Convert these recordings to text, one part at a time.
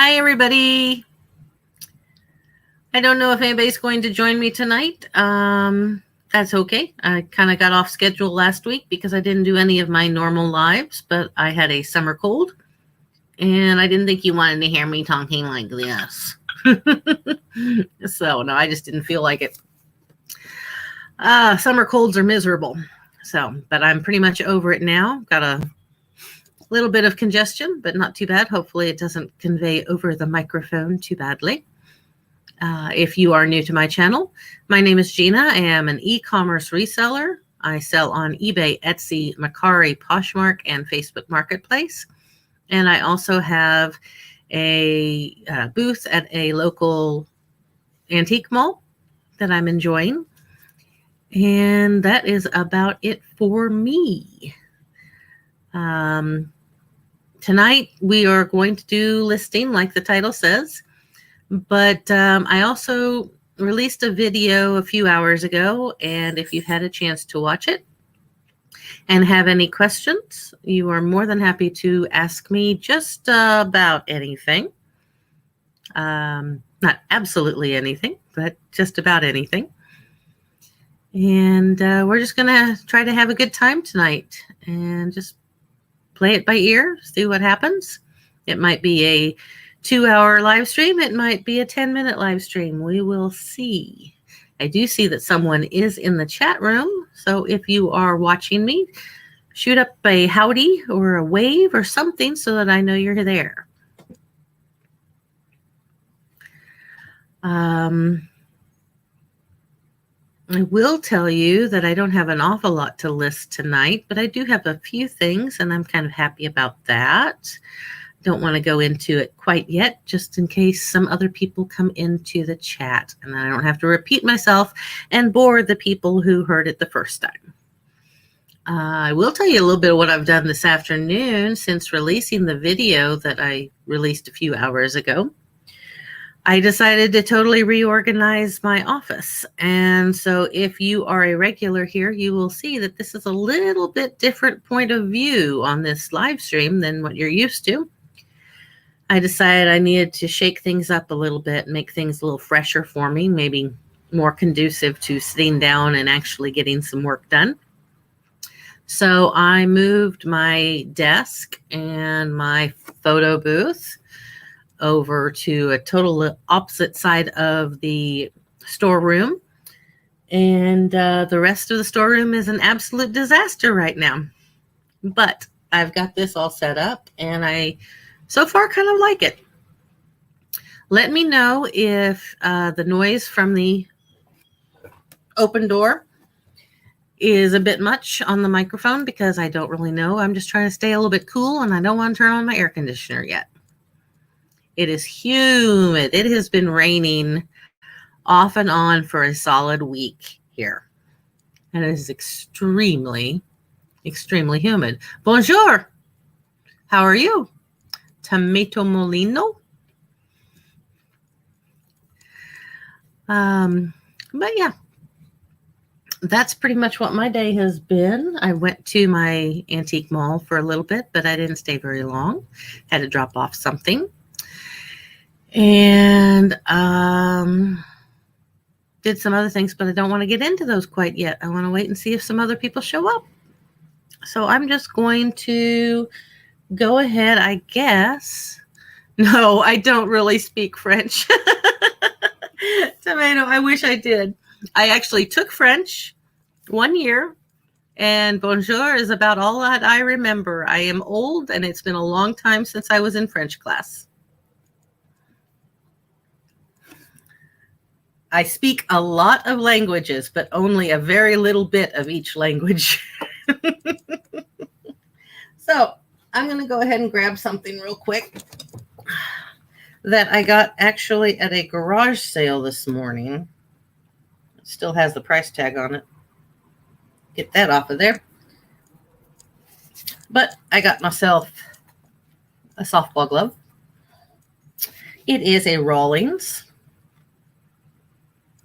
Hi, everybody. I don't know if anybody's going to join me tonight. That's okay. I kind of got off schedule last week because I didn't do any of my normal lives, but I had a summer cold, and I didn't think you wanted to hear me talking like this. So, no, I just didn't feel like it. Summer colds are miserable. But I'm pretty much over it now. Got a little bit of congestion, but not too bad. Hopefully it doesn't convey over the microphone too badly. If you are new to my channel, my name is Gina. I am an e-commerce reseller. I sell on eBay, Etsy, Mercari, Poshmark, and Facebook Marketplace. And I also have a booth at a local antique mall that I'm enjoying. And that is about it for me. Tonight we are going to do listing like the title says, but I also released a video a few hours ago, and if you've had a chance to watch it and have any questions, you are more than happy to ask me just about anything. Not absolutely anything, but just about anything. And we're just going to try to have a good time tonight and just play it by ear, see what happens. It might be a 2-hour live stream. It might be a 10-minute live stream. We will see. I do see that someone is in the chat room. So if you are watching me, shoot up a howdy or a wave or something so that I know you're there. I will tell you that I don't have an awful lot to list tonight, but I do have a few things, and I'm kind of happy about that. Don't want to go into it quite yet, just in case some other people come into the chat, and I don't have to repeat myself and bore the people who heard it the first time. I will tell you a little bit of what I've done this afternoon since releasing the video that I released a few hours ago. I decided to totally reorganize my office. And so if you are a regular here, you will see that this is a little bit different point of view on this live stream than what you're used to. I decided I needed to shake things up a little bit, make things a little fresher for me, maybe more conducive to sitting down and actually getting some work done. So I moved my desk and my photo booth over to a total opposite side of the storeroom. And the rest of the storeroom is an absolute disaster right now. But I've got this all set up, and I so far kind of like it. Let me know if the noise from the open door is a bit much on the microphone, because I don't really know. I'm just trying to stay a little bit cool, and I don't want to turn on my air conditioner yet. It is humid. It has been raining off and on for a solid week here. And it is extremely, extremely humid. Bonjour. How are you? Tomato Molino. But yeah, that's pretty much what my day has been. I went to my antique mall for a little bit, but I didn't stay very long. Had to drop off something. And did some other things, but I don't want to get into those quite yet. I want to wait and see if some other people show up. So I'm just going to go ahead, I guess. No, I don't really speak French. Tomato, I wish I did. I actually took French 1 year, and bonjour is about all that I remember. I am old, and it's been a long time since I was in French class. I speak a lot of languages, but only a very little bit of each language. So I'm going to go ahead and grab something real quick that I got actually at a garage sale this morning. It still has the price tag on it. Get that off of there. But I got myself a softball glove. It is a Rawlings.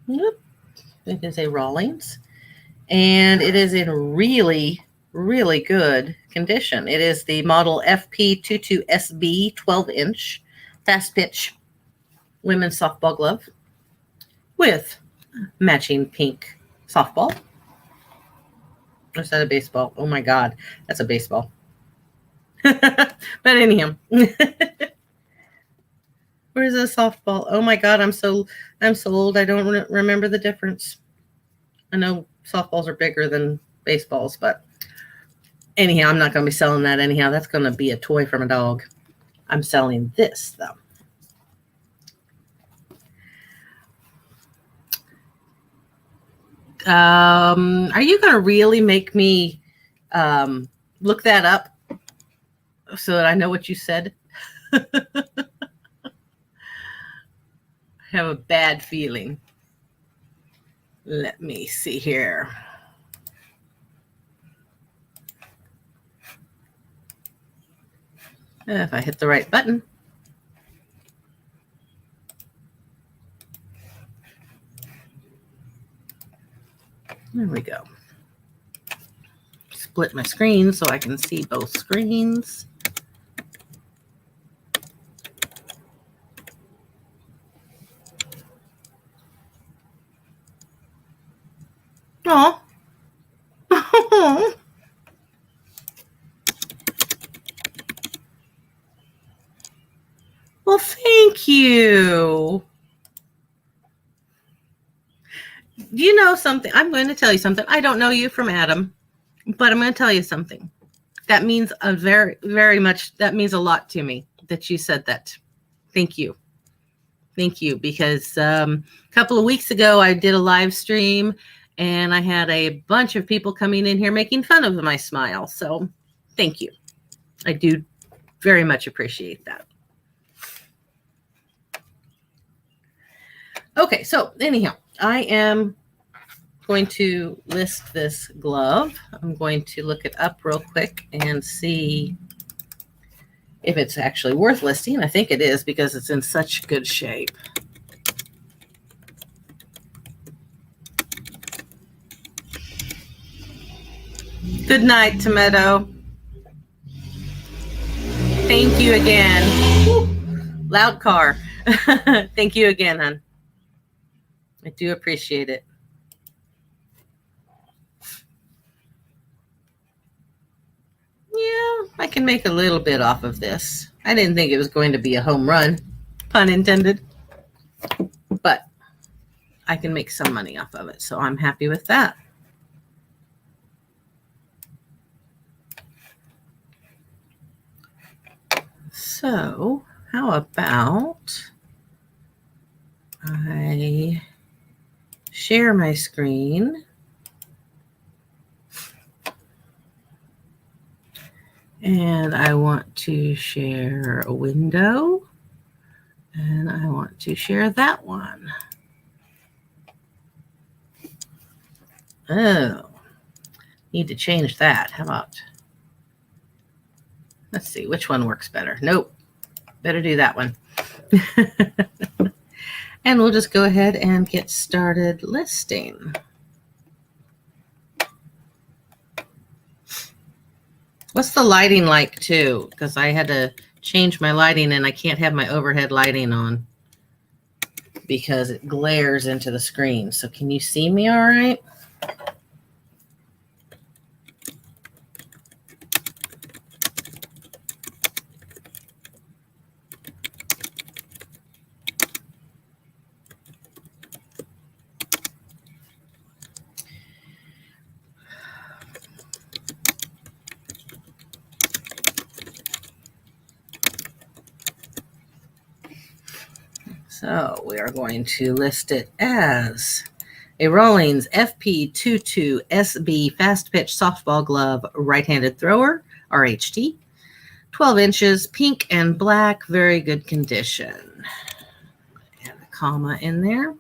Yep, it is a Rawlings, and it is in really, really good condition. It is the model FP22SB 12-inch fast pitch women's softball glove with matching pink softball. Or is that a baseball? Oh my God, that's a baseball. But anyhow, where's a softball? Oh my God, I'm so old. I don't remember the difference. I know softballs are bigger than baseballs, but anyhow, I'm not going to be selling that anyhow. That's going to be a toy from a dog. I'm selling this though. Are you going to really make me look that up so that I know what you said? I have a bad feeling. Let me see here. If I hit the right button. There we go. Split my screen so I can see both screens. Oh. Well, thank you. You know something? I'm going to tell you something. I don't know you from Adam, but I'm going to tell you something. That means a very, very much, that means a lot to me that you said that. Thank you. Thank you. Because a couple of weeks ago, I did a live stream and I had a bunch of people coming in here making fun of my smile. So thank you. I do very much appreciate that. Okay, so anyhow, I am going to list this glove. I'm going to look it up real quick and see if it's actually worth listing. I think it is because it's in such good shape. Good night, Tomato. Thank you again. Woo, loud car. Thank you again, hon. I do appreciate it. Yeah, I can make a little bit off of this. I didn't think it was going to be a home run, pun intended, but I can make some money off of it, so I'm happy with that. So how about I share my screen and I want to share a window and I want to share that one. Oh, need to change that. How about, let's see, which one works better? Nope, better do that one. And we'll just go ahead and get started listing. What's the lighting like too? Because I had to change my lighting and I can't have my overhead lighting on because it glares into the screen. So can you see me all right? So we are going to list it as a Rawlings FP22SB Fast Pitch Softball Glove Right-Handed Thrower, RHT, 12 inches, pink and black, very good condition. Add a comma in there.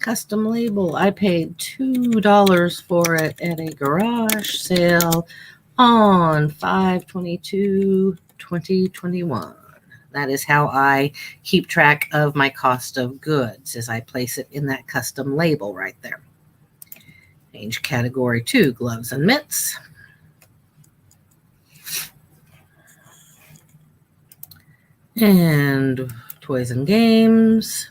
Custom label, I paid $2 for it at a garage sale on 5/22/2021. That is how I keep track of my cost of goods, as I place it in that custom label right there. Change category to gloves and mitts. And toys and games.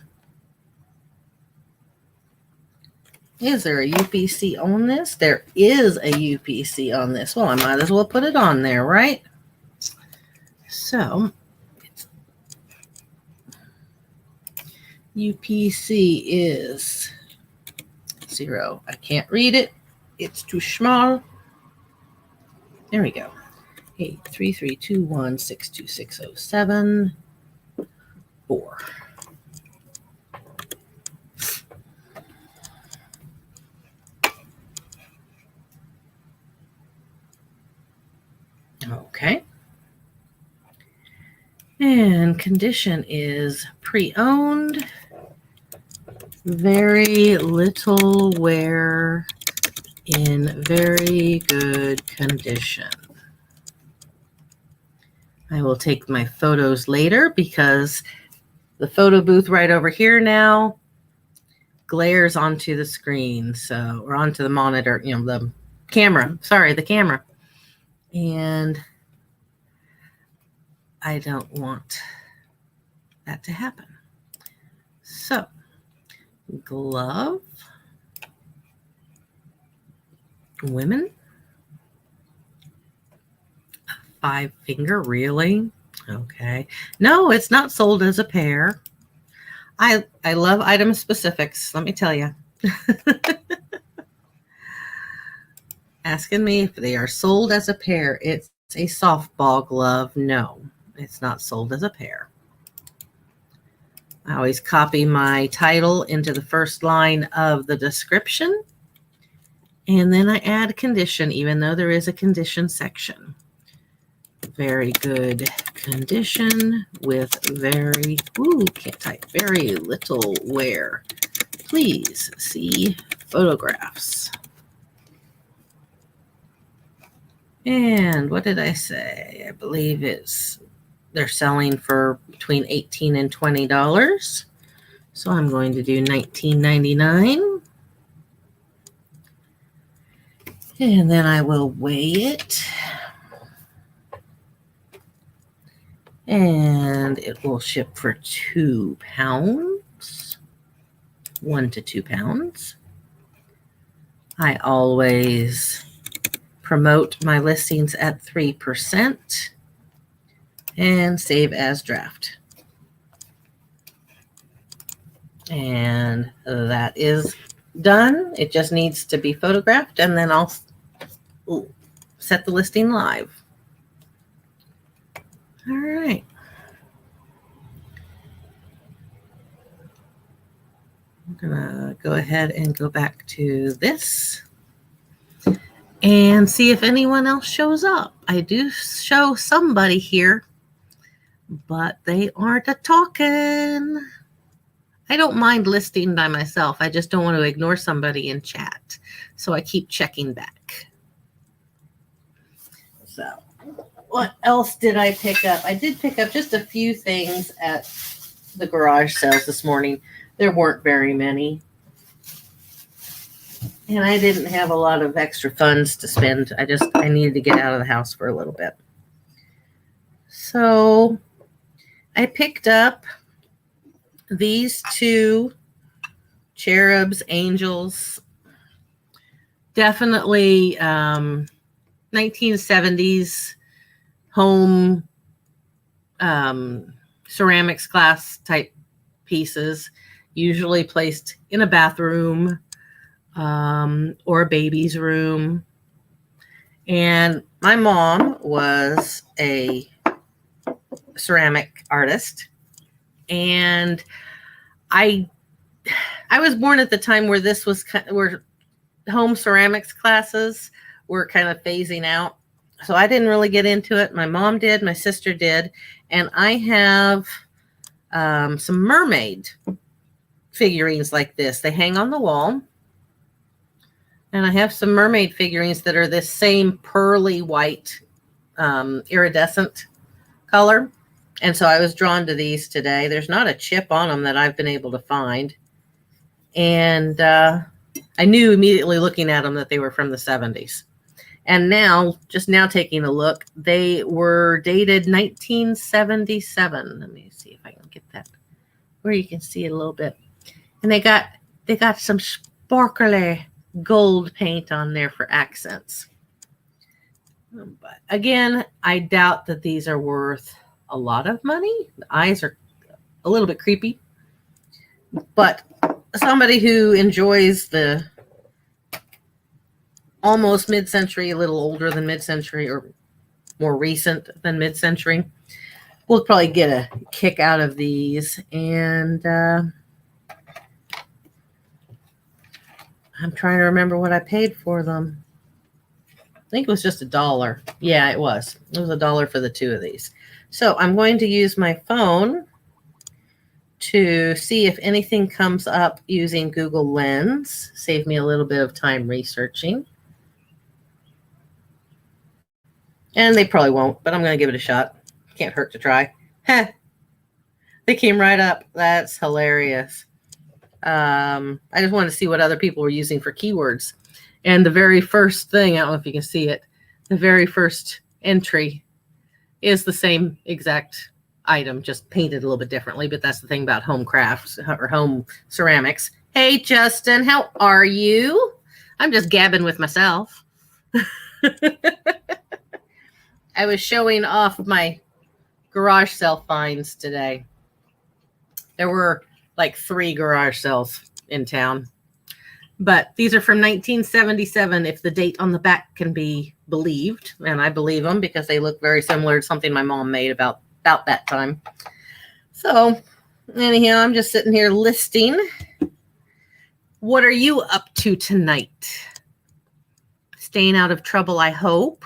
Is there a UPC on this? There is a UPC on this. Well, I might as well put it on there, right? So, UPC is 0. I can't read it. It's too small. There we go. 83321626074. Okay. And condition is pre-owned. Very little wear in very good condition. I will take my photos later because the photo booth right over here now glares onto the screen, so, or onto the monitor, you know, the camera. Sorry, the camera. And I don't want that to happen. So, glove, women, 5-finger, really? Okay. No, it's not sold as a pair. I love item specifics, let me tell you. Asking me if they are sold as a pair. It's a softball glove. No, it's not sold as a pair. I always copy my title into the first line of the description, and then I add condition, even though there is a condition section. Very good condition with very, can't type, very little wear. Please see photographs. And what did I say? I believe they're selling for between $18 and $20. So I'm going to do $19.99. And then I will weigh it. And it will ship for 2 pounds, 1 to 2 pounds. I always promote my listings at 3% and save as draft. And that is done. It just needs to be photographed, and then I'll set the listing live. All right. I'm gonna go ahead and go back to this and see if anyone else shows up. I do show somebody here, but they aren't a-talking. I don't mind listing by myself. I just don't want to ignore somebody in chat. So I keep checking back. So what else did I pick up? I did pick up just a few things at the garage sales this morning. There weren't very many. And I didn't have a lot of extra funds to spend. I needed to get out of the house for a little bit. So I picked up these 2 cherubs, angels. Definitely 1970s home ceramics glass type pieces, usually placed in a bathroom or a baby's room. And my mom was a ceramic artist, and I was born at the time where this was where home ceramics classes were kind of phasing out. So I didn't really get into it. My mom did, my sister did, and I have some mermaid figurines like this. They hang on the wall. And I have some mermaid figurines that are this same pearly white iridescent color. And so I was drawn to these today. There's not a chip on them that I've been able to find. And I knew immediately looking at them that they were from the 70s. And now, just now taking a look, they were dated 1977. Let me see if I can get that where you can see it a little bit. And they got some sparkly gold paint on there for accents. But again, I doubt that these are worth a lot of money. The eyes are a little bit creepy. But somebody who enjoys the almost mid-century, a little older than mid-century or more recent than mid-century, will probably get a kick out of these. And I'm trying to remember what I paid for them. I think it was just $1. Yeah, it was. It was $1 for the two of these. So I'm going to use my phone to see if anything comes up using Google Lens. Save me a little bit of time researching. And they probably won't, but I'm going to give it a shot. Can't hurt to try. Heh. They came right up. That's hilarious. I just wanted to see what other people were using for keywords. And the very first thing, I don't know if you can see it, the very first entry is the same exact item, just painted a little bit differently. But that's the thing about home crafts or home ceramics. Hey, Justin, how are you? I'm just gabbing with myself. I was showing off my garage sale finds today. There were like 3 garage sales in town. But these are from 1977, if the date on the back can be believed. And I believe them because they look very similar to something my mom made about that time. So anyhow, I'm just sitting here listing. What are you up to tonight? Staying out of trouble, I hope.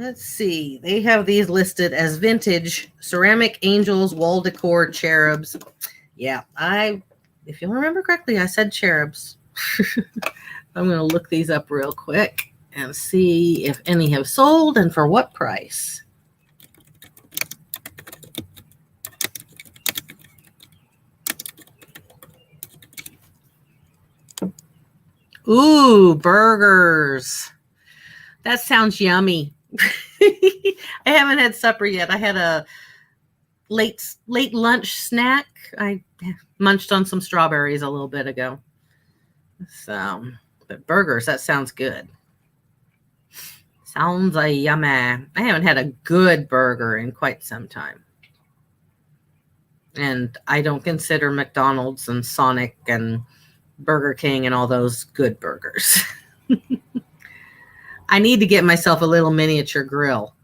Let's see. They have these listed as vintage ceramic angels, wall decor, cherubs. Yeah, if you'll remember correctly, I said cherubs. I'm going to look these up real quick and see if any have sold and for what price. Ooh, burgers. That sounds yummy. I haven't had supper yet. I had a late lunch snack. I munched on some strawberries a little bit ago. So, but burgers, that sounds good. Sounds yummy. I haven't had a good burger in quite some time. And I don't consider McDonald's and Sonic and Burger King and all those good burgers. I need to get myself a little miniature grill.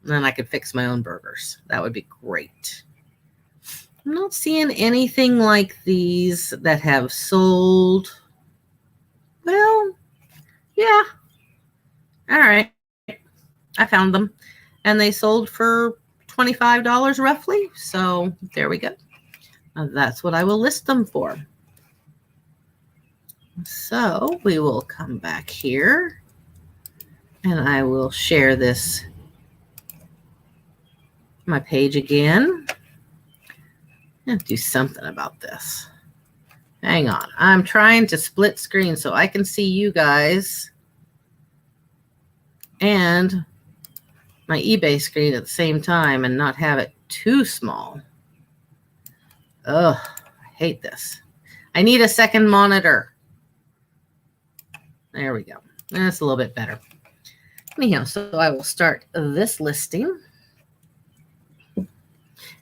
Then I could fix my own burgers. That would be great. I'm not seeing anything like these that have sold. Well, yeah. All right. I found them. And they sold for $25 roughly. So there we go. That's what I will list them for. So we will come back here. And I will share my page again. I have to do something about this. Hang on. I'm trying to split screen so I can see you guys and my eBay screen at the same time and not have it too small. Ugh, I hate this. I need a second monitor. There we go. That's a little bit better. Anyhow, so I will start this listing.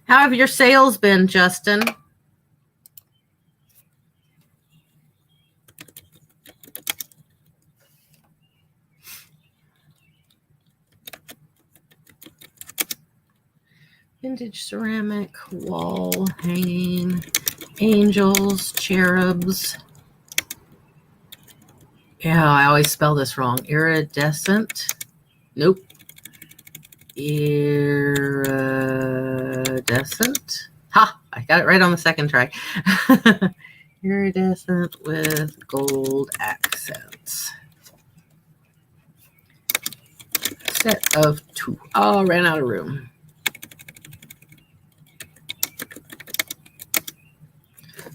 How have your sales been, Justin? Vintage ceramic, wall hanging, angels, cherubs. Yeah, I always spell this wrong. Iridescent. Nope. Iridescent. Ha! I got it right on the second try. Iridescent with gold accents. Set of 2. Oh, ran out of room.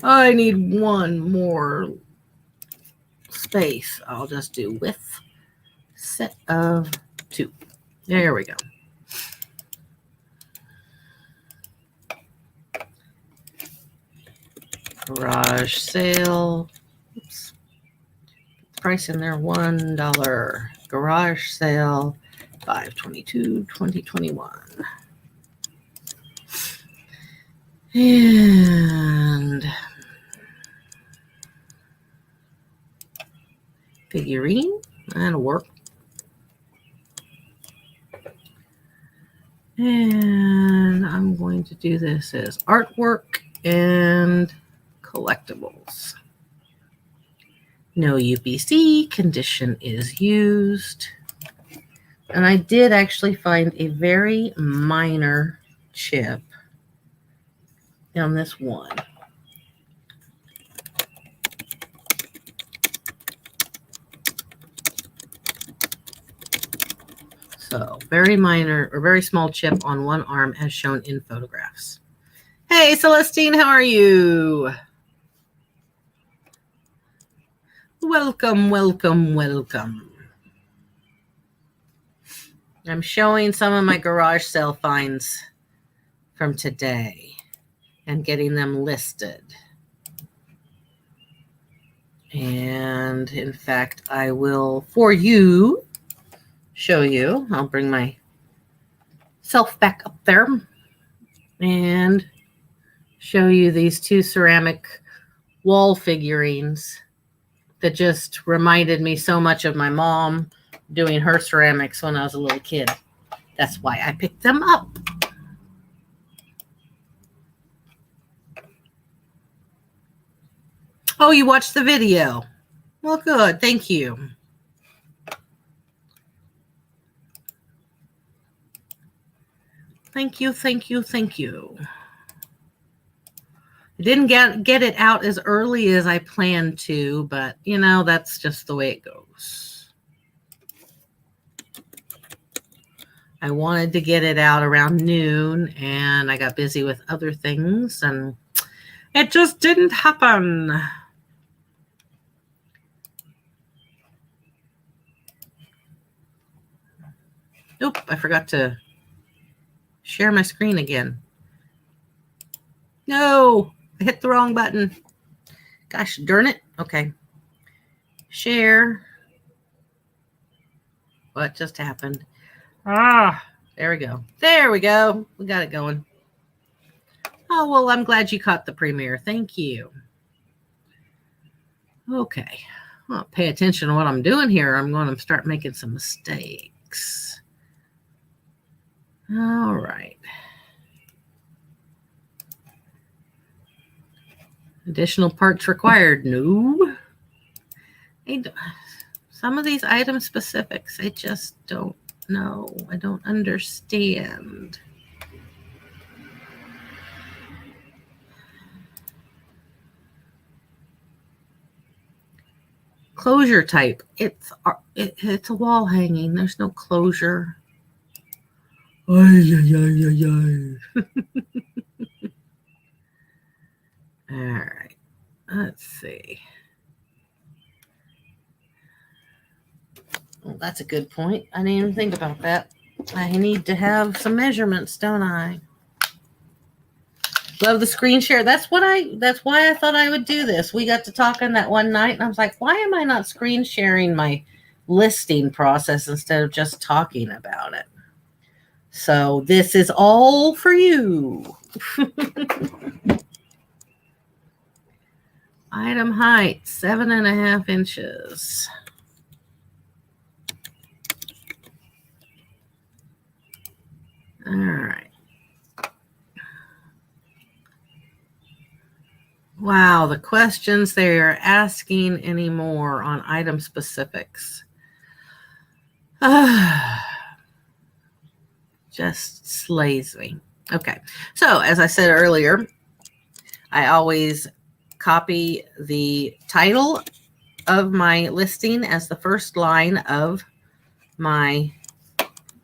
I need one more space. I'll just do width set of 2. There we go. Garage sale. Oops. Price in there $1. Garage sale 5/22/2021. And figurine. That'll work. And I'm going to do this as artwork and collectibles. No UPC, condition is used. And I did actually find a very minor chip on this one. So very minor or very small chip on one arm as shown in photographs. Hey, Celestine, how are you? Welcome, welcome, welcome. I'm showing some of my garage sale finds from today and getting them listed. And in fact, I will, for you, show you. I'll bring myself back up there and show you these 2 ceramic wall figurines that just reminded me so much of my mom doing her ceramics when I was a little kid. That's why I picked them up. Oh, you watched the video. Well, good. Thank you. Thank you, thank you, thank you. I didn't get it out as early as I planned to, but, you know, that's just the way it goes. I wanted to get it out around noon, and I got busy with other things, and it just didn't happen. Nope, I forgot to share my screen again. No, I hit the wrong button. Gosh darn it. Okay. Share. What just happened? There we go. There we go. We got it going. Oh, well, I'm glad you caught the premiere. Thank you. Okay. Well, pay attention to what I'm doing here. I'm going to start making some mistakes. All right. Additional parts required. No. Some of these item specifics, I just don't know. I don't understand. Closure type. It's a wall hanging. There's no closure. Ay, ay, ay, ay, ay. All right. Let's see. Well, that's a good point. I didn't even think about that. I need to have some measurements, don't I? Love the screen share. That's why I thought I would do this. We got to talking that one night, and I was like, why am I not screen sharing my listing process instead of just talking about it? So this is all for you. Item height, 7.5 inches. All right. Wow, the questions they are asking anymore on item specifics. Just slays me. Okay, so as I said earlier, I always copy the title of my listing as the first line of my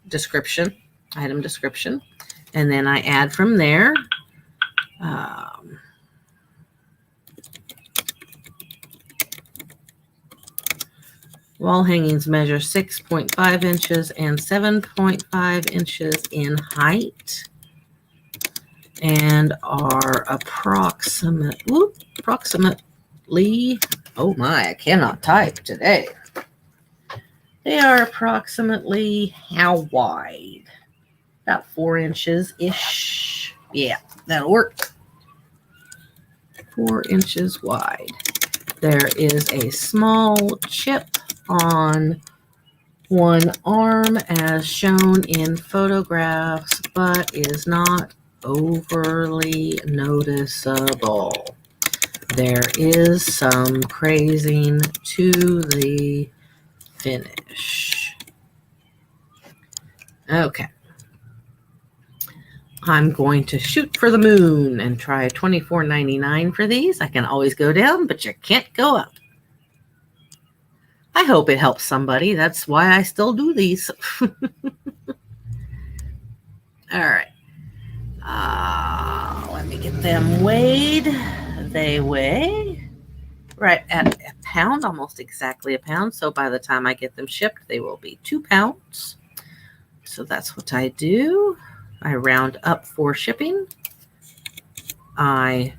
description, item description, and then I add from there. Wall hangings measure 6.5 inches and 7.5 inches in height and are approximately, oh my, I cannot type today. They are approximately how wide? About 4 inches-ish. Yeah, that'll work. 4 inches wide. There is a small chip on one arm as shown in photographs, but is not overly noticeable. There is some crazing to the finish. Okay. I'm going to shoot for the moon and try $24.99 for these. I can always go down, but you can't go up. I hope it helps somebody. That's why I still do these. All right. Let me get them weighed. They weigh right at a pound, almost exactly a pound. So by the time I get them shipped, they will be 2 pounds. So that's what I do. I round up for shipping. I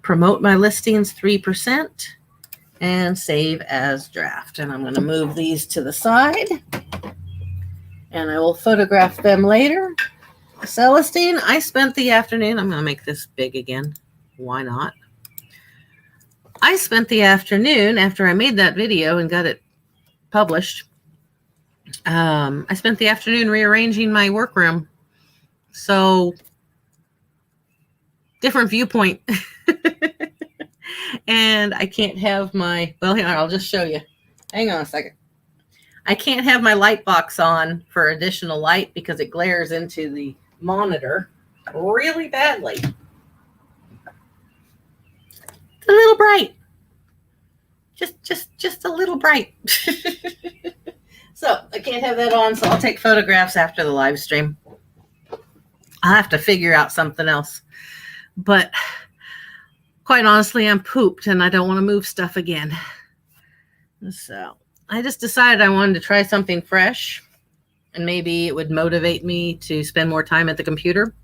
promote my listings 3% and save as draft. And I'm going to move these to the side and I will photograph them later. Celestine, I spent the afternoon. I'm going to make this big again. Why not? I spent the afternoon after I made that video and got it published. I spent the afternoon rearranging my workroom. So, different viewpoint. And I can't have my, well, here, I'll just show you. Hang on a second. I can't have my light box on for additional light because it glares into the monitor really badly. It's a little bright. Just a little bright. So I can't have that on, so I'll take photographs after the live stream. I'll have to figure out something else. But quite honestly, I'm pooped and I don't want to move stuff again. So I just decided I wanted to try something fresh and maybe it would motivate me to spend more time at the computer.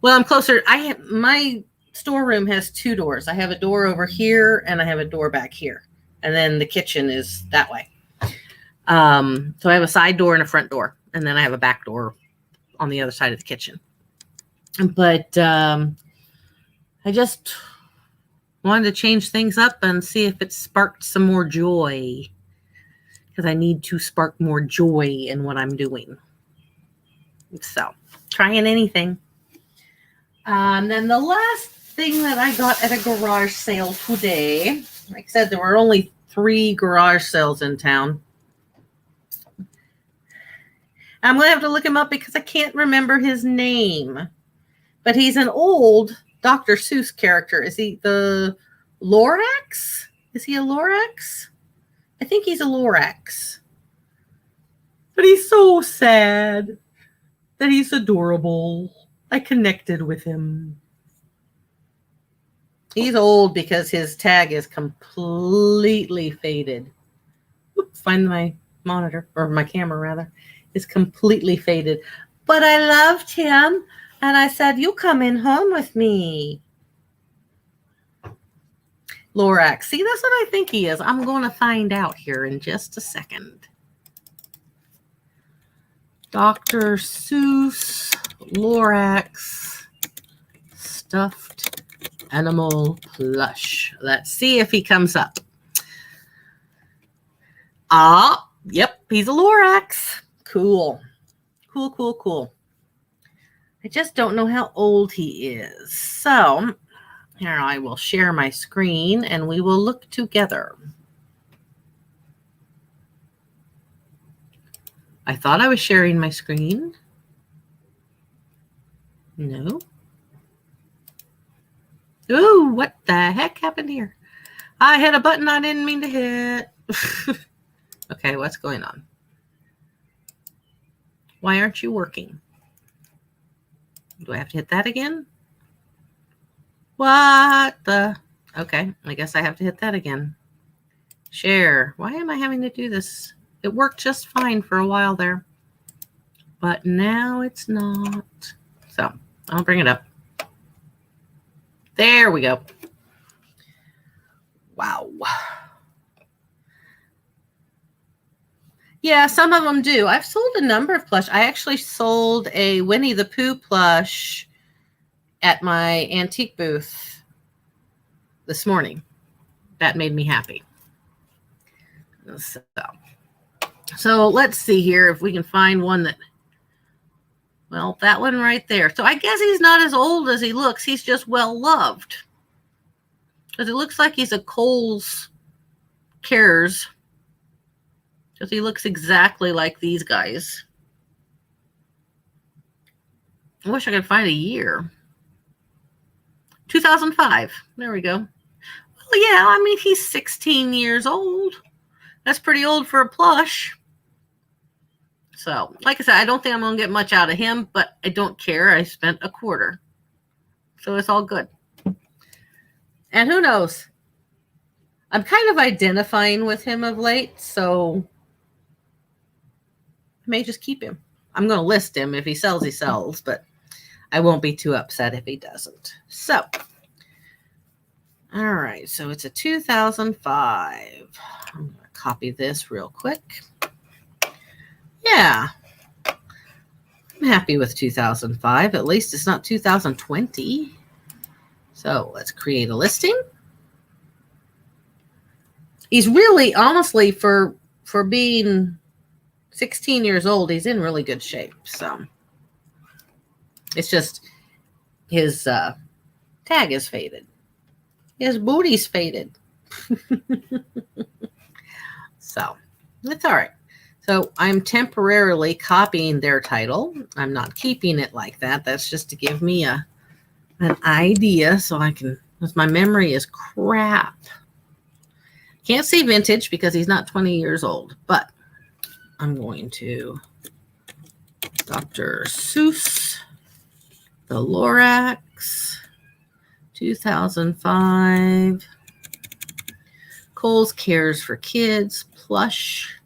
Well, I'm closer. My storeroom has 2 doors. I have a door over here and I have a door back here. And then the kitchen is that way. So I have a side door and a front door. And then I have a back door on the other side of the kitchen. But I just wanted to change things up and see if it sparked some more joy. Because I need to spark more joy in what I'm doing. So, trying anything. And then the last thing that I got at a garage sale today, like I said, there were only 3 garage sales in town. I'm going to have to look him up because I can't remember his name. But he's an old Dr. Seuss character. Is he the Lorax? Is he a Lorax? I think he's a Lorax. But he's so sad that he's adorable. I connected with him. He's old because his tag is completely faded. Oops, find my monitor, or my camera rather. Is completely faded. But I loved him, and I said, you come in home with me. Lorax. See, that's what I think he is. I'm going to find out here in just a second. Dr. Seuss Lorax stuffed animal plush. Let's see if he comes up. Ah, yep, he's a Lorax. Cool. Cool. I just don't know how old he is. So, here I will share my screen and we will look together. I thought I was sharing my screen. No. Ooh, what the heck happened here? I hit a button I didn't mean to hit. Okay, what's going on? Why aren't you working? Do I have to hit that again? What the? Okay, I guess I have to hit that again. Share. Why am I having to do this? It worked just fine for a while there, but now it's not. So I'll bring it up. There we go. Wow. Yeah, some of them do. I've sold a number of plush. I actually sold a Winnie the Pooh plush at my antique booth this morning. That made me happy. So let's see here if we can find one that, well, that one right there. So I guess he's not as old as he looks. He's just well loved. Because it looks like he's a Kohl's Cares. Because he looks exactly like these guys. I wish I could find a year. 2005. There we go. Well, yeah, I mean, he's 16 years old. That's pretty old for a plush. So, like I said, I don't think I'm going to get much out of him, but I don't care. I spent a quarter. So it's all good. And who knows? I'm kind of identifying with him of late, so I may just keep him. I'm going to list him. If he sells, he sells, but I won't be too upset if he doesn't. So, all right. So it's a 2005. I'm going to copy this real quick. Yeah. I'm happy with 2005. At least it's not 2020. So let's create a listing. He's really, honestly, for being 16 years old, he's in really good shape. So it's just his tag is faded. His booty's faded. So that's all right. So I'm temporarily copying their title. I'm not keeping it like that. That's just to give me an idea so I can, because my memory is crap. Can't say vintage because he's not 20 years old, but I'm going to Dr. Seuss, the Lorax, 2005, Kohl's Cares for Kids, plush,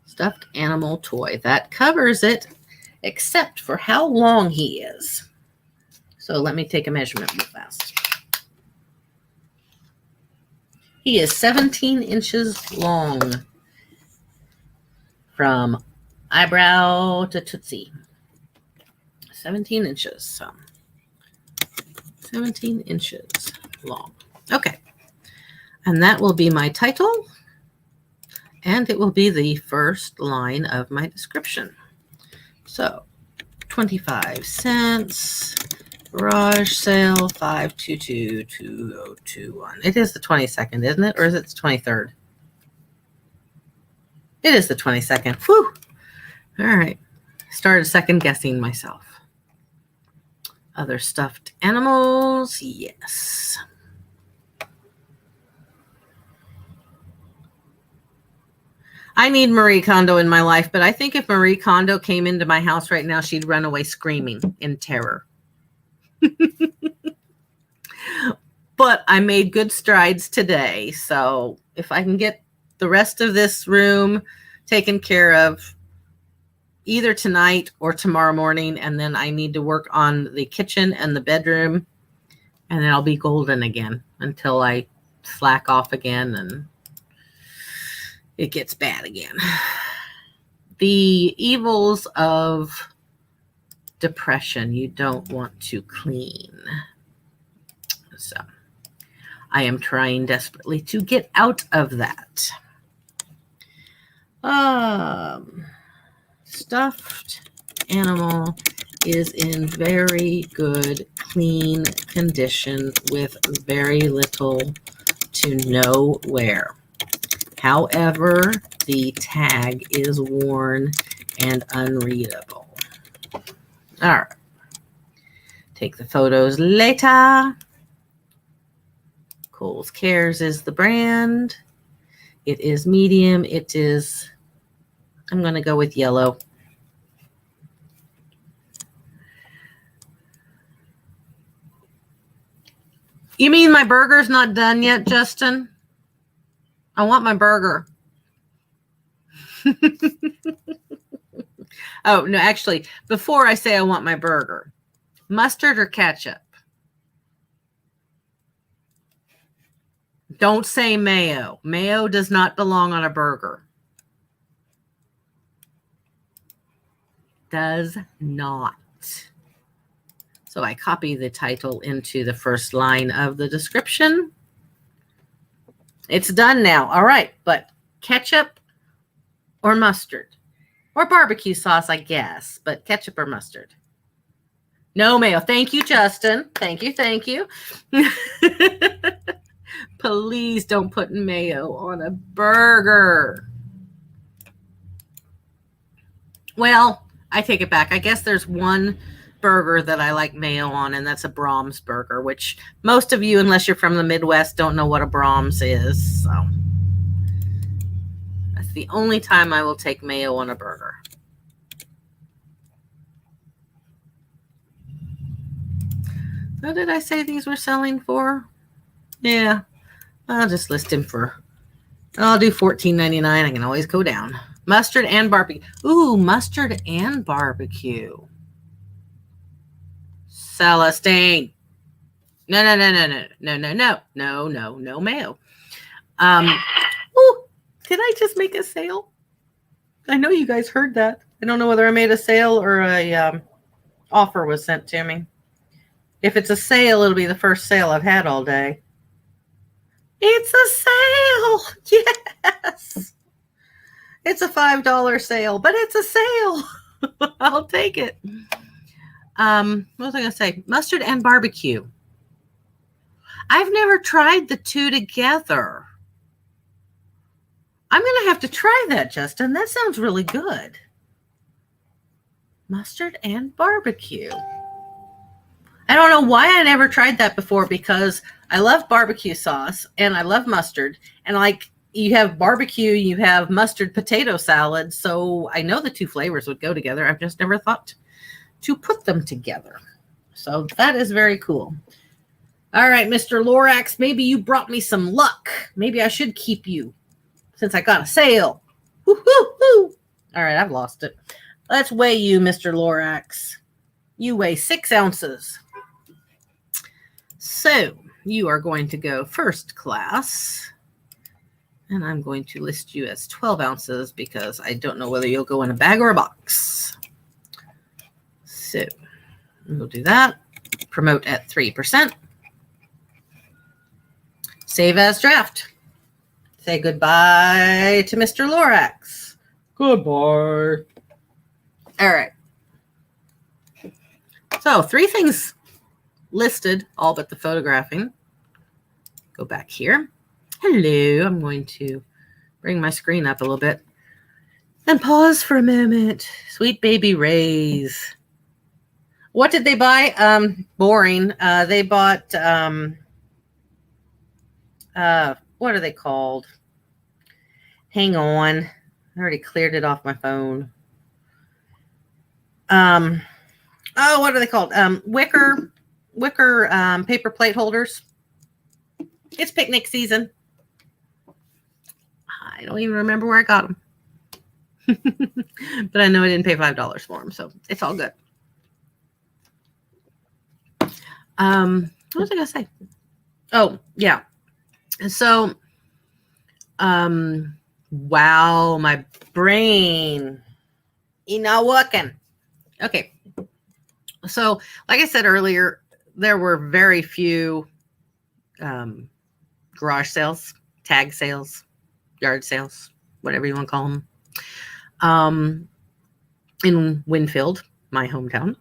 stuffed animal toy. That covers it, except for how long he is. So let me take a measurement real fast. He is 17 inches long from eyebrow to tootsie. 17 inches. So 17 inches long. Okay. And that will be my title. And it will be the first line of my description. So 25 cents. Garage sale 5222021. It is the 22nd, isn't it? Or is it the 23rd? It is the 22nd. Whew. All right. Started second guessing myself. Other stuffed animals. Yes. I need Marie Kondo in my life, but I think if Marie Kondo came into my house right now, she'd run away screaming in terror. But I made good strides today. So if I can get the rest of this room taken care of either tonight or tomorrow morning, and then I need to work on the kitchen and the bedroom, and then I'll be golden again until I slack off again and it gets bad again. The evils of depression, you don't want to clean. So I am trying desperately to get out of that. Stuffed animal is in very good, clean condition with very little to no wear. However, the tag is worn and unreadable. All right. Take the photos later. Kohl's Cares is the brand. It is medium. It is, I'm going to go with yellow. You mean my burger's not done yet, Justin? I want my burger. Oh, no, actually, before I say I want my burger, mustard or ketchup? Don't say mayo. Mayo does not belong on a burger. Does not. So I copy the title into the first line of the description. It's done now. All right, but ketchup or mustard? Or barbecue sauce, I guess, but ketchup or mustard? No mayo. Thank you, Justin. Thank you, thank you. Please don't put mayo on a burger. Well, I take it back. I guess there's one burger that I like mayo on, and that's a Brahms burger, which most of you, unless you're from the Midwest, don't know what a Brahms is. So that's the only time I will take mayo on a burger. What did I say these were selling for? Yeah, I'll just list them for, I'll do $14.99. I can always go down. Mustard and barbecue. Ooh, mustard and barbecue. Celestine. No mayo. Ooh, did I just make a sale? I know you guys heard that. I don't know whether I made a sale or a offer was sent to me. If it's a sale, it'll be the first sale I've had all day. It's a sale. Yes. It's a $5 sale, but it's a sale. I'll take it. What was I going to say? Mustard and barbecue. I've never tried the two together. I'm going to have to try that, Justin. That sounds really good. Mustard and barbecue. I don't know why I never tried that before, because I love barbecue sauce and I love mustard. And like, you have barbecue, you have mustard potato salad. So I know the two flavors would go together. I've just never thought to put them together. So that is very cool. All right, Mr. Lorax, maybe you brought me some luck. Maybe I should keep you since I got a sale. Woo-hoo-hoo. All right, I've lost it. Let's weigh you, Mr. Lorax. You weigh 6 ounces. So you are going to go first class. And I'm going to list you as 12 ounces because I don't know whether you'll go in a bag or a box. So we'll do that. Promote at 3%. Save as draft. Say goodbye to Mr. Lorax. Goodbye. All right. So 3 things listed, all but the photographing. Go back here. Hello. I'm going to bring my screen up a little bit and pause for a moment. Sweet baby Rays. What did they buy? Boring. They bought, what are they called? Hang on. I already cleared it off my phone. Oh, what are they called? Wicker paper plate holders. It's picnic season. I don't even remember where I got them. But I know I didn't pay $5 for them, so it's all good. What was I going to say? Oh, yeah. So, wow, my brain is not working. Okay. So, like I said earlier, there were very few garage sales, tag sales, yard sales, whatever you want to call them, in Winfield, my hometown.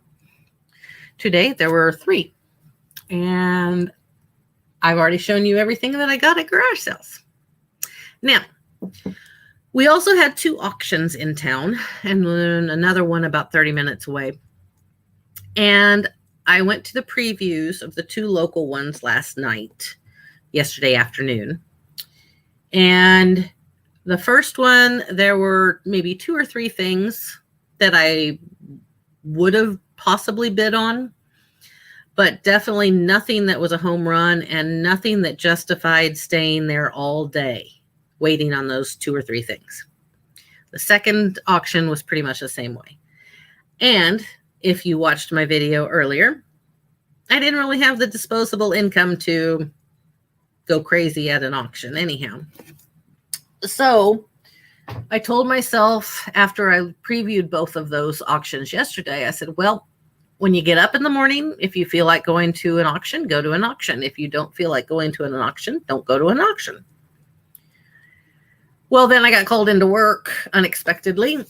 Today, there were 3. And I've already shown you everything that I got at garage sales. Now, we also had 2 auctions in town and then another one about 30 minutes away. And I went to the previews of the 2 local ones yesterday afternoon. And the first one, there were maybe 2 or 3 things that I would have possibly bid on, but definitely nothing that was a home run and nothing that justified staying there all day waiting on those 2 or 3 things. The second auction was pretty much the same way. And if you watched my video earlier, I didn't really have the disposable income to go crazy at an auction anyhow. So I told myself after I previewed both of those auctions yesterday, I said, well, when you get up in the morning, if you feel like going to an auction, go to an auction. If you don't feel like going to an auction, don't go to an auction. Well, then I got called into work unexpectedly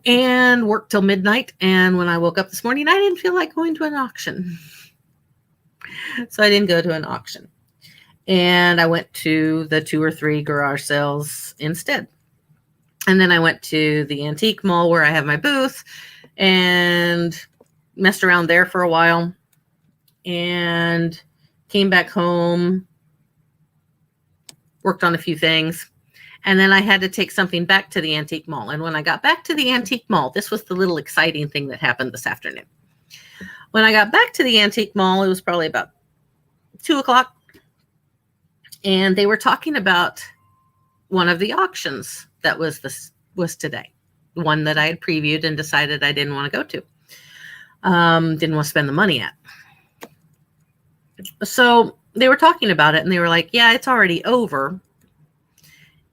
and worked till midnight. And when I woke up this morning, I didn't feel like going to an auction. So I didn't go to an auction. And I went to the 2 or 3 garage sales instead. And then I went to the antique mall where I have my booth and messed around there for a while and came back home, worked on a few things. And then I had to take something back to the antique mall. And when I got back to the antique mall, this was the little exciting thing that happened this afternoon. When I got back to the antique mall, it was probably about 2 o'clock. And they were talking about one of the auctions that was today. The one that I had previewed and decided I didn't want to go to. Didn't want to spend the money at. So they were talking about it and they were like, yeah, it's already over.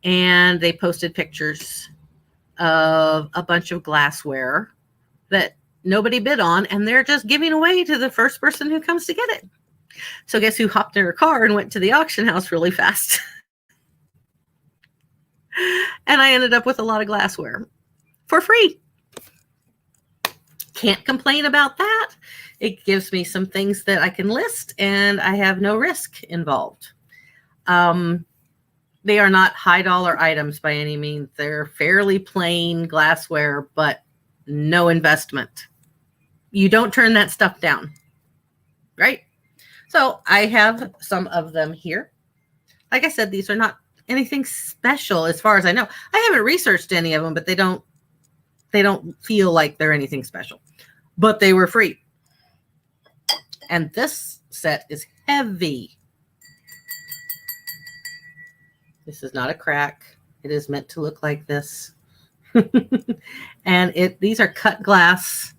And they posted pictures of a bunch of glassware that nobody bid on, and they're just giving away to the first person who comes to get it. So guess who hopped in her car and went to the auction house really fast? And I ended up with a lot of glassware for free. Can't complain about that. It gives me some things that I can list, and I have no risk involved. They are not high dollar items by any means. They're fairly plain glassware, but no investment. You don't turn that stuff down, right? So I have some of them here. Like I said, these are not anything special as far as I know. I haven't researched any of them, but they don't feel like they're anything special. But they were free. And this set is heavy. This is not a crack. It is meant to look like this. And these are cut glass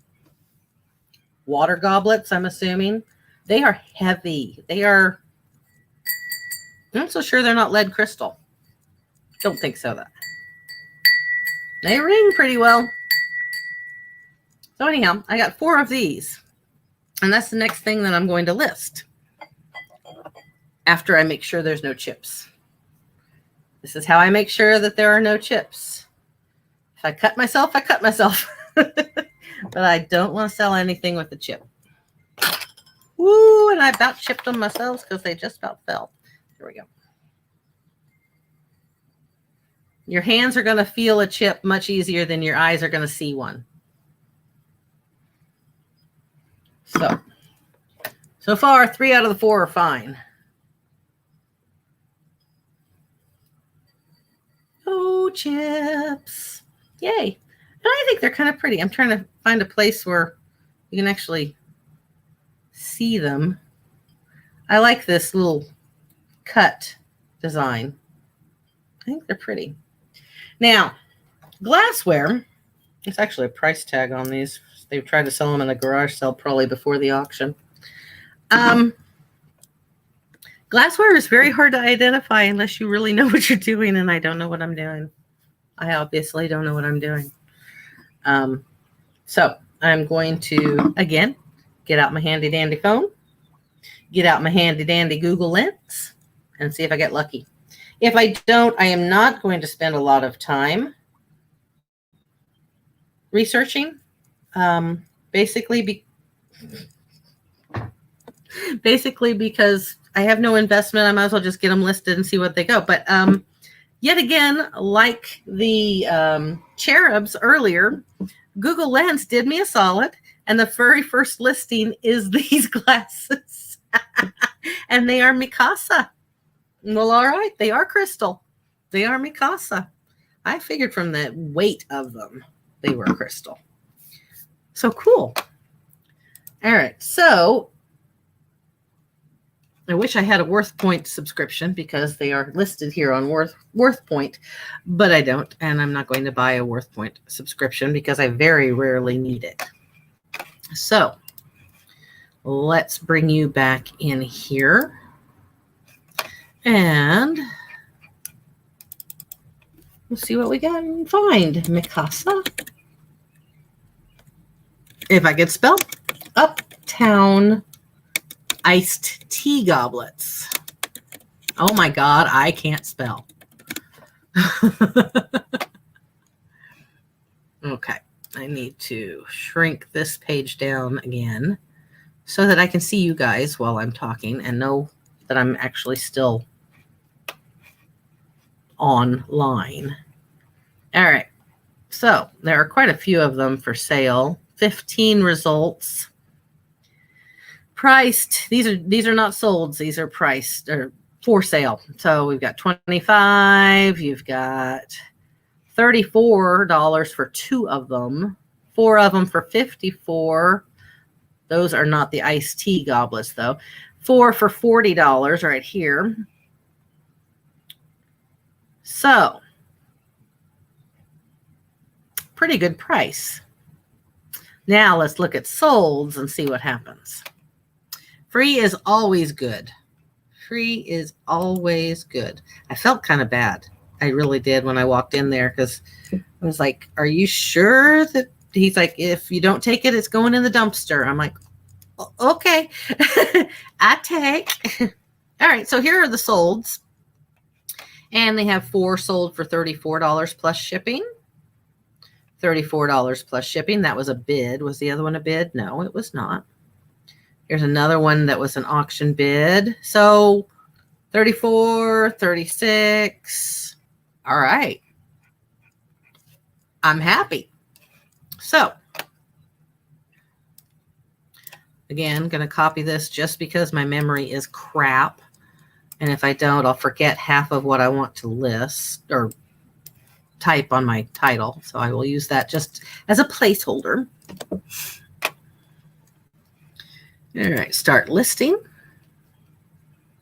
water goblets, I'm assuming. They are heavy. I'm not so sure they're not lead crystal. Don't think so, though. They ring pretty well. So anyhow, I got 4 of these. And that's the next thing that I'm going to list after I make sure there's no chips. This is how I make sure that there are no chips. If I cut myself, I cut myself. But I don't want to sell anything with a chip. Woo, and I about chipped them myself because they just about fell. There we go. Your hands are going to feel a chip much easier than your eyes are going to see one. So far, 3 out of the 4 are fine. Oh, chips. Yay. And I think they're kind of pretty. I'm trying to find a place where you can actually see them. I like this little cut design. I think they're pretty. Now, glassware, it's actually a price tag on these. They've tried to sell them in a garage sale probably before the auction. Glassware is very hard to identify unless you really know what you're doing, and I don't know what I'm doing. I obviously don't know what I'm doing. So I'm going to, again, get out my handy dandy phone, get out my handy dandy Google Lens, and see if I get lucky. If I don't, I am not going to spend a lot of time researching. Basically because I have no investment, I might as well just get them listed and see what they go. But yet again, like the cherubs earlier, Google Lens did me a solid, and the very first listing is these glasses. And they are Mikasa. Well, all right, they are crystal. They are Mikasa. I figured from the weight of them, they were crystal. So cool. All right, so I wish I had a Worth Point subscription because they are listed here on Worth Point, but I don't, and I'm not going to buy a Worth Point subscription because I very rarely need it. So let's bring you back in here, and we'll see what we got and find. Mikasa. If I could spell. Uptown iced tea goblets. Oh my God, I can't spell. Okay, I need to shrink this page down again so that I can see you guys while I'm talking and know that I'm actually still online. All right, so there are quite a few of them for sale. 15 results. Priced. These are not sold. These are priced or for sale. So we've got 25. You've got $34 for 2 of them. 4 of them for $54. Those are not the iced tea goblets though. 4 for $40 right here. So pretty good price. Now let's look at solds and see what happens. Free is always good. Free is always good. I felt kind of bad. I really did when I walked in there because I was like, are you sure that he's like, if you don't take it, it's going in the dumpster. I'm like, okay, I take. All right, so here are the solds. And they have 4 sold for $34 plus shipping. $34 plus shipping. That was a bid. Was the other one a bid? No, it was not. Here's another one that was an auction bid. So 34, 36. All right. I'm happy. So again, going to copy this just because my memory is crap. And if I don't, I'll forget half of what I want to list or type on my title. So I will use that just as a placeholder. All right, start listing.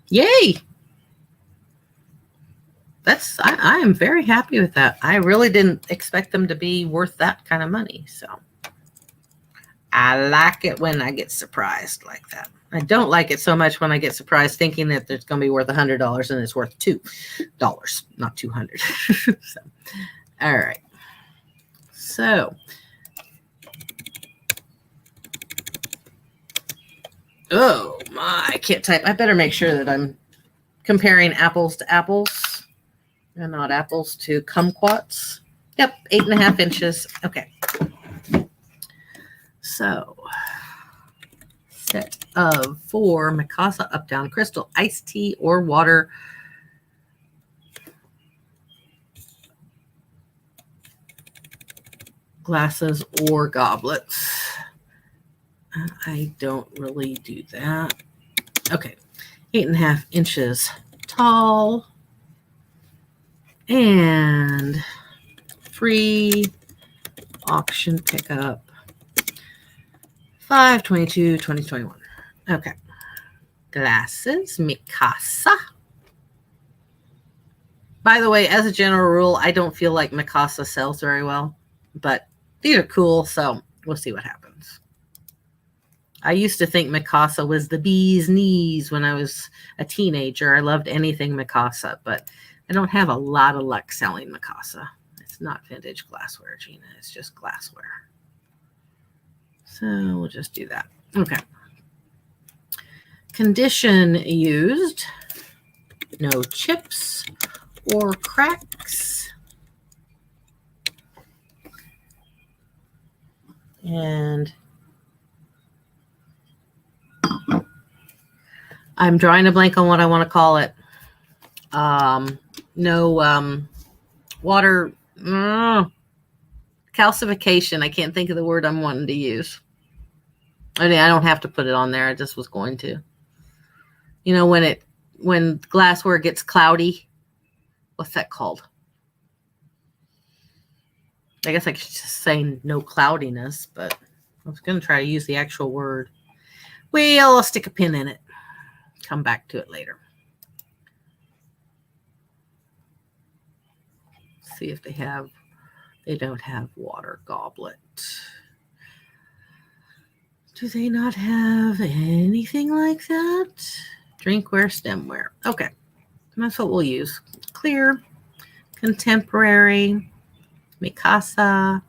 Yay! I am very happy with that. I really didn't expect them to be worth that kind of money. So I like it when I get surprised like that. I don't like it so much when I get surprised thinking that it's going to be worth $100 and it's worth $2, not 200. So, all right. So oh my, I can't type. I better make sure that I'm comparing apples to apples and not apples to kumquats. Yep, 8.5 inches. Okay. So, set of 4 Mikasa Up Down Crystal iced tea or water glasses or goblets. I don't really do that. Okay, 8.5 inches tall and free auction pickup 5/22/2021. Okay, glasses Mikasa. By the way, as a general rule, I don't feel like Mikasa sells very well, but these are cool, so we'll see what happens. I used to think Mikasa was the bee's knees when I was a teenager. I loved anything Mikasa, but I don't have a lot of luck selling Mikasa. It's not vintage glassware, Gina. It's just glassware. So we'll just do that. Okay. Condition used. No chips or cracks. And I'm drawing a blank on what I want to call it. No water calcification. I can't think of the word I'm wanting to use. I mean, I don't have to put it on there. I just was going to. You know, when glassware gets cloudy, what's that called? I guess I could just say no cloudiness, but I was going to try to use the actual word. Well, I'll stick a pin in it. come back to it later. See if they don't have water goblet. Do they not have anything like that? Drinkware, stemware. Okay, that's what we'll use. Clear, contemporary, Mikasa.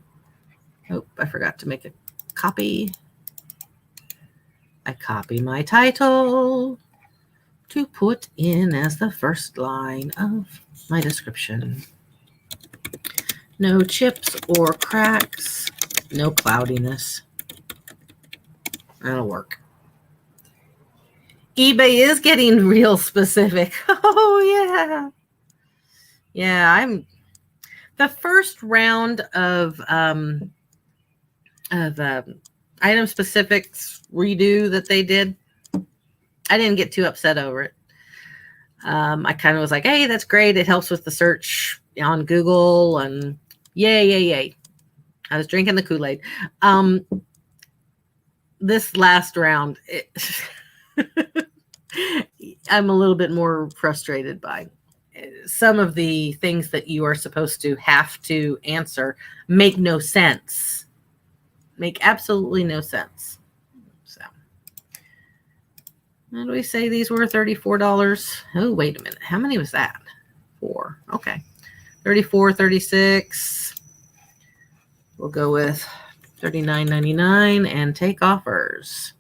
Oh, I forgot to make a copy. I copy my title to put in as the first line of my description. No chips or cracks, no cloudiness. That'll work. eBay is getting real specific. Oh, yeah. Yeah, the first round of item specifics redo that they did, I didn't get too upset over it. I kind of was like, hey, that's great. It helps with the search on Google and yay. I was drinking the Kool-Aid. This last round, I'm a little bit more frustrated by. Some of the things that you are supposed to have to answer make no sense. Make absolutely no sense. So, how do we say these were $34? Oh, wait a minute. How many was that? 4. Okay. 34, 36. We'll go with $39.99 and take offers.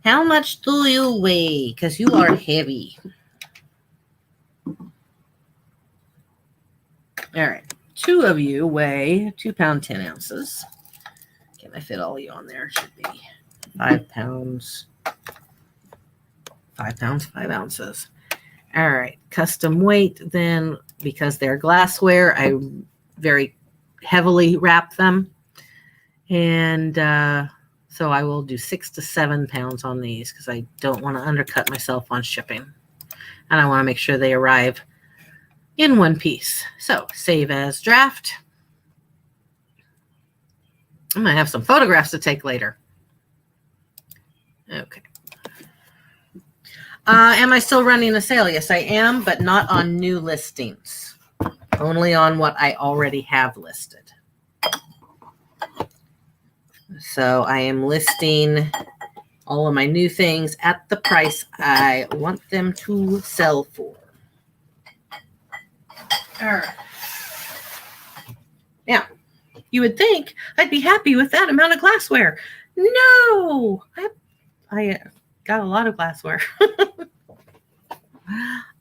How much do you weigh? Because you are heavy. All right. 2 of you weigh 2 pounds 10 ounces. Can I fit all of you on there? It should be 5 pounds. 5 pounds, 5 ounces. All right. Custom weight, then, because they're glassware, I very heavily wrap them. And so I will do 6 to 7 pounds on these because I don't want to undercut myself on shipping. And I want to make sure they arrive in one piece. So save as draft. I'm going to have some photographs to take later. Okay. Am I still running a sale? Yes, I am, but not on new listings. Only on what I already have listed. So I am listing all of my new things at the price I want them to sell for. All right. Now, you would think I'd be happy with that amount of glassware. No, I got a lot of glassware.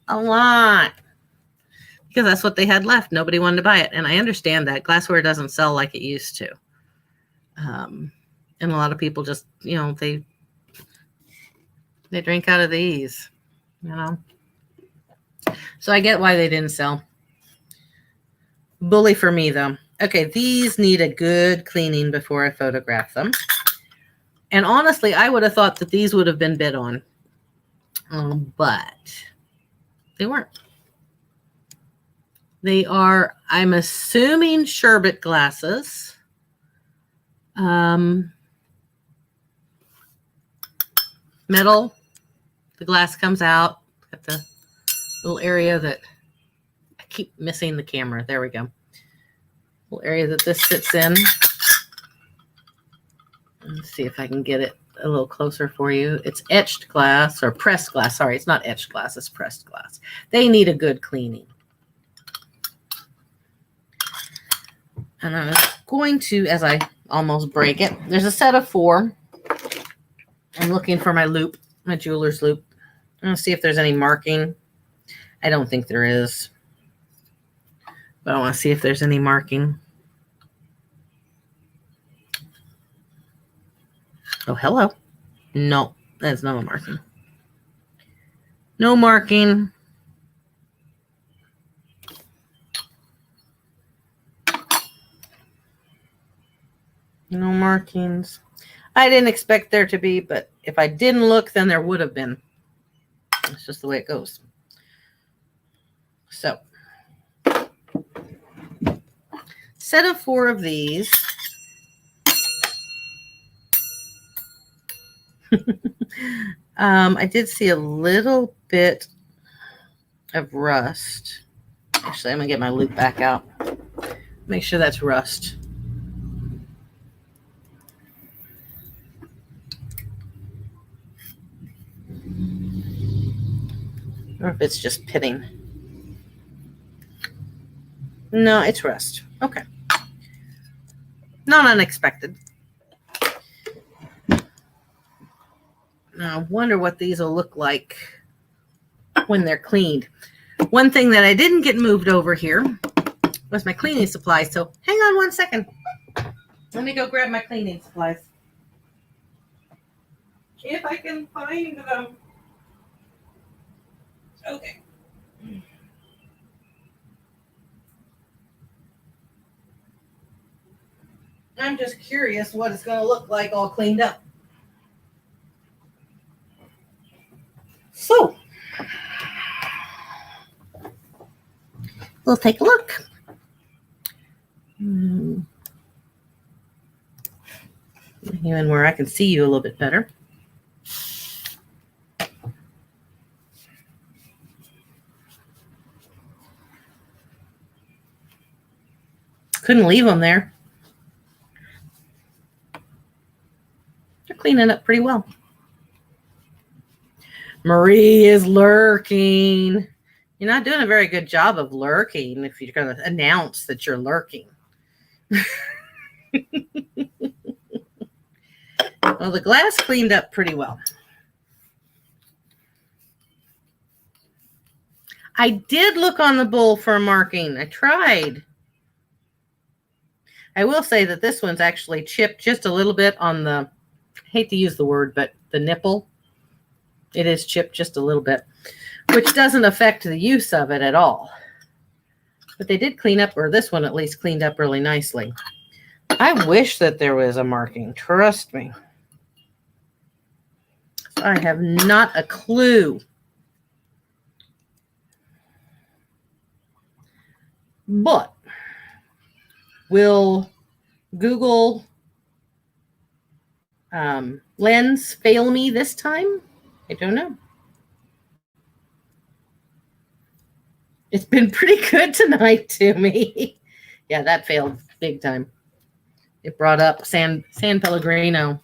A lot. Because that's what they had left. Nobody wanted to buy it. And I understand that. Glassware doesn't sell like it used to. And a lot of people just, they drink out of these, So I get why they didn't sell. Bully for me, though. Okay, these need a good cleaning before I photograph them. And honestly, I would have thought that these would have been bid on. But they weren't. They are, I'm assuming, sherbet glasses. Metal. The glass comes out. Got the little area that I keep missing the camera. There we go. Little area that this sits in. Let's see if I can get it a little closer for you. It's etched glass or pressed glass. Sorry, it's not etched glass. It's pressed glass. They need a good cleaning. And I'm going to, as I almost break it, there's a set of 4. I'm looking for my loop, my jeweler's loop. I'm going to see if there's any marking. I don't think there is. But I want to see if there's any marking. Oh, hello. No, that's not a marking. No marking. No markings. I didn't expect there to be, but if I didn't look, then there would have been. It's just the way it goes. So, set of 4 of these. I did see a little bit of rust. Actually, I'm going to get my loop back out. Make sure that's rust. Or if it's just pitting. No, it's rust. Okay. Not unexpected. Now, I wonder what these will look like when they're cleaned. One thing that I didn't get moved over here was my cleaning supplies. So hang on one second. Let me go grab my cleaning supplies. If I can find them. Okay. I'm just curious what it's going to look like all cleaned up. So, we'll take a look. Even where I can see you a little bit better. Couldn't leave them there. They're cleaning up pretty well. Marie is lurking. You're not doing a very good job of lurking if you're going to announce that you're lurking. Well, the glass cleaned up pretty well. I did look on the bowl for a marking. I tried. I will say that this one's actually chipped just a little bit on the, I hate to use the word, but the nipple. It is chipped just a little bit, which doesn't affect the use of it at all. But they did clean up, or this one at least cleaned up really nicely. I wish that there was a marking. Trust me. So I have not a clue. But will Google Lens fail me this time? I don't know. It's been pretty good tonight to me. Yeah, that failed big time. It brought up San Pellegrino.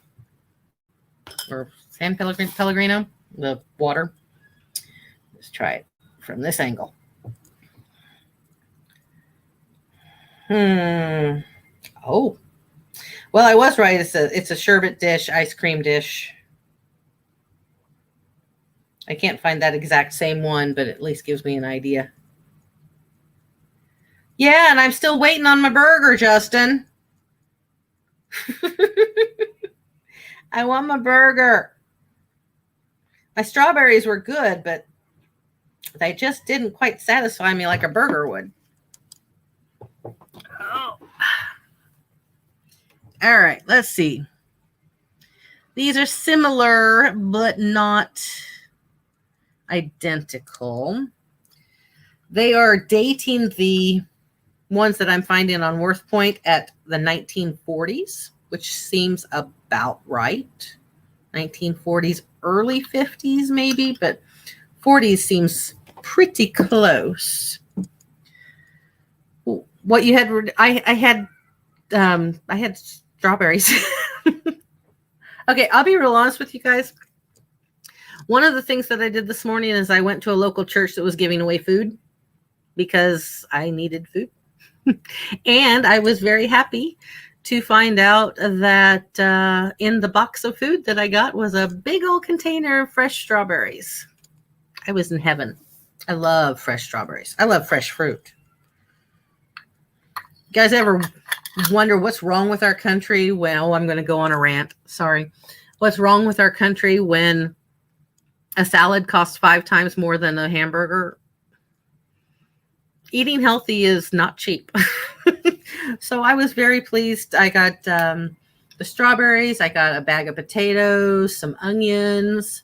Or San Pellegrino, the water. Let's try it from this angle. Oh. Well, I was right. It's a sherbet dish, ice cream dish. I can't find that exact same one, but at least gives me an idea. Yeah, and I'm still waiting on my burger, Justin. I want my burger. My strawberries were good, but they just didn't quite satisfy me like a burger would. Oh. All right, let's see. These are similar, but not identical. They are dating the ones that I'm finding on Worth Point at the 1940s, which seems about right. 1940s, early 50s maybe, but 40s seems pretty close. What you had, I had strawberries. Okay, I'll be real honest with you guys. One of the things that I did this morning is I went to a local church that was giving away food because I needed food. And I was very happy to find out that in the box of food that I got was a big old container of fresh strawberries. I was in heaven. I love fresh strawberries. I love fresh fruit. You guys ever wonder what's wrong with our country? Well, I'm going to go on a rant. Sorry. What's wrong with our country when a salad costs 5 times more than a hamburger? Eating healthy is not cheap. So I was very pleased. I got the strawberries. I got a bag of potatoes, some onions,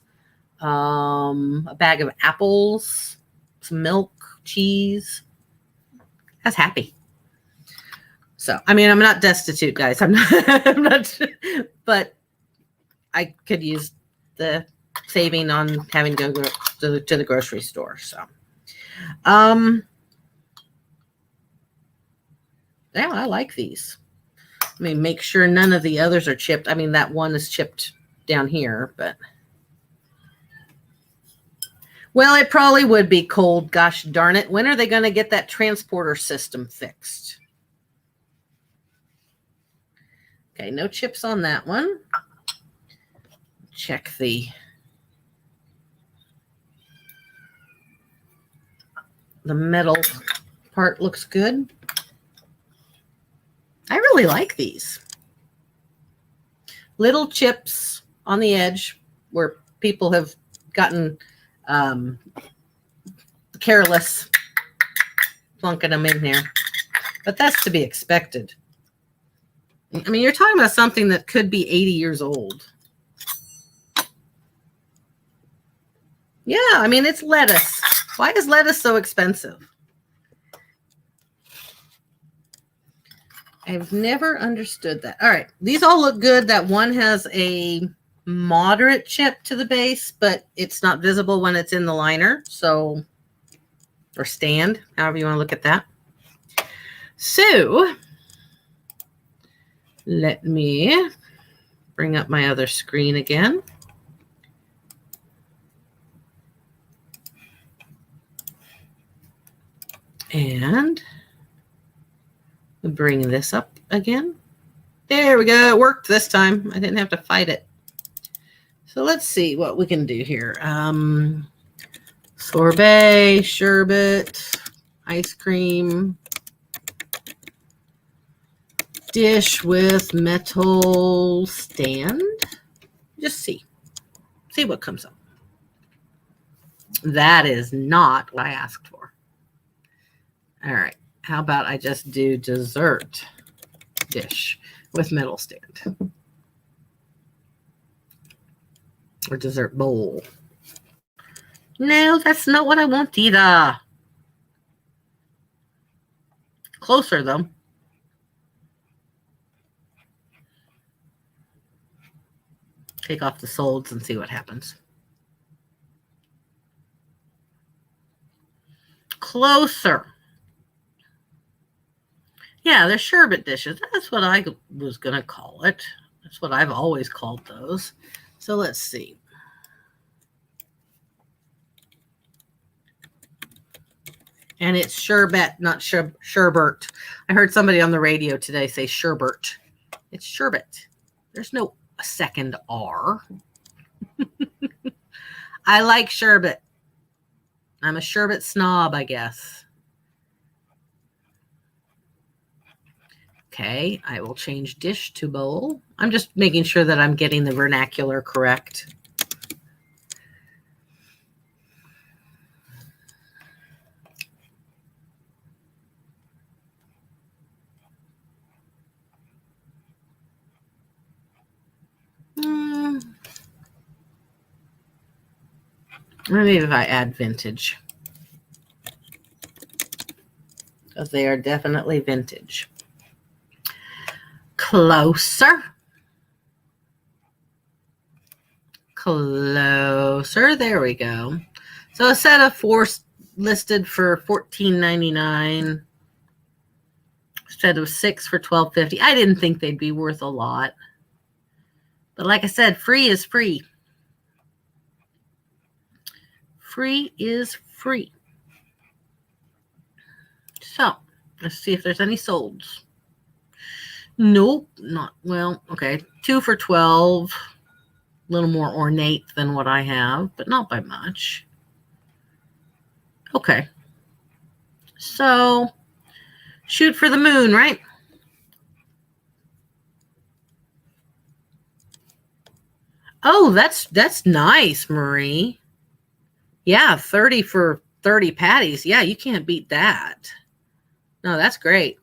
a bag of apples, some milk, cheese. I was happy. So, I mean, I'm not destitute, guys. I'm not, but I could use the saving on having to go to the grocery store. So, yeah, I like these. I mean, make sure none of the others are chipped. I mean, that one is chipped down here, but well, it probably would be cold. Gosh darn it. When are they going to get that transporter system fixed? Okay, no chips on that one. Check the metal part looks good. I really like these. Little chips on the edge where people have gotten careless plunking them in here. But that's to be expected. I mean, you're talking about something that could be 80 years old. Yeah, I mean, it's lettuce. Why is lettuce so expensive? I've never understood that. All right, these all look good. That one has a moderate chip to the base, but it's not visible when it's in the liner. So, or stand, however you want to look at that. So, let me bring up my other screen again. And bring this up again. There we go. It worked this time. I didn't have to fight it. So let's see what we can do here. Sorbet, sherbet, ice cream, dish with metal stand. Just see what comes up. That is not what I asked for. All right. How about I just do dessert dish with metal stand or dessert bowl? No, that's not what I want either. Closer though. Take off the solds and see what happens. Closer. Yeah, they're sherbet dishes. That's what I was going to call it. That's what I've always called those. So let's see. And it's sherbet, not sherbet. I heard somebody on the radio today say sherbet. It's sherbet. There's no second R. I like sherbet. I'm a sherbet snob, I guess. Okay, I will change dish to bowl. I'm just making sure that I'm getting the vernacular correct. Maybe if I add vintage. Because they are definitely vintage. Closer. Closer. There we go. So a set of 4 listed for $14.99. Set of 6 for $12.50. I didn't think they'd be worth a lot. But like I said, free is free. Free is free. So let's see if there's any solds. Nope, not well. Okay, 2 for $12. A little more ornate than what I have, but not by much. Okay. So shoot for the moon, right? Oh, that's nice, Marie. Yeah, 30 for 30 patties. Yeah, you can't beat that. No, that's great.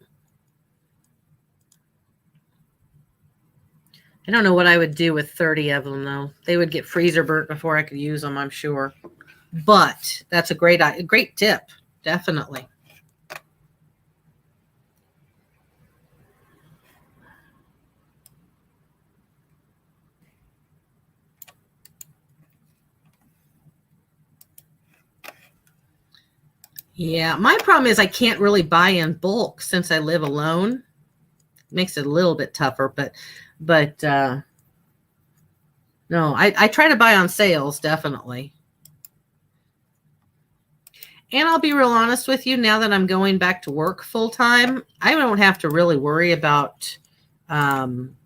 I don't know what I would do with 30 of them, though. They would get freezer burnt before I could use them, I'm sure. But that's a great tip, definitely. Yeah, my problem is I can't really buy in bulk since I live alone. Makes it a little bit tougher, but no, I try to buy on sales, definitely. And I'll be real honest with you, now that I'm going back to work full time, I don't have to really worry about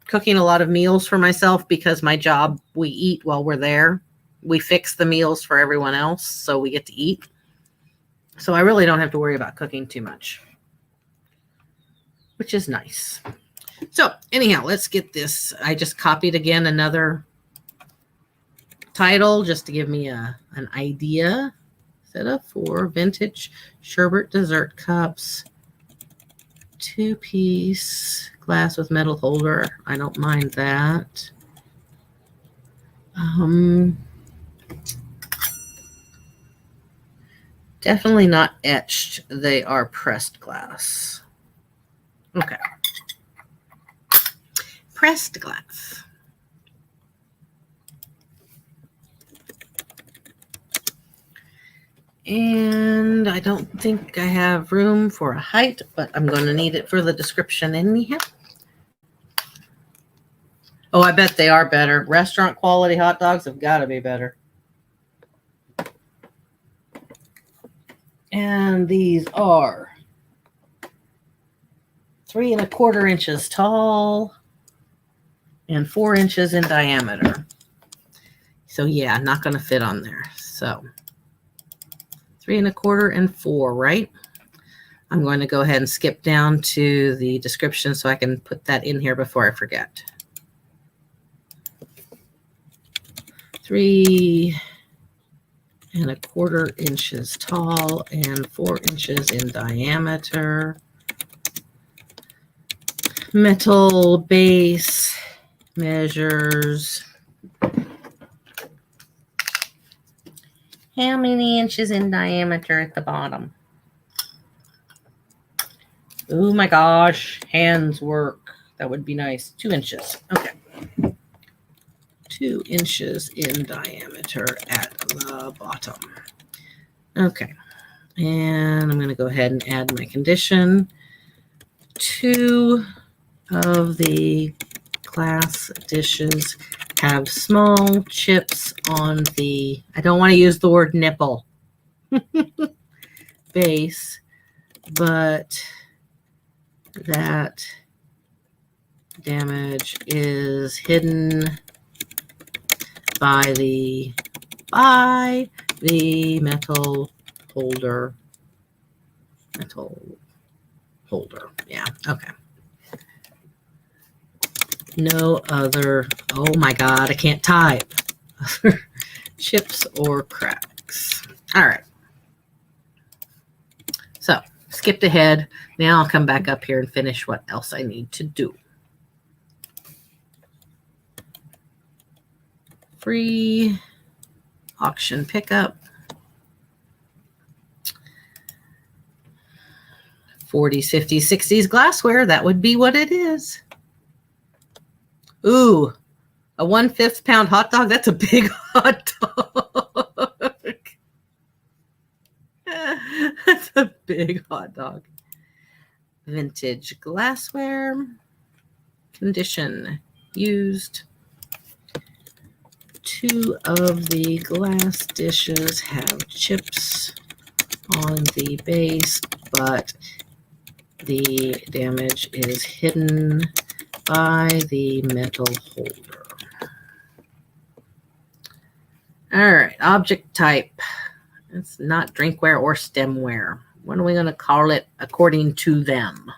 cooking a lot of meals for myself because my job, we eat while we're there. We fix the meals for everyone else, so we get to eat. So I really don't have to worry about cooking too much, which is nice. So anyhow, let's get this. I just copied again another title just to give me an idea. Set of 4 vintage sherbet dessert cups, 2-piece glass with metal holder. I don't mind that. Definitely not etched. They are pressed glass. Okay. Pressed glass. And I don't think I have room for a height, but I'm going to need it for the description anyhow. Oh, I bet they are better. Restaurant quality hot dogs have got to be better. And these are 3 1/4 inches tall and 4 inches in diameter. So yeah, not going to fit on there. So 3 1/4 and 4, right? I'm going to go ahead and skip down to the description so I can put that in here before I forget. 3 1/4 inches tall and 4 inches in diameter. Metal base measures how many inches in diameter at the bottom? Oh my gosh, hands work. That would be nice. 2 inches. Okay. 2 inches in diameter at the bottom. Okay. And I'm going to go ahead and add my condition. 2 of the glass dishes have small chips on the, I don't want to use the word nipple, base, but that damage is hidden by the metal holder. Yeah, okay. No other, oh my God, I can't type. Chips or cracks. All right. So skipped ahead. Now I'll come back up here and finish what else I need to do. Free auction pickup. 40s, 50s, 60s glassware. That would be what it is. Ooh, a 1/5 pound hot dog. That's a big hot dog. That's a big hot dog. Vintage glassware. Condition used. 2 of the glass dishes have chips on the base, but the damage is hidden by the metal holder. All right, object type. It's not drinkware or stemware. What are we going to call it according to them?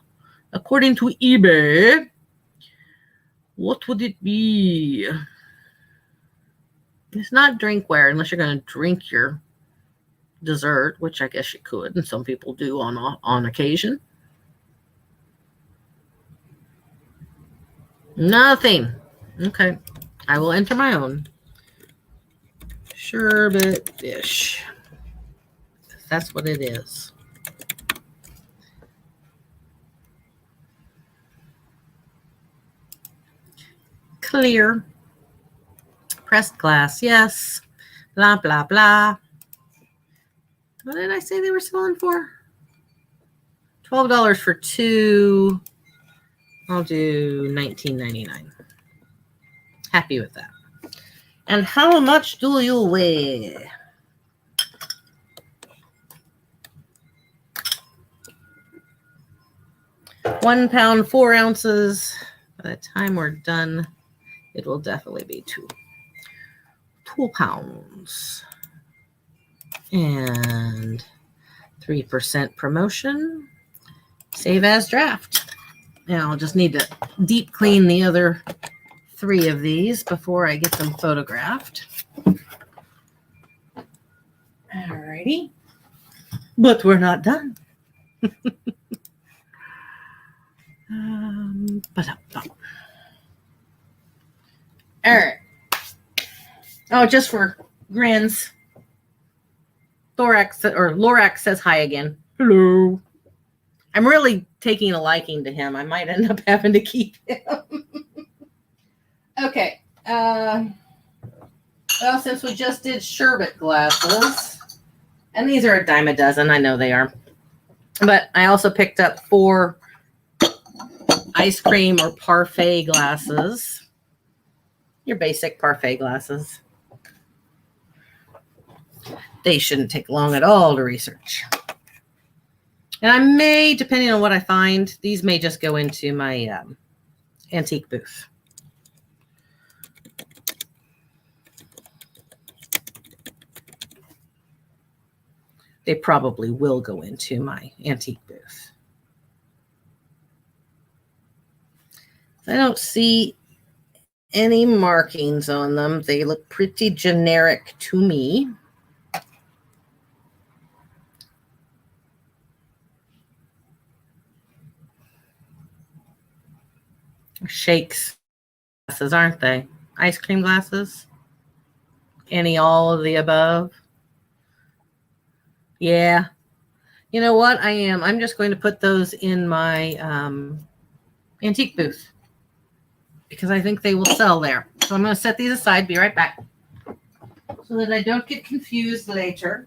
According to eBay, what would it be? It's not drinkware unless you're going to drink your dessert, which I guess you could, and some people do on occasion. Nothing. Okay. I will enter my own. Sherbet dish. That's what it is. Clear. Pressed glass, yes. Blah, blah, blah. What did I say they were selling for? $12 for two. I'll do $19.99. Happy with that. And how much do you weigh? £1, 4 ounces. By the time we're done, it will definitely be 2 pounds. And 3% promotion. Save as draft. Now I'll just need to deep clean the other 3 of these before I get them photographed. Alrighty. But we're not done. All right. Oh, just for grins. Lorax says hi again. Hello. I'm really taking a liking to him. I might end up having to keep him. Okay. Well, since we just did sherbet glasses, and these are a dime a dozen. I know they are. But I also picked up 4 ice cream or Parfait glasses. Your basic Parfait glasses. They shouldn't take long at all to research. And I may, depending on what I find, these may just go into my antique booth. They probably will go into my antique booth. I don't see any markings on them. They look pretty generic to me. Shakes glasses, aren't they? Ice cream glasses? All of the above? Yeah. You know what? I am. I'm just going to put those in my antique booth because I think they will sell there. So I'm going to set these aside. Be right back so that I don't get confused later.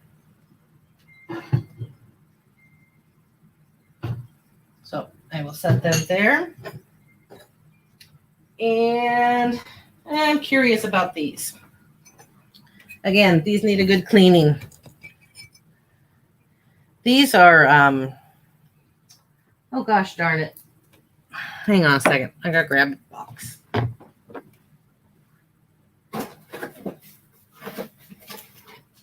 So I will set them there. And I'm curious about these. Again, these need a good cleaning. These are, oh gosh darn it. Hang on a second. I gotta grab the box.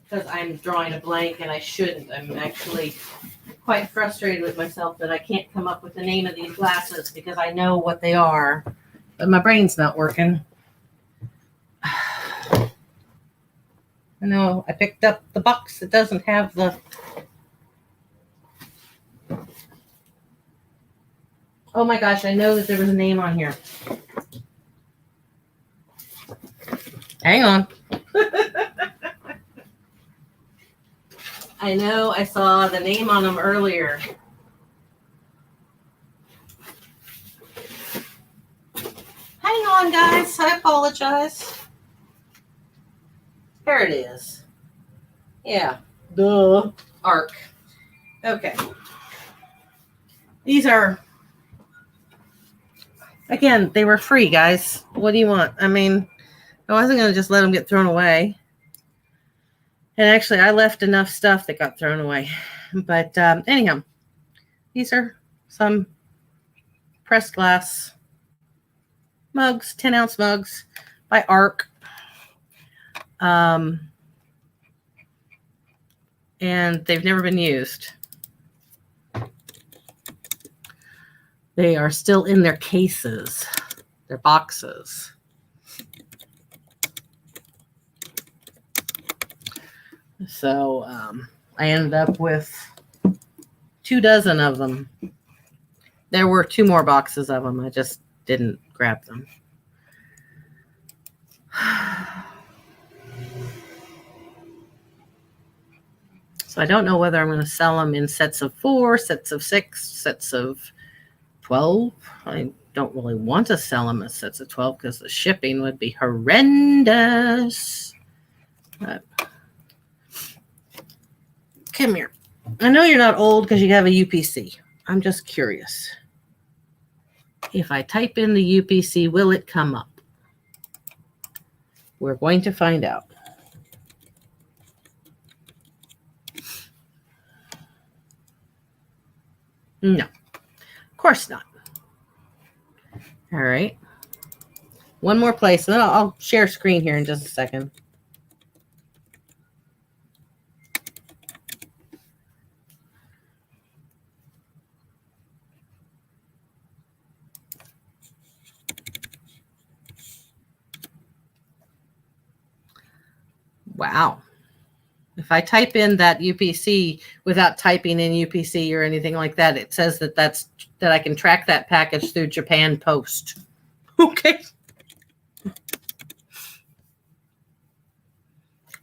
Because I'm drawing a blank and I shouldn't. I'm actually quite frustrated with myself that I can't come up with the name of these glasses because I know what they are, but my brain's not working. I know I picked up the box that doesn't have the... Oh my gosh, I know that there was a name on here. Hang on. I know I saw the name on them earlier. Hang on, guys. I apologize. There it is. Yeah. Duh. Arc. Okay. These are... Again, they were free, guys. What do you want? I mean, I wasn't going to just let them get thrown away. And actually, I left enough stuff that got thrown away. But anyhow, these are some pressed glass mugs, 10-ounce mugs by Arc. And they've never been used. They are still in their cases, their boxes. So I ended up with 24 of them. There were 2 more boxes of them. I just didn't grab them. So I don't know whether I'm going to sell them in sets of 4, sets of 6, sets of 12. I don't really want to sell them as sets of 12 because the shipping would be horrendous. But Come here. I know you're not old because you have a UPC. I'm just curious. If I type in the UPC, will it come up? We're going to find out. No, of course not. All right. One more place, and then I'll share screen here in just a second. Wow. If I type in that UPC without typing in UPC or anything like that, it says that I can track that package through Japan Post. Okay.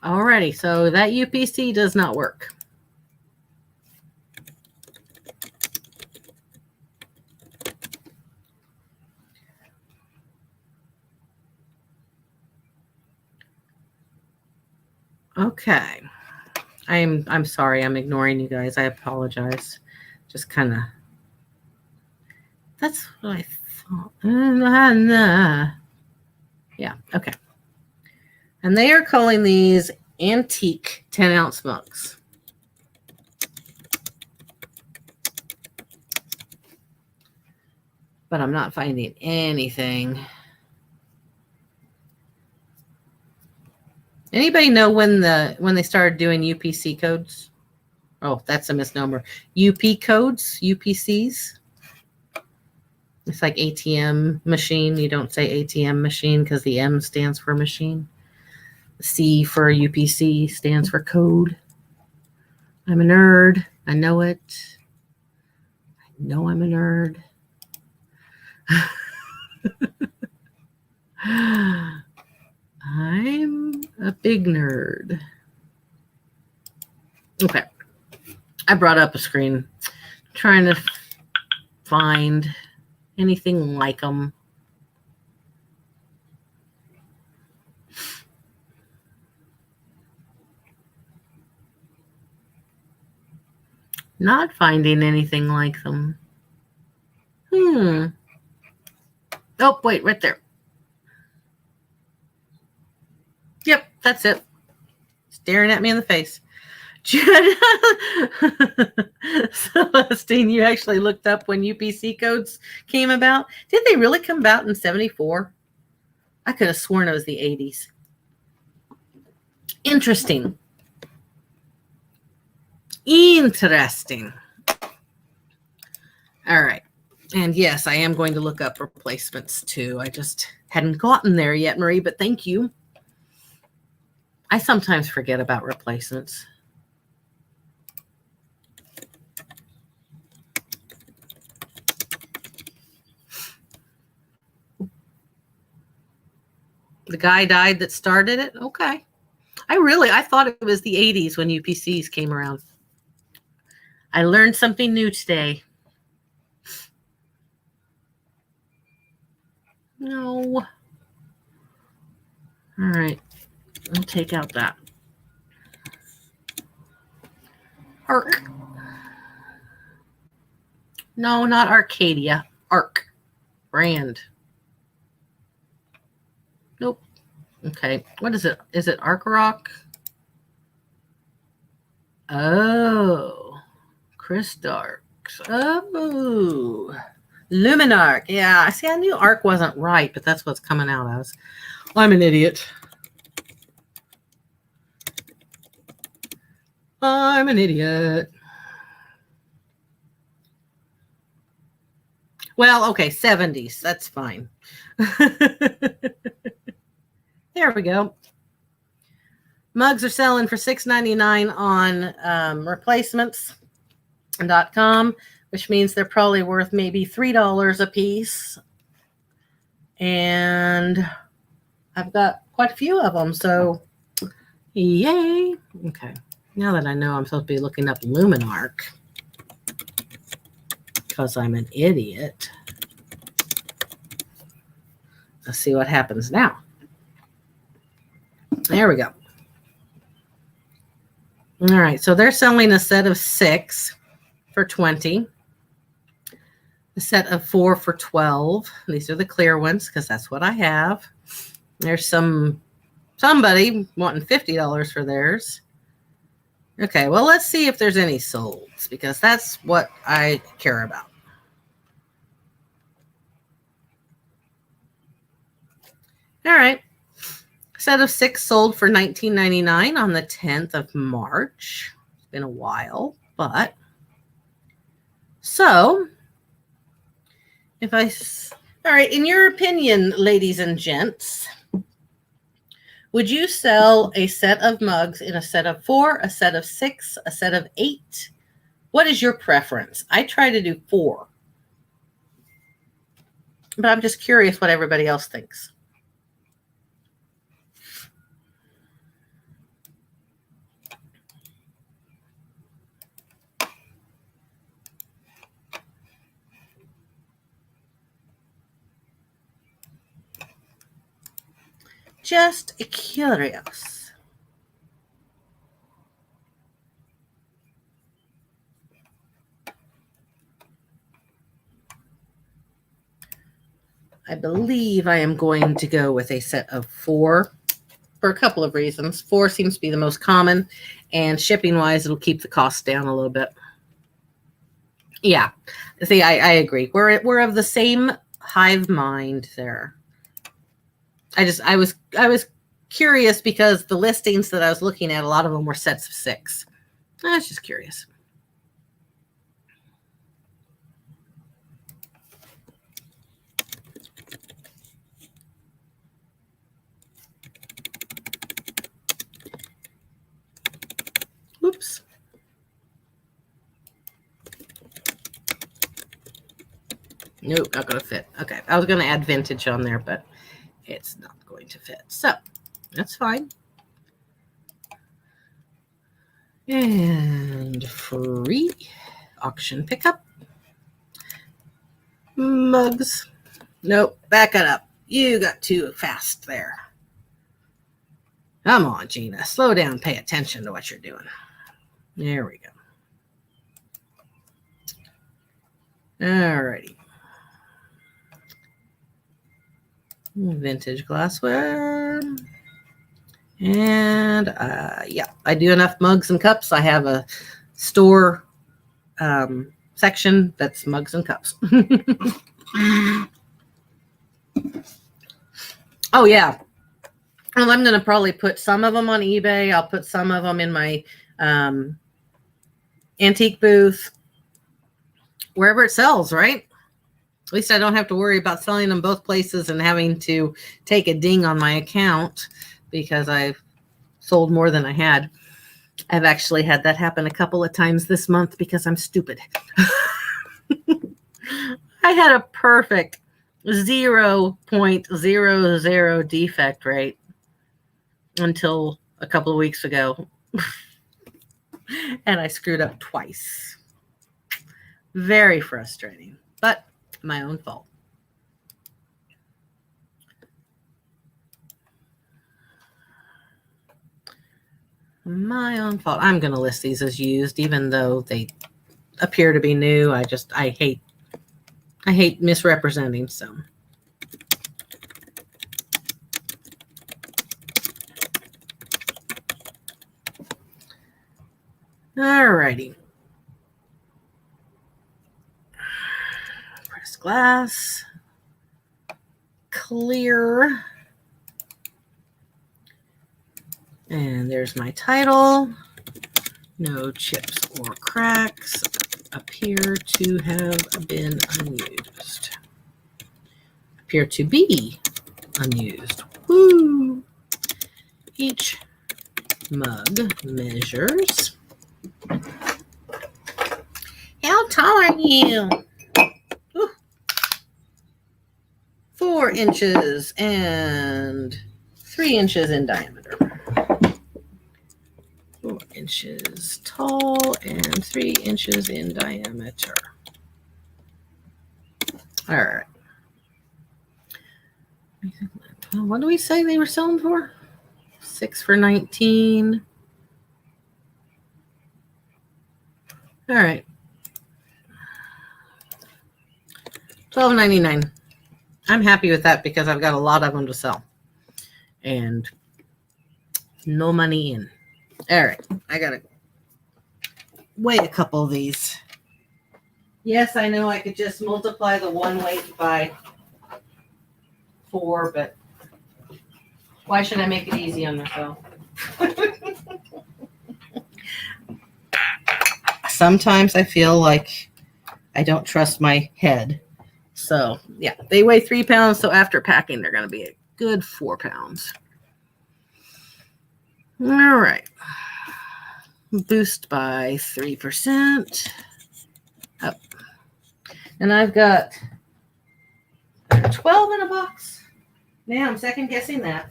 Alrighty, so that UPC does not work. Okay. I'm sorry, I'm ignoring you guys. I apologize. Just kind of. That's what I thought. Yeah, okay. And they are calling these antique 10-ounce mugs. But I'm not finding anything. Anybody know when they started doing UPC codes? Oh, that's a misnomer. UP codes, UPCs. It's like ATM machine. You don't say ATM machine because the M stands for machine. The C for UPC stands for code. I'm a nerd. I know it. I know I'm a nerd. I'm a big nerd. Okay. I brought up a screen trying to find anything like them. Not finding anything like them. Oh, wait, right there. Yep, that's it. Staring at me in the face. Celestine, you actually looked up when UPC codes came about. Did they really come about in 74? I could have sworn it was the 80s. Interesting. Interesting. All right. And yes, I am going to look up replacements too. I just hadn't gotten there yet, Marie, but thank you. I sometimes forget about replacements. The guy died that started it? Okay. I thought it was the 80s when UPCs came around. I learned something new today. No. All right. I'll take out that. Arc. No, not Arcadia. Arc. Brand. Nope. Okay. What is it? Is it Arc Rock? Oh. Chris Darks. Oh. Luminarc. Yeah. See, I knew Arc wasn't right, but that's what's coming out as. I'm an idiot. I'm an idiot. Well, okay, 70s. That's fine. There we go. Mugs are selling for $6.99 on replacements.com, which means they're probably worth maybe $3 a piece. And I've got quite a few of them, so yay. Okay. Now that I know I'm supposed to be looking up Luminarc because I'm an idiot. Let's see what happens now. There we go. All right, so they're selling a set of 6 for $20. A set of 4 for $12. These are the clear ones because that's what I have. There's somebody wanting $50 for theirs. Okay, well, let's see if there's any solds because that's what I care about. All right. Set of 6 sold for $19.99 on the 10th of March. It's been a while, but so all right, in your opinion, ladies and gents, would you sell a set of mugs in a set of 4, a set of 6, a set of 8? What is your preference? I try to do 4, but I'm just curious what everybody else thinks. Just curious. I believe I am going to go with a set of 4 for a couple of reasons. 4 seems to be the most common, and shipping-wise, it'll keep the cost down a little bit. Yeah, see, I agree. We're of the same hive mind there. I was curious because the listings that I was looking at, a lot of them were sets of 6. I was just curious. Oops. Nope, not going to fit. Okay, I was going to add vintage on there, but it's not going to fit. So that's fine. And free auction pickup. Mugs. Nope, back it up. You got too fast there. Come on, Gina. Slow down. Pay attention to what you're doing. There we go. All righty. Vintage glassware. And yeah, I do enough mugs and cups. I have a store section that's mugs and cups. Oh, yeah. Well, I'm going to probably put some of them on eBay. I'll put some of them in my antique booth, wherever it sells, right? At least I don't have to worry about selling them both places and having to take a ding on my account because I've sold more than I had. I've actually had that happen a couple of times this month because I'm stupid. I had a perfect 0.00 defect rate until a couple of weeks ago. And I screwed up twice. Very frustrating, but my own fault. My own fault. I'm going to list these as used, even though they appear to be new. I hate misrepresenting some. All righty. Press glass. Clear. And there's my title. No chips or cracks appear to have been unused. Appear to be unused. Woo! Each mug measures. How tall are you? Ooh. 4 inches and 3 inches in diameter. 4 inches tall and 3 inches in diameter. All right. What do we say they were selling for? 6 for $19. All right. $12.99. I'm happy with that because I've got a lot of them to sell. And no money in. All right. I got to weigh a couple of these. Yes, I know I could just multiply the one weight by 4, but why should I make it easy on myself? Sometimes I feel like I don't trust my head. So, yeah, they weigh 3 pounds. So after packing, they're going to be a good 4 pounds. All right. Boost by 3%. Oh. And I've got 12 in a box. Now I'm second guessing that.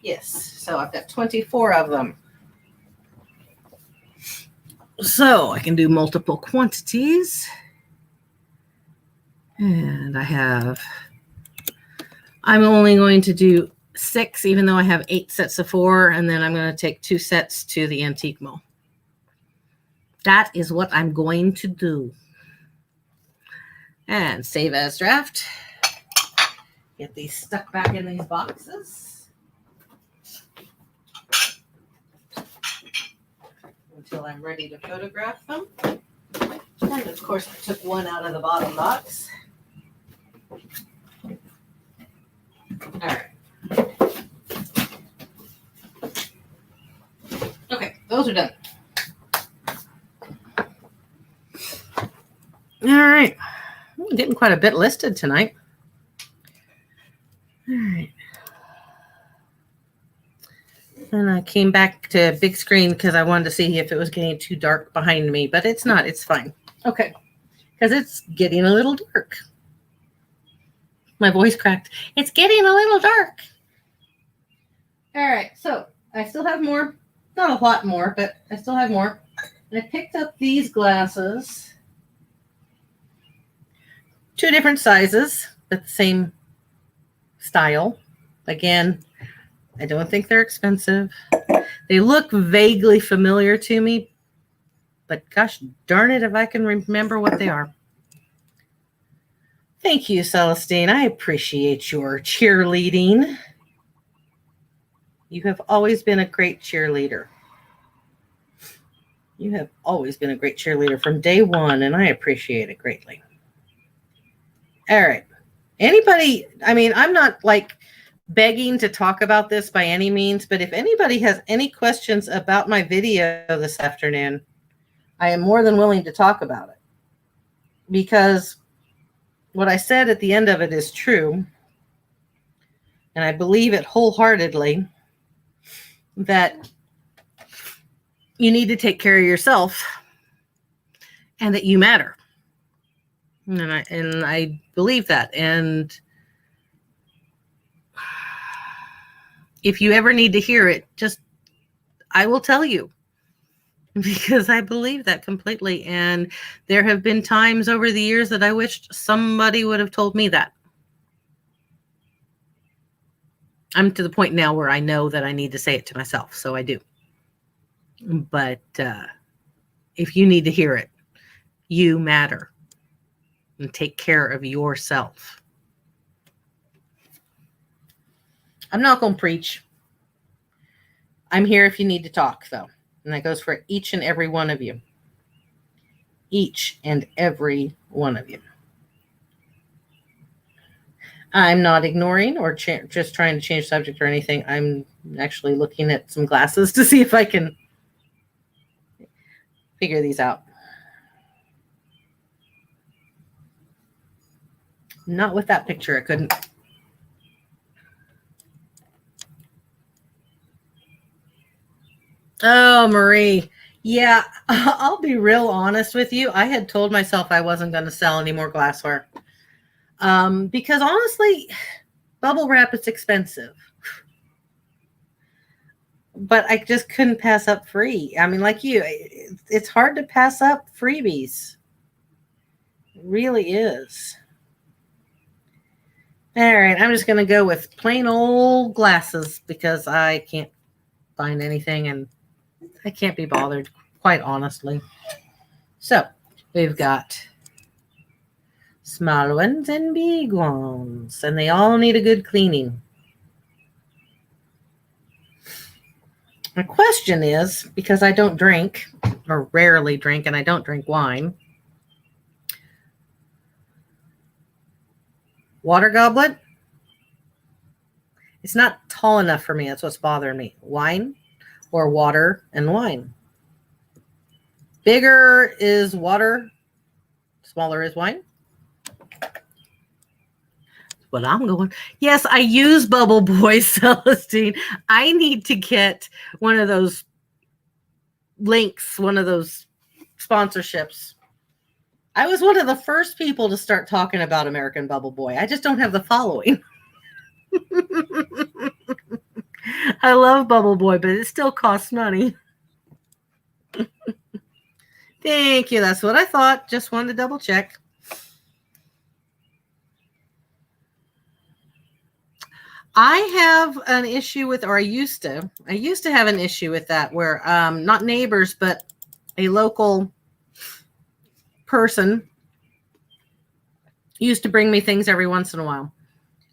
Yes. So I've got 24 of them. So I can do multiple quantities. And I'm only going to do 6, even though I have 8 sets of 4. And then I'm going to take 2 sets to the antique mall. That is what I'm going to do. And save as draft. Get these stuck back in these boxes. Until I'm ready to photograph them. And of course, I took one out of the bottom box. All right. Okay, those are done. All right. I'm getting quite a bit listed tonight. All right. And I came back to big screen because I wanted to see if it was getting too dark behind me, but it's not. It's fine. Okay. Because it's getting a little dark. My voice cracked. It's getting a little dark. All right. So I still have more. Not a lot more, but I still have more. I picked up these glasses. 2 different sizes, but the same style. Again, I don't think they're expensive. They look vaguely familiar to me, but gosh darn it if I can remember what they are. Thank you, Celestine. I appreciate your cheerleading. You have always been a great cheerleader. You have always been a great cheerleader from day one, and I appreciate it greatly. All right. Anybody, I mean, I'm not like begging to talk about this by any means, but if anybody has any questions about my video this afternoon, I am more than willing to talk about it. Because what I said at the end of it is true, and I believe it wholeheartedly, that you need to take care of yourself and that you matter. And I believe that. And if you ever need to hear it, I will tell you, because I believe that completely. And there have been times over the years that I wished somebody would have told me that. I'm to the point now where I know that I need to say it to myself, so I do. But if you need to hear it, you matter. And take care of yourself. I'm not going to preach. I'm here if you need to talk, though. And that goes for each and every one of you. Each and every one of you. I'm not ignoring or just trying to change subject or anything. I'm actually looking at some glasses to see if I can figure these out. Not with that picture, I couldn't. Oh, Marie. Yeah, I'll be real honest with you. I had told myself I wasn't going to sell any more glassware. Because honestly, bubble wrap is expensive. But I just couldn't pass up free. I mean, like you, it's hard to pass up freebies. It really is. All right, I'm just going to go with plain old glasses because I can't find anything and I can't be bothered, quite honestly. So we've got small ones and big ones, and they all need a good cleaning. My question is, because I don't drink, or rarely drink, and I don't drink wine, water goblet, it's not tall enough for me. That's what's bothering me. Wine or water and wine. Bigger is water, smaller is wine. But I'm going. Yes, I use Bubble Boy, Celestine. I need to get one of those links, one of those sponsorships. I was one of the first people to start talking about American Bubble Boy. I just don't have the following. I love Bubble Boy, but it still costs money. Thank you. That's what I thought. Just wanted to double check. I have an issue with, or I used to have an issue with that where not neighbors, but a local person used to bring me things every once in a while.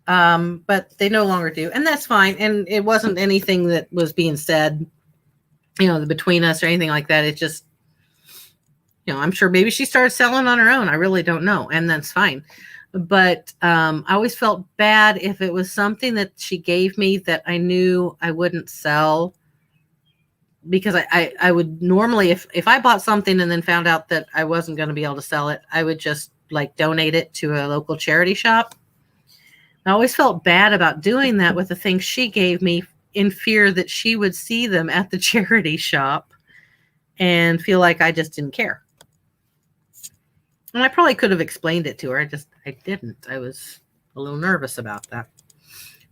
But they no longer do. And that's fine. And it wasn't anything that was being said, between us or anything like that. It just, I'm sure maybe she started selling on her own. I really don't know. And that's fine. But I always felt bad if it was something that she gave me that I knew I wouldn't sell, because I would normally, if I bought something and then found out that I wasn't going to be able to sell it, I would just donate it to a local charity shop. I always felt bad about doing that with the things she gave me, in fear that she would see them at the charity shop and feel like I just didn't care. And I probably could have explained it to her. I didn't. I was a little nervous about that.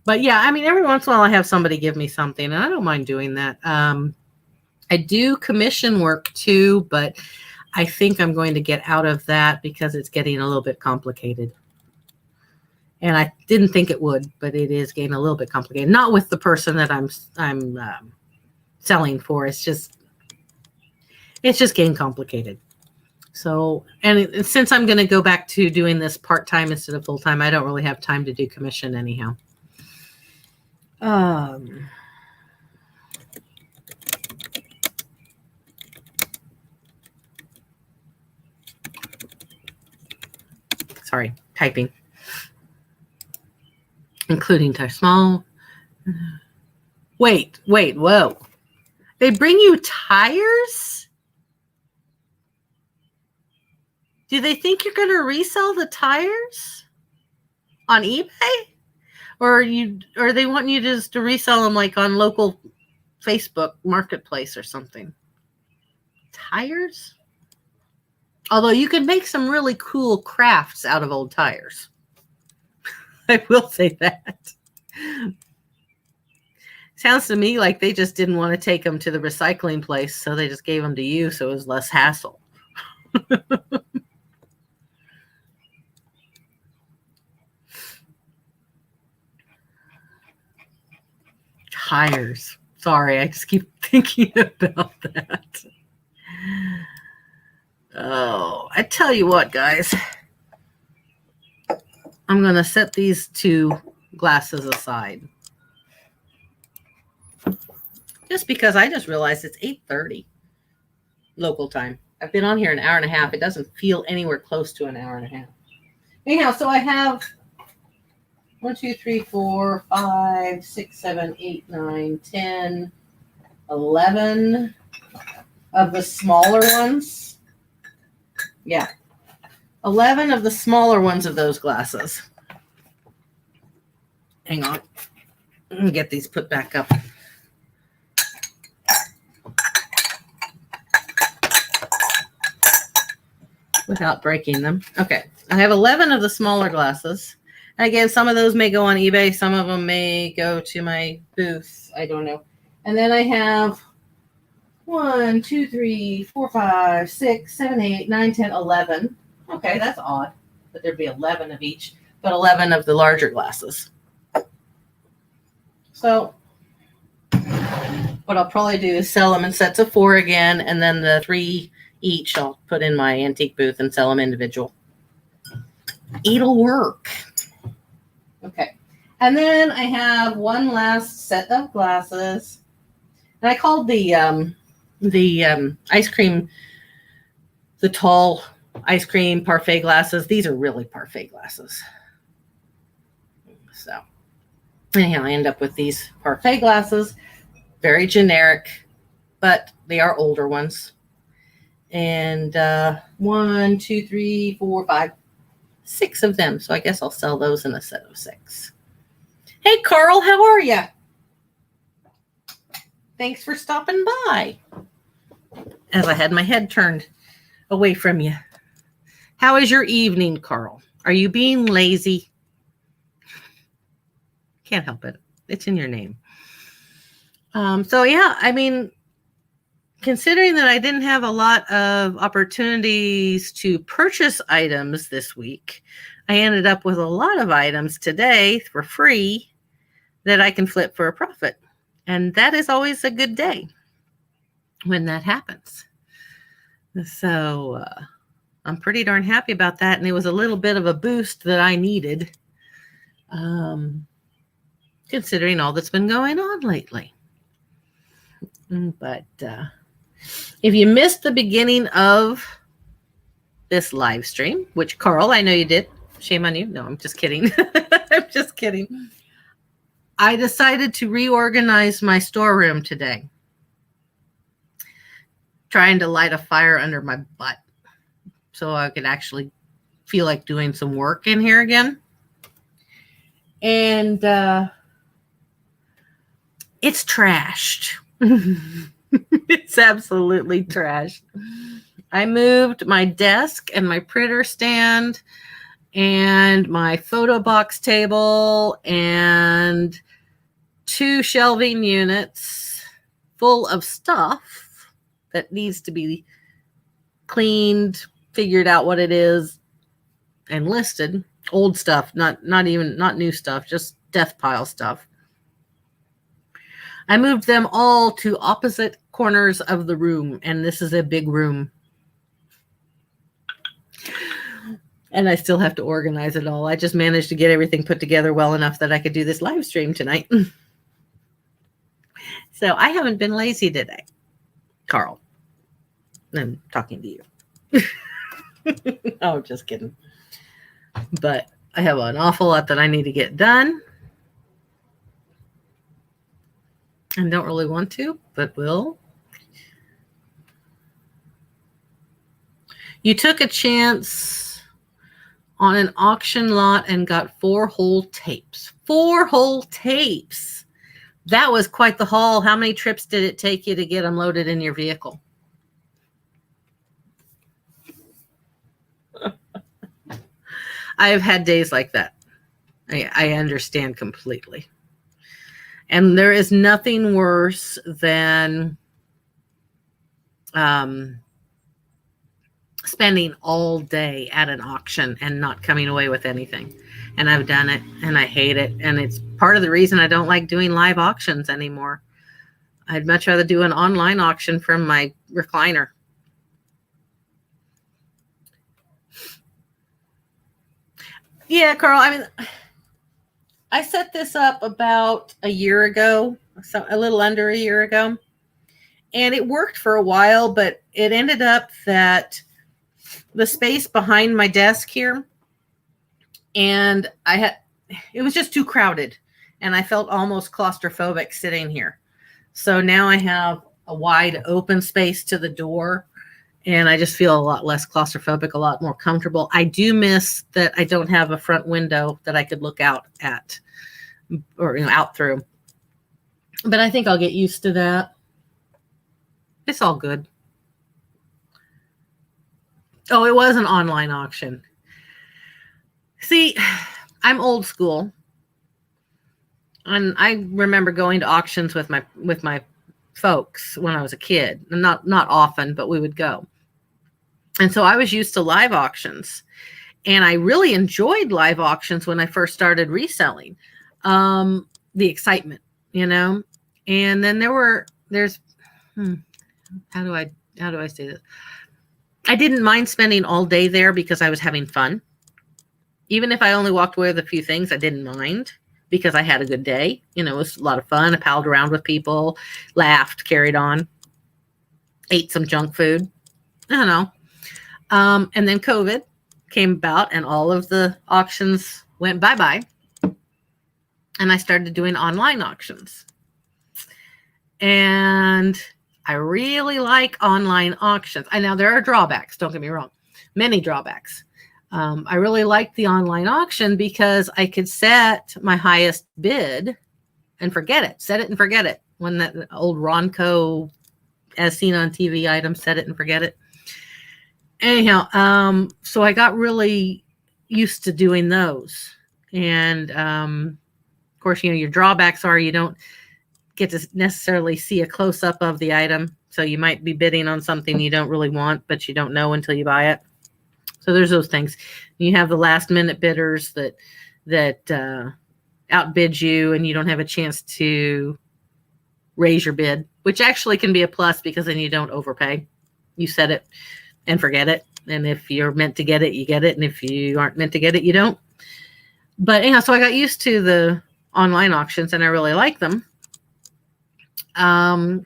But yeah, I mean, every once in a while I have somebody give me something, and I don't mind doing that. I do commission work too, but I think I'm going to get out of that because it's getting a little bit complicated. And I didn't think it would, but it is getting a little bit complicated. Not with the person that I'm selling for. It's just getting complicated. So, and since I'm going to go back to doing this part-time instead of full-time, I don't really have time to do commission anyhow. Sorry, typing. Including tire small. Wait, whoa. They bring you tires? Do they think you're going to resell the tires on eBay? Or they want you just to resell them on local Facebook marketplace or something? Tires? Although you can make some really cool crafts out of old tires. I will say that. Sounds to me like they just didn't want to take them to the recycling place, so they just gave them to you so it was less hassle. Tires. Sorry, I just keep thinking about that. Oh, I tell you what, guys. I'm going to set these two glasses aside. Just because I just realized it's 8:30 local time. I've been on here an hour and a half. It doesn't feel anywhere close to an hour and a half. Anyhow, so I have 1, 2, 3, 4, 5, 6, 7, 8, 9, 10, 11 of the smaller ones. Yeah. 11 of the smaller ones of those glasses. Hang on. Let me get these put back up. Without breaking them. Okay. I have 11 of the smaller glasses. And again, some of those may go on eBay. Some of them may go to my booth. I don't know. And then I have 1, 2, 3, 4, 5, 6, 7, 8, 9, 10, 11. Okay, that's odd. But there'd be 11 of each. But 11 of the larger glasses. So what I'll probably do is sell them in sets of 4 again. And then the 3 each. I'll put in my antique booth and sell them individual. It'll work. Okay. And then I have one last set of glasses. And I called the ice cream, the tall ice cream Parfait glasses. These are really Parfait glasses. So anyhow, I end up with these Parfait glasses. Very generic, but they are older ones. And 1, 2, 3, 4, 5, 6 of them. So I guess I'll sell those in a set of 6. Hey, Carl, how are you? Thanks for stopping by. As I had my head turned away from you. How is your evening, Carl? Are you being lazy? Can't help it. It's in your name. So yeah, I mean, considering that I didn't have a lot of opportunities to purchase items this week, I ended up with a lot of items today for free that I can flip for a profit. And that is always a good day when that happens. So I'm pretty darn happy about that. And it was a little bit of a boost that I needed, considering all that's been going on lately. But if you missed the beginning of this live stream, which Carl, I know you did. Shame on you. No, I'm just kidding. I'm just kidding. I decided to reorganize my storeroom today. Trying to light a fire under my butt so I could actually feel like doing some work in here again. And it's trashed. It's absolutely trashed. I moved my desk and my printer stand and my photo box table and 2 shelving units full of stuff that needs to be cleaned, figured out what it is, and listed. Old stuff, not new stuff, just death pile stuff. I moved them all to opposite corners of the room, and this is a big room. And I still have to organize it all. I just managed to get everything put together well enough that I could do this live stream tonight. So I haven't been lazy today, Carl. I'm talking to you. Oh, I'm just kidding. But I have an awful lot that I need to get done. And don't really want to, but will. You took a chance on an auction lot and got 4 whole tapes. 4 whole tapes. That was quite the haul. How many trips did it take you to get them loaded in your vehicle? I've had days like that. I understand completely. And there is nothing worse than spending all day at an auction and not coming away with anything. And I've done it and I hate it. And it's part of the reason I don't like doing live auctions anymore. I'd much rather do an online auction from my recliner. Yeah, Carl, I mean, I set this up about a year ago, so a little under a year ago. And it worked for a while, but it ended up that the space behind my desk here, and it was just too crowded, and I felt almost claustrophobic sitting here. So now I have a wide open space to the door, and I just feel a lot less claustrophobic, a lot more comfortable. I do miss that I don't have a front window that I could look out at, or out through. But I think I'll get used to that. It's all good. Oh, it was an online auction. See, I'm old school. And I remember going to auctions with my folks when I was a kid. Not often, but we would go. And so I was used to live auctions. And I really enjoyed live auctions when I first started reselling. The excitement, And then how do I say this? I didn't mind spending all day there because I was having fun. Even if I only walked away with a few things, I didn't mind because I had a good day. You know, it was a lot of fun. I palled around with people, laughed, carried on, ate some junk food. I don't know. And then COVID came about and all of the auctions went bye-bye. And I started doing online auctions. And I really like online auctions. I know there are drawbacks, don't get me wrong, many drawbacks. I really liked the online auction because I could set my highest bid and forget it. Set it and forget it. When that old Ronco, as seen on TV item, set it and forget it. Anyhow, so I got really used to doing those. And of course, you know, your drawbacks are you don't get to necessarily see a close-up of the item. So you might be bidding on something you don't really want, but you don't know until you buy it. So there's those things. You have the last-minute bidders that outbid you, and you don't have a chance to raise your bid, which actually can be a plus because then you don't overpay. You set it and forget it. And if you're meant to get it, you get it. And if you aren't meant to get it, you don't. But anyhow, so I got used to the online auctions and I really like them. And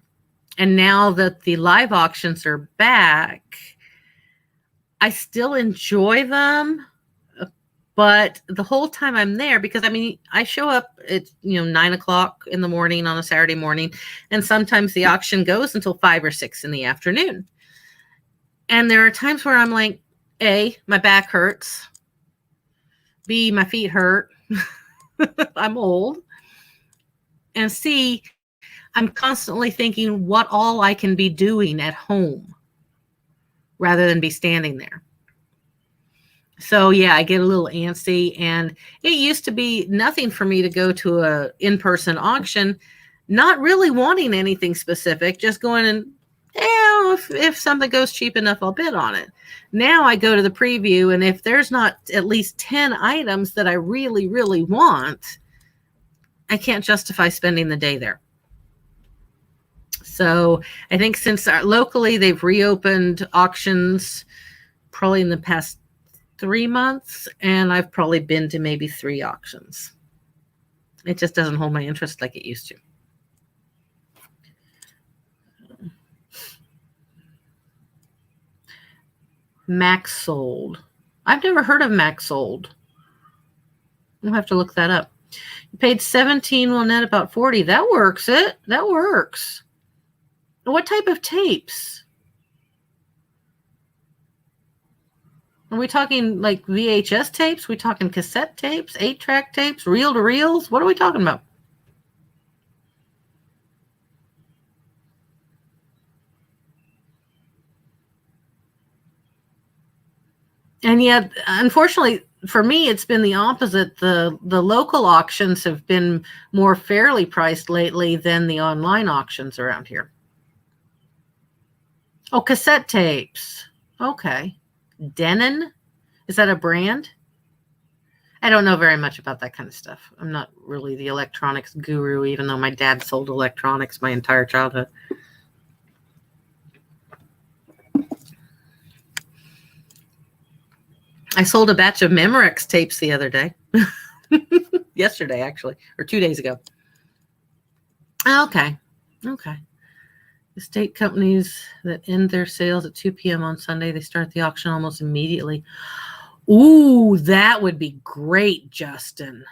now that the live auctions are back, I still enjoy them, but the whole time I'm there, because I mean, I show up at 9 o'clock in the morning on a Saturday morning, and sometimes the auction goes until 5 or 6 in the afternoon. And there are times where I'm like, A, my back hurts. B, my feet hurt. I'm old. And C, I'm constantly thinking what all I can be doing at home rather than be standing there. So yeah, I get a little antsy, and it used to be nothing for me to go to a in-person auction, not really wanting anything specific, just going and, if something goes cheap enough, I'll bid on it. Now I go to the preview, and if there's not at least 10 items that I really, really want, I can't justify spending the day there. So I think since locally they've reopened auctions probably in the past 3 months, and I've probably been to maybe 3 auctions. It just doesn't hold my interest like it used to. Max Sold. I've never heard of Max Sold. I'll have to look that up. You paid 17, will net about 40. That works. That works. What type of tapes? Are we talking like VHS tapes? Are we talking cassette tapes, 8-track tapes, reel-to-reels? What are we talking about? And yet, unfortunately, for me, it's been the opposite. The local auctions have been more fairly priced lately than the online auctions around here. Oh, cassette tapes. Okay. Denon? Is that a brand? I don't know very much about that kind of stuff. I'm not really the electronics guru, even though my dad sold electronics my entire childhood. I sold a batch of Memorex tapes the other day. Yesterday, actually, or 2 days ago. Okay. Estate companies that end their sales at 2 p.m. on Sunday, they start the auction almost immediately. Ooh, that would be great, Justin.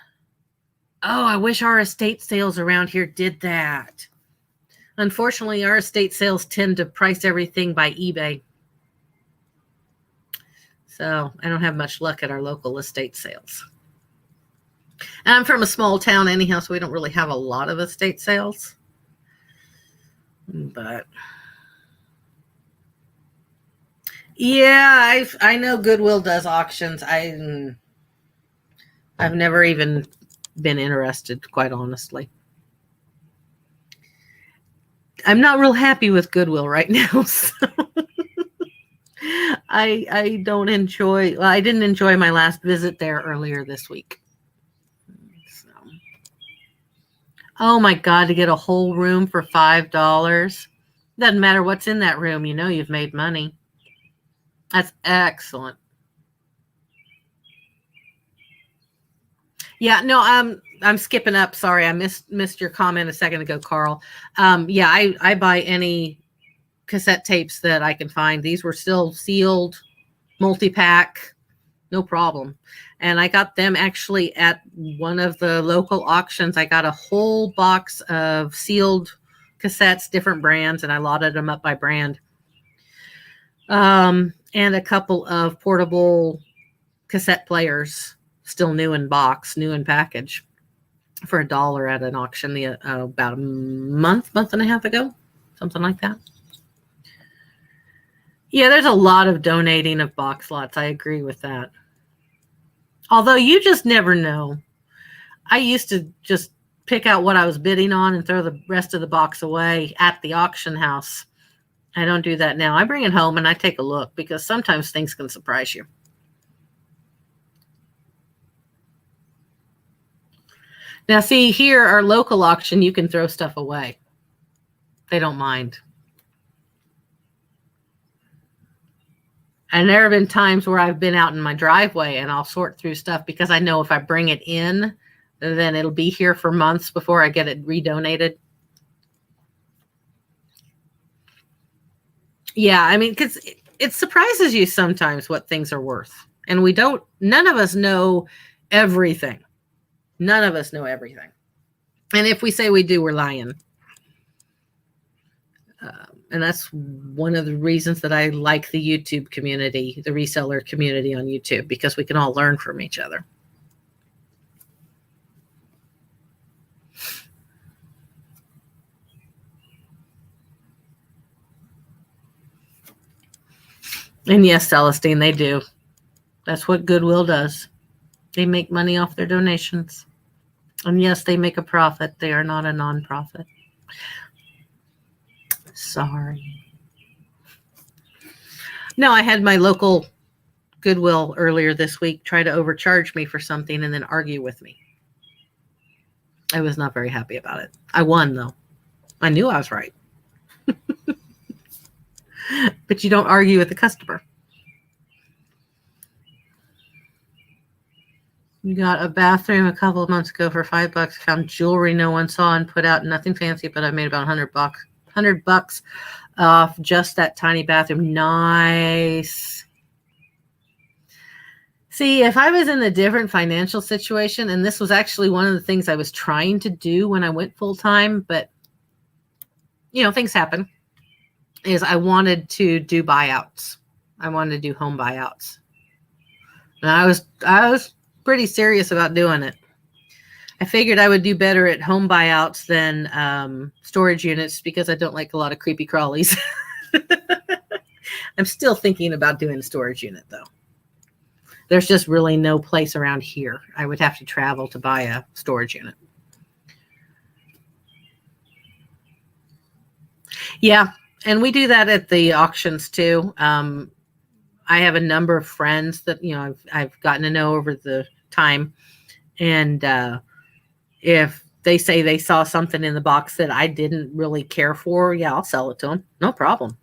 Oh, I wish our estate sales around here did that. Unfortunately, our estate sales tend to price everything by eBay. So I don't have much luck at our local estate sales. And I'm from a small town anyhow, so we don't really have a lot of estate sales. But yeah, I know Goodwill does auctions. I've never even been interested, quite honestly. I'm not real happy with Goodwill right now. So I don't enjoy. Well, I didn't enjoy my last visit there earlier this week. So. Oh my God! To get a whole room for $5. Doesn't matter what's in that room. You know you've made money. That's excellent. Yeah, no, I'm skipping up. Sorry, I missed your comment a second ago, Carl. Yeah, I buy any cassette tapes that I can find. These were still sealed, multi-pack, no problem. And I got them actually at one of the local auctions. I got a whole box of sealed cassettes, different brands, and I lotted them up by brand. And a couple of portable cassette players, still new in box, new in package, for $1 at an auction about a month and a half ago, something like that. Yeah, there's a lot of donating of box lots. I agree with that. Although you just never know. I used to just pick out what I was bidding on and throw the rest of the box away at the auction house. I don't do that now. I bring it home and I take a look because sometimes things can surprise you. Now, see, here, our local auction, you can throw stuff away. They don't mind. And there have been times where I've been out in my driveway and I'll sort through stuff because I know if I bring it in, then it'll be here for months before I get it redonated. Yeah, I mean, because it surprises you sometimes what things are worth. And none of us know everything. None of us know everything. And if we say we do, we're lying. And that's one of the reasons that I like the YouTube community, the reseller community on YouTube, because we can all learn from each other. And yes, Celestine, they do. That's what Goodwill does. They make money off their donations. And yes, they make a profit. They are not a nonprofit. Sorry. No, I had my local Goodwill earlier this week try to overcharge me for something and then argue with me. I was not very happy about it. I won, though. I knew I was right. But you don't argue with the customer. You got a bathroom a couple of months ago for $5. Found jewelry no one saw and put out. Nothing fancy, but I made about $100 off just that tiny bathroom. Nice. See, if I was in a different financial situation, and this was actually one of the things I was trying to do when I went full time, but things happen, is I wanted to do buyouts. I wanted to do home buyouts. And I was pretty serious about doing it. I figured I would do better at home buyouts than storage units because I don't like a lot of creepy crawlies. I'm still thinking about doing a storage unit, though. There's just really no place around here. I would have to travel to buy a storage unit. Yeah, and we do that at the auctions too. I have a number of friends that I've gotten to know over the time, and if they say they saw something in the box that I didn't really care for, yeah, I'll sell it to them. No problem.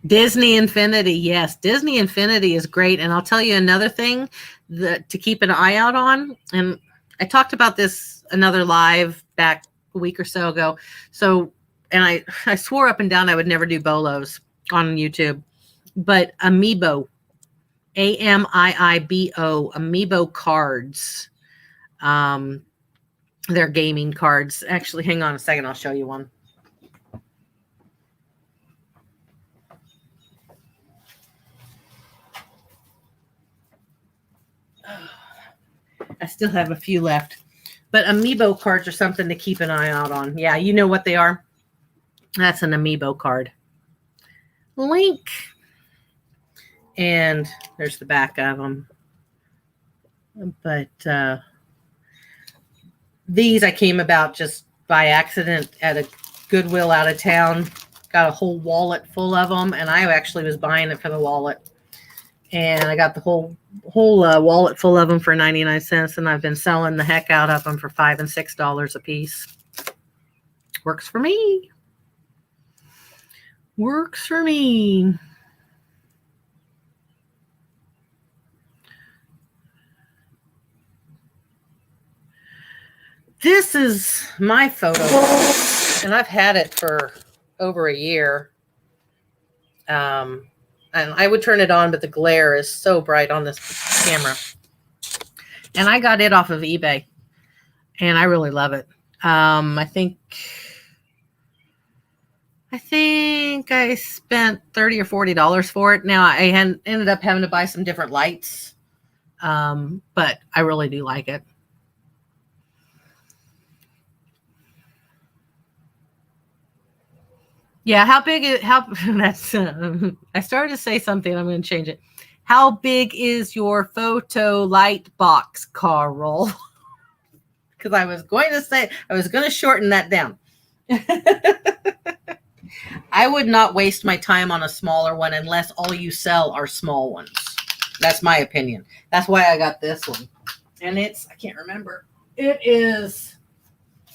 Disney Infinity, yes. Disney Infinity is great. And I'll tell you another thing to keep an eye out on. And I talked about this another live back a week or so ago. And I swore up and down I would never do bolos on YouTube. But Amiibo, Amiibo, Amiibo Cards. They're gaming cards. Actually, hang on a second. I'll show you one. I still have a few left. But Amiibo cards are something to keep an eye out on. Yeah, you know what they are? That's an Amiibo card. Link. And there's the back of them. But these I came about just by accident at a Goodwill out of town. Got a whole wallet full of them. And I actually was buying it for the wallet. And I got the whole wallet full of them for 99 cents, and I've been selling the heck out of them for $5 and $6 a piece. works for me. Works for me. This is my photo, and I've had it for over a year. And I would turn it on, but the glare is so bright on this camera. And I got it off of eBay, and I really love it. I think I spent $30 or $40 for it. Now I ended up having to buy some different lights, but I really do like it. Yeah, that's I started to say something. I'm going to change it. How big is your photo light box, Carl? Because I was going to shorten that down. I would not waste my time on a smaller one unless all you sell are small ones. That's my opinion. That's why I got this one. And I can't remember. It is,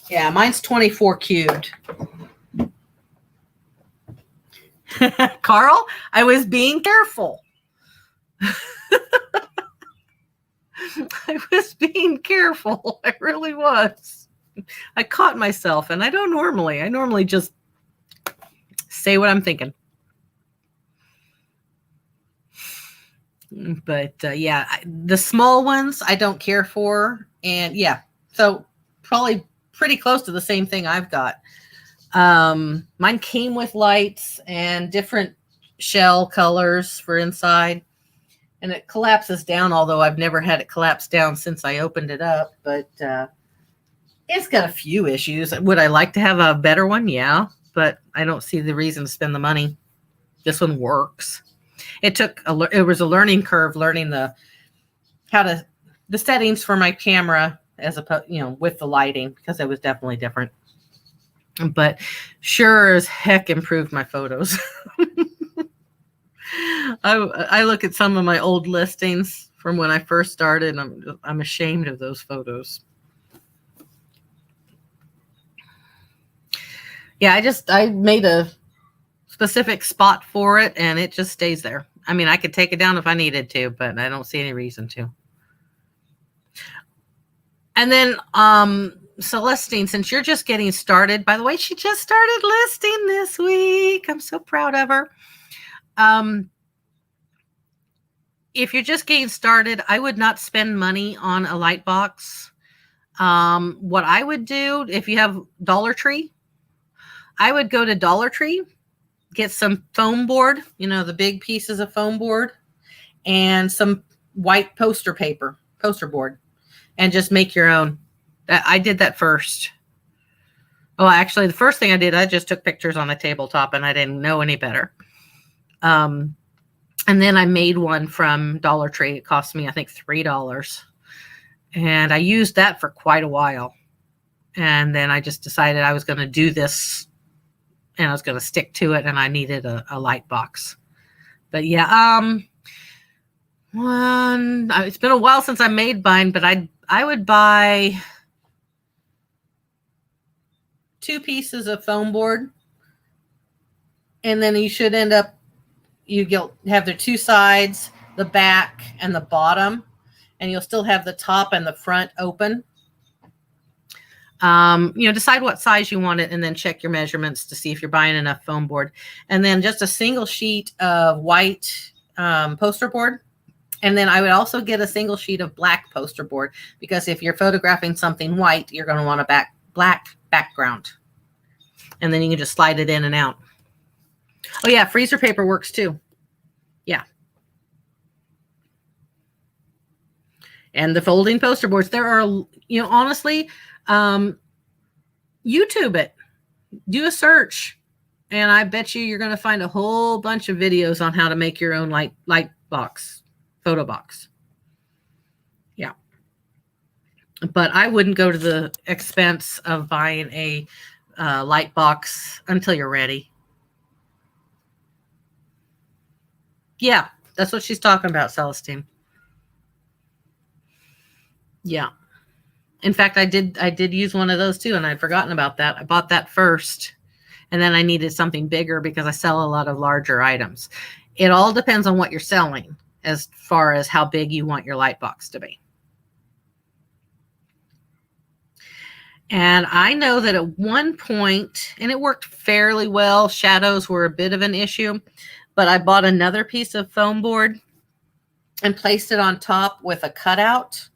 yeah, mine's 24 cubed. Carl, I was being careful. I was being careful. I really was. I caught myself, and I normally just say what I'm thinking. But yeah, the small ones I don't care for. And yeah, so probably pretty close to the same thing I've got. Mine came with lights and different shell colors for inside, and it collapses down, although I've never had it collapse down since I opened it up. But it's got a few issues. Would I like to have a better one? Yeah, but I don't see the reason to spend the money. This one works. It was a learning curve, learning the settings for my camera as opposed, with the lighting, because it was definitely different. But sure as heck improved my photos. I look at some of my old listings from when I first started, and I'm ashamed of those photos. Yeah, I made a specific spot for it, and it just stays there. I mean, I could take it down if I needed to, but I don't see any reason to. And then Celestine, since you're just getting started, by the way, she just started listing this week. I'm so proud of her. If you're just getting started, I would not spend money on a light box. What I would do, if you have Dollar Tree, I would go to Dollar Tree, get some foam board, the big pieces of foam board, and some white poster board, and just make your own. I did that first. Oh, actually, the first thing I did, I just took pictures on a tabletop, and I didn't know any better. And then I made one from Dollar Tree. It cost me, I think, $3. And I used that for quite a while. And then I just decided I was going to do this, and I was going to stick to it, and I needed a light box. But yeah, it's been a while since I made mine, but I would buy 2 pieces of foam board, and then you should end up, you'll have the 2 sides, the back and the bottom, and you'll still have the top and the front open. Decide what size you want it, and then check your measurements to see if you're buying enough foam board. And then just a single sheet of white poster board. And then I would also get a single sheet of black poster board, because if you're photographing something white, you're going to want a black background. And then you can just slide it in and out. Oh yeah, freezer paper works too. Yeah. And the folding poster boards, there are, honestly, YouTube it. Do a search, and I bet you're going to find a whole bunch of videos on how to make your own light box, photo box. Yeah. But I wouldn't go to the expense of buying a light box until you're ready. Yeah, that's what she's talking about, Celestine. Yeah. In fact, I did use one of those too, and I'd forgotten about that. I bought that first, and then I needed something bigger because I sell a lot of larger items. It all depends on what you're selling as far as how big you want your light box to be. And I know that at one point, and it worked fairly well, shadows were a bit of an issue, but I bought another piece of foam board and placed it on top with a cutout.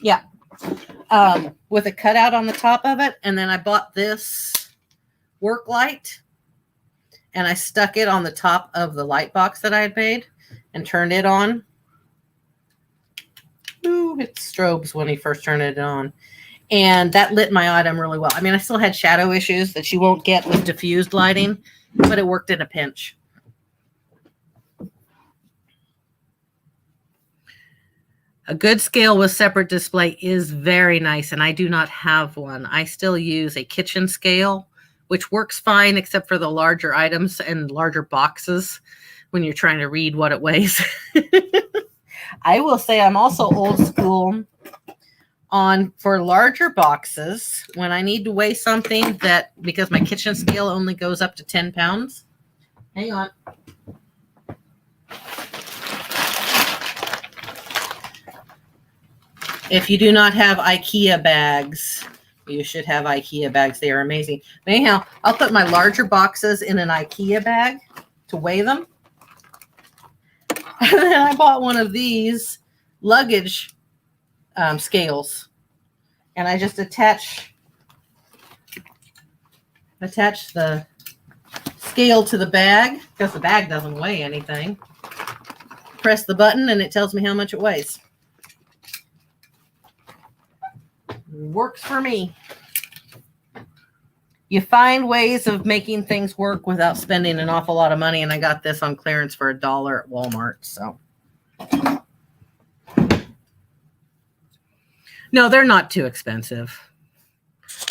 Yeah. With a cutout on the top of it. And then I bought this work light and I stuck it on the top of the light box that I had made and turned it on. Ooh, it strobes when he first turned it on. And that lit my item really well. I mean, I still had shadow issues that you won't get with diffused lighting, but it worked in a pinch. A good scale with separate display is very nice, and I do not have one. I still use a kitchen scale, which works fine except for the larger items and larger boxes when you're trying to read what it weighs. I will say I'm also old school on for larger boxes when I need to weigh something that, because my kitchen scale only goes up to 10 pounds. Hang on. If you do not have IKEA bags, you should have IKEA bags. They are amazing. But anyhow, I'll put my larger boxes in an IKEA bag to weigh them. And then I bought one of these luggage scales. And I just attach the scale to the bag because the bag doesn't weigh anything. Press the button and it tells me how much it weighs. Works for me. You find ways of making things work without spending an awful lot of money, and I got this on clearance for $1 at Walmart. So no, they're not too expensive.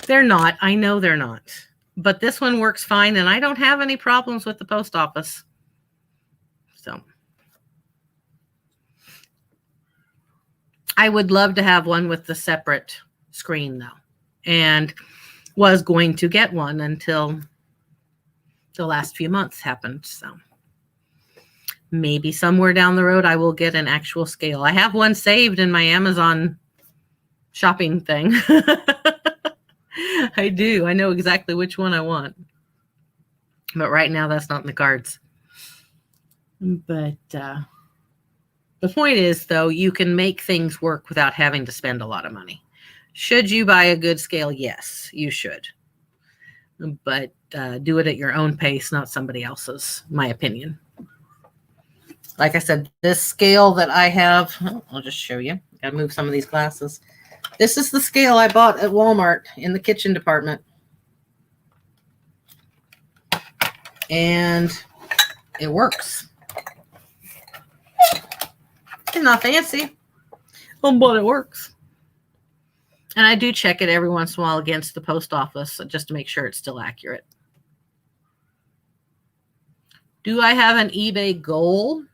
They're not. I know they're not. But this one works fine, and I don't have any problems with the post office. So I would love to have one with the separate screen though, and was going to get one until the last few months happened. So maybe somewhere down the road I will get an actual scale. I have one saved in my Amazon shopping thing. I do. I know exactly which one I want. But right now that's not in the cards. But the point is, though, you can make things work without having to spend a lot of money. Should you buy a good scale? Yes, you should. But do it at your own pace, not somebody else's, my opinion. Like I said, this scale that I have, I'll just show you. Got to move some of these glasses. This is the scale I bought at Walmart in the kitchen department. And it works. It's not fancy, but it works. And I do check it every once in a while against the post office just to make sure it's still accurate. Do I have an eBay goal?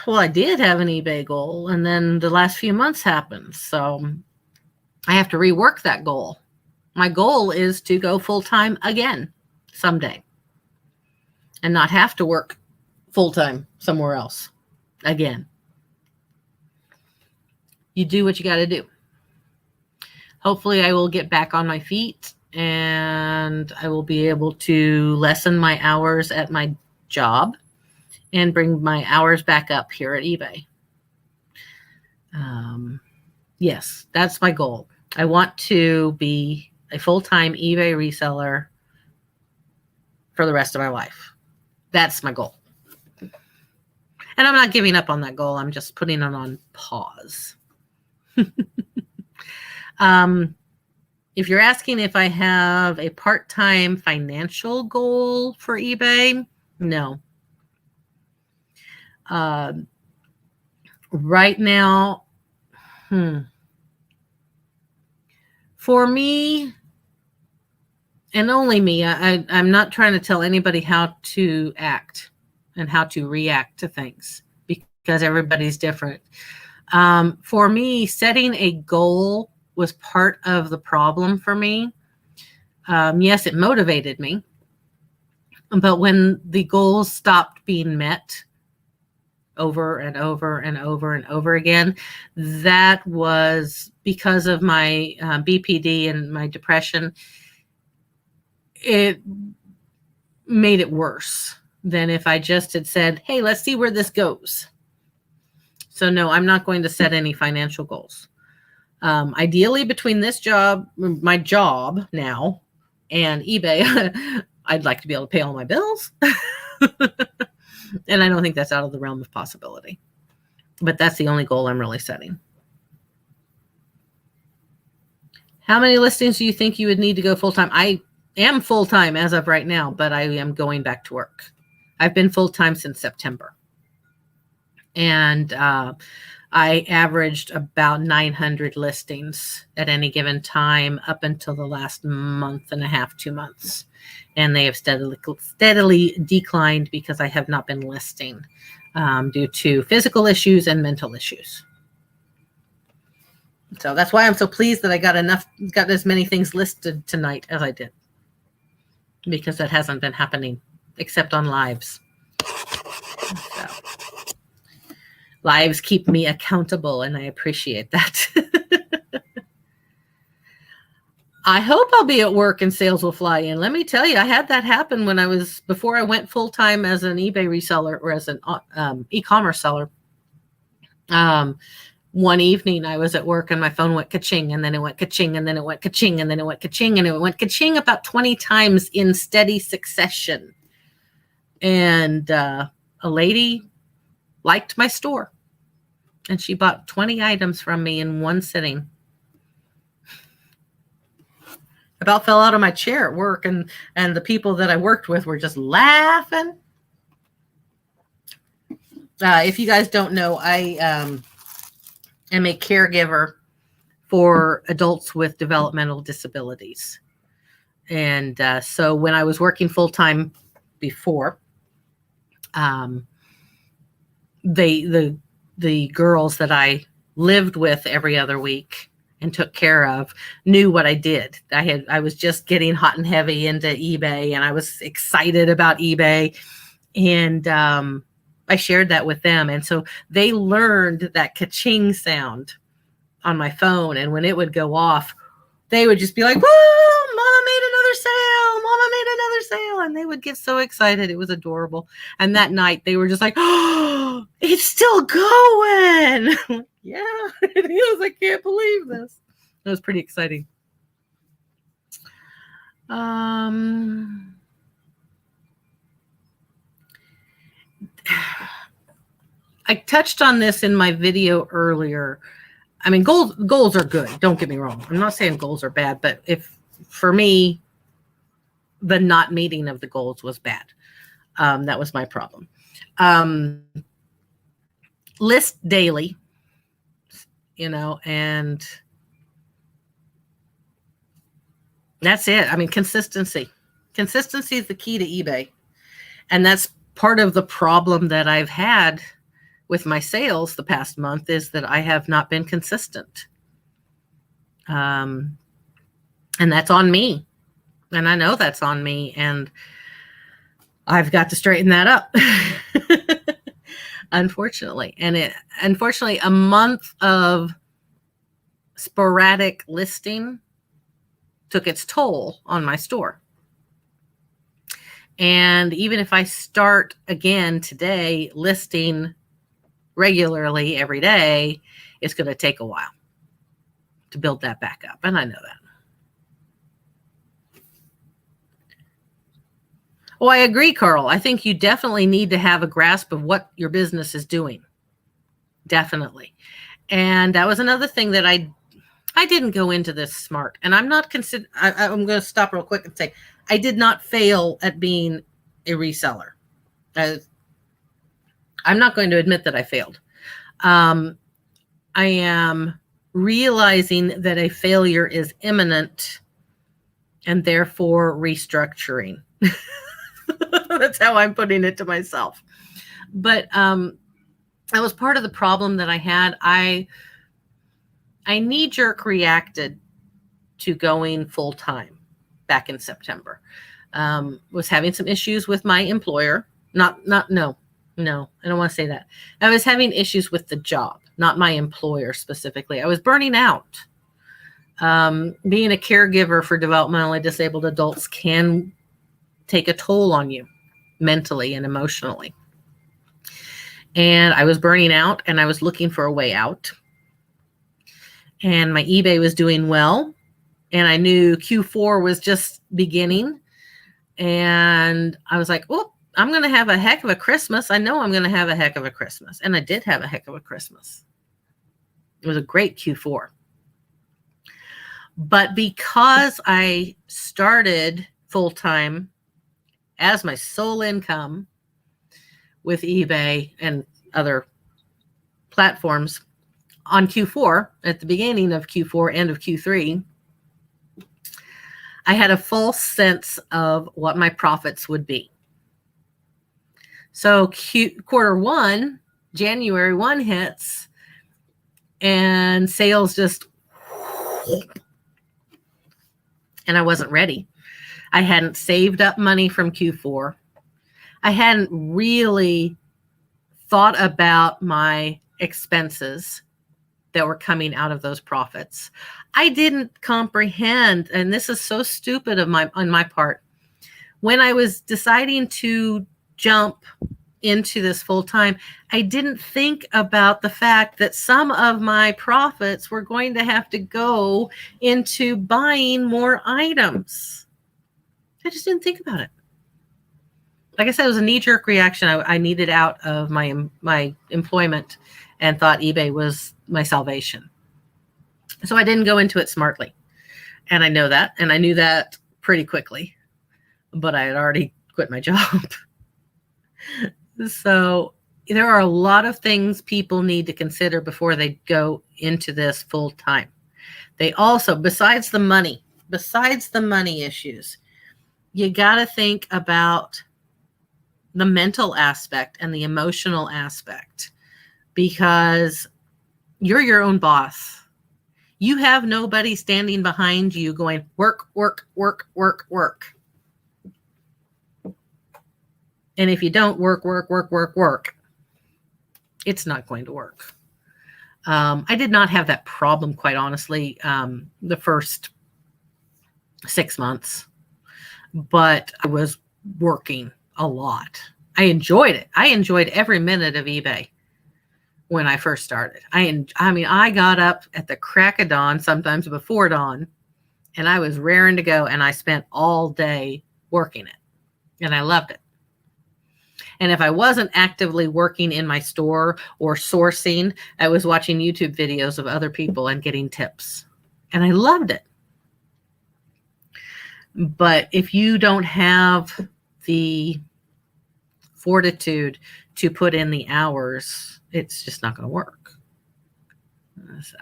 Well, I did have an eBay goal, and then the last few months happened. So I have to rework that goal. My goal is to go full-time again someday and not have to work full-time somewhere else again. You do what you got to do. Hopefully I will get back on my feet and I will be able to lessen my hours at my job and bring my hours back up here at eBay. Yes, that's my goal. I want to be a full-time eBay reseller for the rest of my life. That's my goal. And I'm not giving up on that goal. I'm just putting it on pause. If you're asking if I have a part-time financial goal for eBay, no. Right now, for me, and only me, I'm not trying to tell anybody how to act and how to react to things, because because everybody's different. For me, setting a goal was part of the problem for me. Yes, it motivated me. But when the goals stopped being met over and over and over and over again, that was because of my BPD and my depression. It made it worse than if I just had said, hey, let's see where this goes. So no, I'm not going to set any financial goals. Ideally, between this job, my job now, and eBay, I'd like to be able to pay all my bills. And I don't think that's out of the realm of possibility. But that's the only goal I'm really setting. How many listings do you think you would need to go full-time? I am full-time as of right now, but I am going back to work. I've been full-time since September. And I averaged about 900 listings at any given time up until the last month and a half, 2 months. And they have steadily declined because I have not been listing due to physical issues and mental issues. So that's why I'm so pleased that I got as many things listed tonight as I did, because that hasn't been happening except on lives. So, lives keep me accountable, and I appreciate that. I hope I'll be at work and sales will fly in. Let me tell you, I had that happen before I went full-time as an eBay reseller or as an e-commerce seller. One evening I was at work and my phone went ka-ching, and then it went ka-ching, and then it went ka-ching, and then it went ka-ching, and it went ka-ching about 20 times in steady succession. And a lady liked my store, and she bought 20 items from me in one sitting. About fell out of my chair at work, and the people that I worked with were just laughing. If you guys don't know, I am a caregiver for adults with developmental disabilities. And so when I was working full-time before, the girls that I lived with every other week and took care of knew what I did. I was just getting hot and heavy into eBay, and I was excited about eBay, and I shared that with them. And so they learned that ka-ching sound on my phone, and when it would go off, they would just be like, whoa, Mama made another sale, Mama made another sale, and they would get so excited. It was adorable. And that night they were just like, oh, it's still going. Yeah, it is. I can't believe this. It was pretty exciting. I touched on this in my video earlier. I mean, goals are good. Don't get me wrong. I'm not saying goals are bad, but for me, the not meeting of the goals was bad. That was my problem. List daily, and that's it. I mean, consistency. Consistency is the key to eBay. And that's part of the problem that I've had with my sales the past month, is that I have not been consistent. And that's on me. And I know that's on me. And I've got to straighten that up. Unfortunately. And unfortunately, a month of sporadic listing took its toll on my store. And even if I start again today listing regularly every day, it's going to take a while to build that back up. And I know that. Oh, I agree, Carl. I think you definitely need to have a grasp of what your business is doing. Definitely. And that was another thing that I didn't go into this smart. And I'm not I'm going to stop real quick and say, I did not fail at being a reseller. I'm not going to admit that I failed. I am realizing that a failure is imminent, and therefore restructuring. That's how I'm putting it to myself. But That was part of the problem that I had. I knee-jerk reacted to going full-time back in September. Was having some issues with my employer. No, I don't want to say that. I was having issues with the job, not my employer specifically. I was burning out. Being a caregiver for developmentally disabled adults can take a toll on you mentally and emotionally. And I was burning out, and I was looking for a way out. And my eBay was doing well, and I knew Q4 was just beginning. And I was like, oh, I'm going to have a heck of a Christmas. I know I'm going to have a heck of a Christmas. And I did have a heck of a Christmas. It was a great Q4. But because I started full-time as my sole income with eBay and other platforms on Q4, at the beginning of Q4, end of Q3, I had a false sense of what my profits would be. So quarter one, January 1 hits, and sales just, and I wasn't ready. I hadn't saved up money from Q4. I hadn't really thought about my expenses that were coming out of those profits. I didn't comprehend, and this is so stupid on my part. When I was deciding to jump into this full time, I didn't think about the fact that some of my profits were going to have to go into buying more items. I just didn't think about it. Like I said, it was a knee-jerk reaction. I needed out of my employment and thought eBay was my salvation. So I didn't go into it smartly. And I know that. And I knew that pretty quickly. But I had already quit my job. So there are a lot of things people need to consider before they go into this full time. They also, besides the money issues, you got to think about the mental aspect and the emotional aspect, because you're your own boss. You have nobody standing behind you going, work, work, work, work, work. And if you don't work, it's not going to work. I did not have that problem, quite honestly, the first 6 months, but I was working a lot. I enjoyed it. I enjoyed every minute of eBay when I first started. I got up at the crack of dawn, sometimes before dawn, and I was raring to go, and I spent all day working it, and I loved it. And if I wasn't actively working in my store or sourcing, I was watching YouTube videos of other people and getting tips. And I loved it. But if you don't have the fortitude to put in the hours, it's just not going to work. So,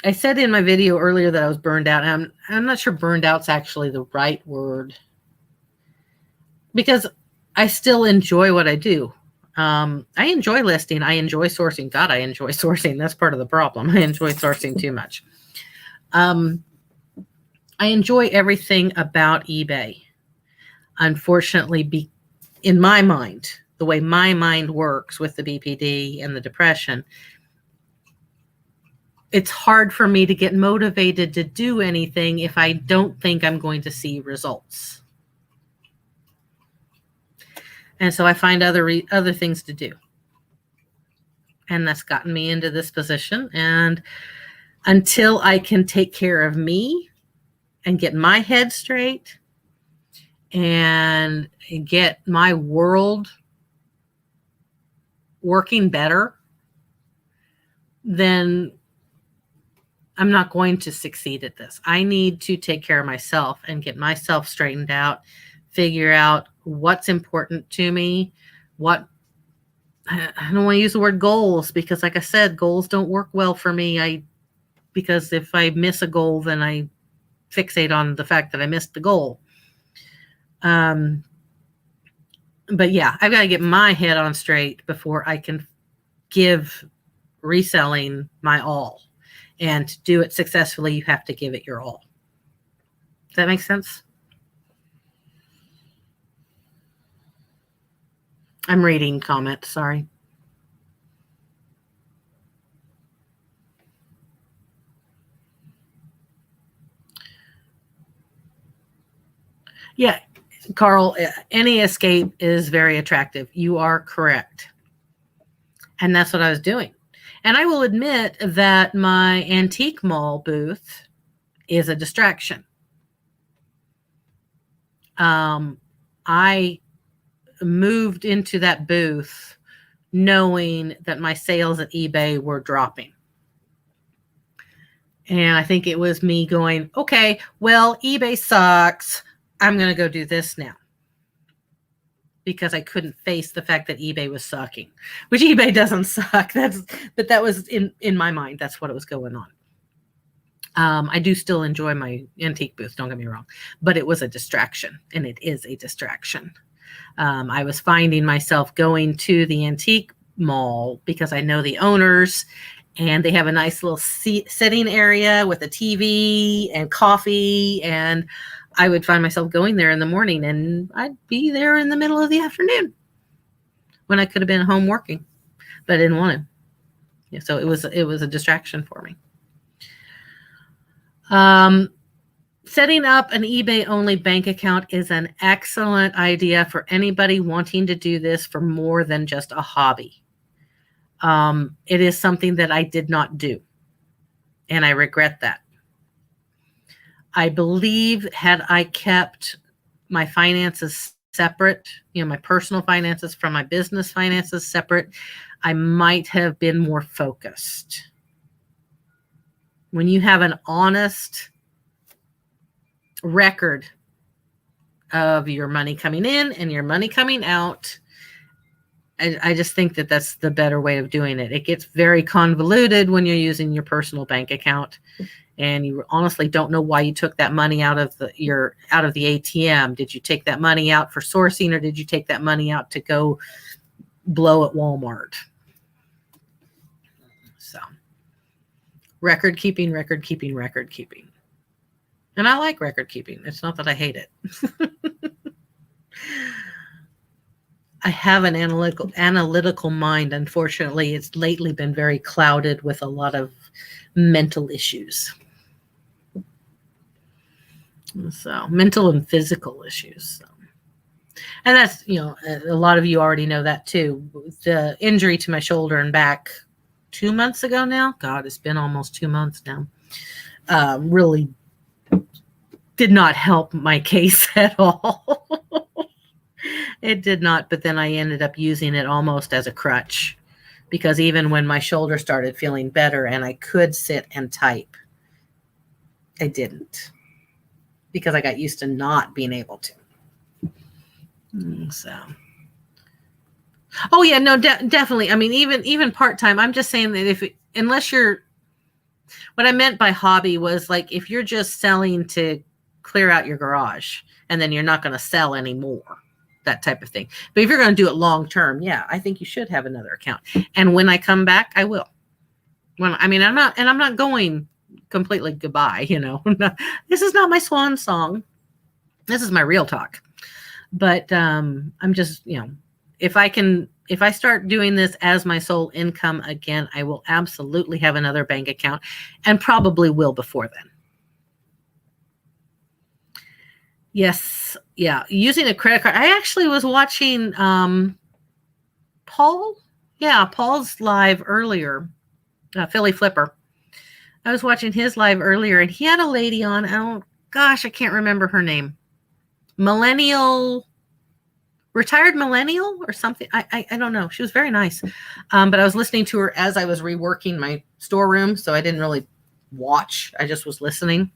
I said in my video earlier that I was burned out. And I'm not sure burned out's actually the right word, because I still enjoy what I do. I enjoy listing. I enjoy sourcing. God, I enjoy sourcing. That's part of the problem. I enjoy sourcing too much. I enjoy everything about eBay. Unfortunately, in my mind, the way my mind works with the BPD and the depression, it's hard for me to get motivated to do anything if I don't think I'm going to see results. And so I find other things to do. And that's gotten me into this position. And until I can take care of me and get my head straight and get my world working better, then I'm not going to succeed at this. I need to take care of myself and get myself straightened out, figure out what's important to me, I don't want to use the word goals, because like I said, goals don't work well for me. Because if I miss a goal, then I fixate on the fact that I missed the goal. But yeah, I've got to get my head on straight before I can give reselling my all. And to do it successfully, you have to give it your all. Does that make sense? I'm reading comments, sorry. Yeah, Carl, any escape is very attractive. You are correct. And that's what I was doing. And I will admit that my antique mall booth is a distraction. I moved into that booth knowing that my sales at eBay were dropping. And I think it was me going, okay, well, eBay sucks. I'm going to go do this now. Because I couldn't face the fact that eBay was sucking, which eBay doesn't suck. But that was in my mind. That's what was going on. I do still enjoy my antique booth, don't get me wrong, but it was a distraction, and it is a distraction. I was finding myself going to the antique mall because I know the owners, and they have a nice little sitting area with a TV and coffee, and I would find myself going there in the morning, and I'd be there in the middle of the afternoon when I could have been home working, but I didn't want to. Yeah, so it was a distraction for me. Setting up an eBay-only bank account is an excellent idea for anybody wanting to do this for more than just a hobby. It is something that I did not do, and I regret that. I believe had I kept my finances separate, my personal finances from my business finances separate, I might have been more focused. When you have an honest record of your money coming in and your money coming out, I just think that that's the better way of doing it. It gets very convoluted when you're using your personal bank account, and you honestly don't know why you took that money out of the ATM. Did you take that money out for sourcing, or did you take that money out to go blow at Walmart? So, record keeping. And I like record keeping. It's not that I hate it. I have an analytical mind. Unfortunately, it's lately been very clouded with a lot of mental issues. So, mental and physical issues. So. And that's, a lot of you already know that too. The injury to my shoulder and back 2 months ago now. God, it's been almost 2 months now. Really did not help my case at all. It did not, but then I ended up using it almost as a crutch, because even when my shoulder started feeling better and I could sit and type, I didn't, because I got used to not being able to. So, oh yeah, no, definitely. I mean, even part-time, I'm just saying that unless you're, what I meant by hobby was like, if you're just selling to clear out your garage and then you're not going to sell anymore, that type of thing. But if you're going to do it long term, yeah, I think you should have another account. And when I come back, I will. I'm not going completely goodbye, This is not my swan song. This is my real talk. But I'm just, if I start doing this as my sole income again, I will absolutely have another bank account, and probably will before then. Yes. Yeah. Using a credit card. I actually was watching Paul. Yeah. Paul's live earlier. Philly Flipper. I was watching his live earlier, and he had a lady on. I can't remember her name. Retired millennial or something. I don't know. She was very nice. But I was listening to her as I was reworking my storeroom, so I didn't really watch. I just was listening.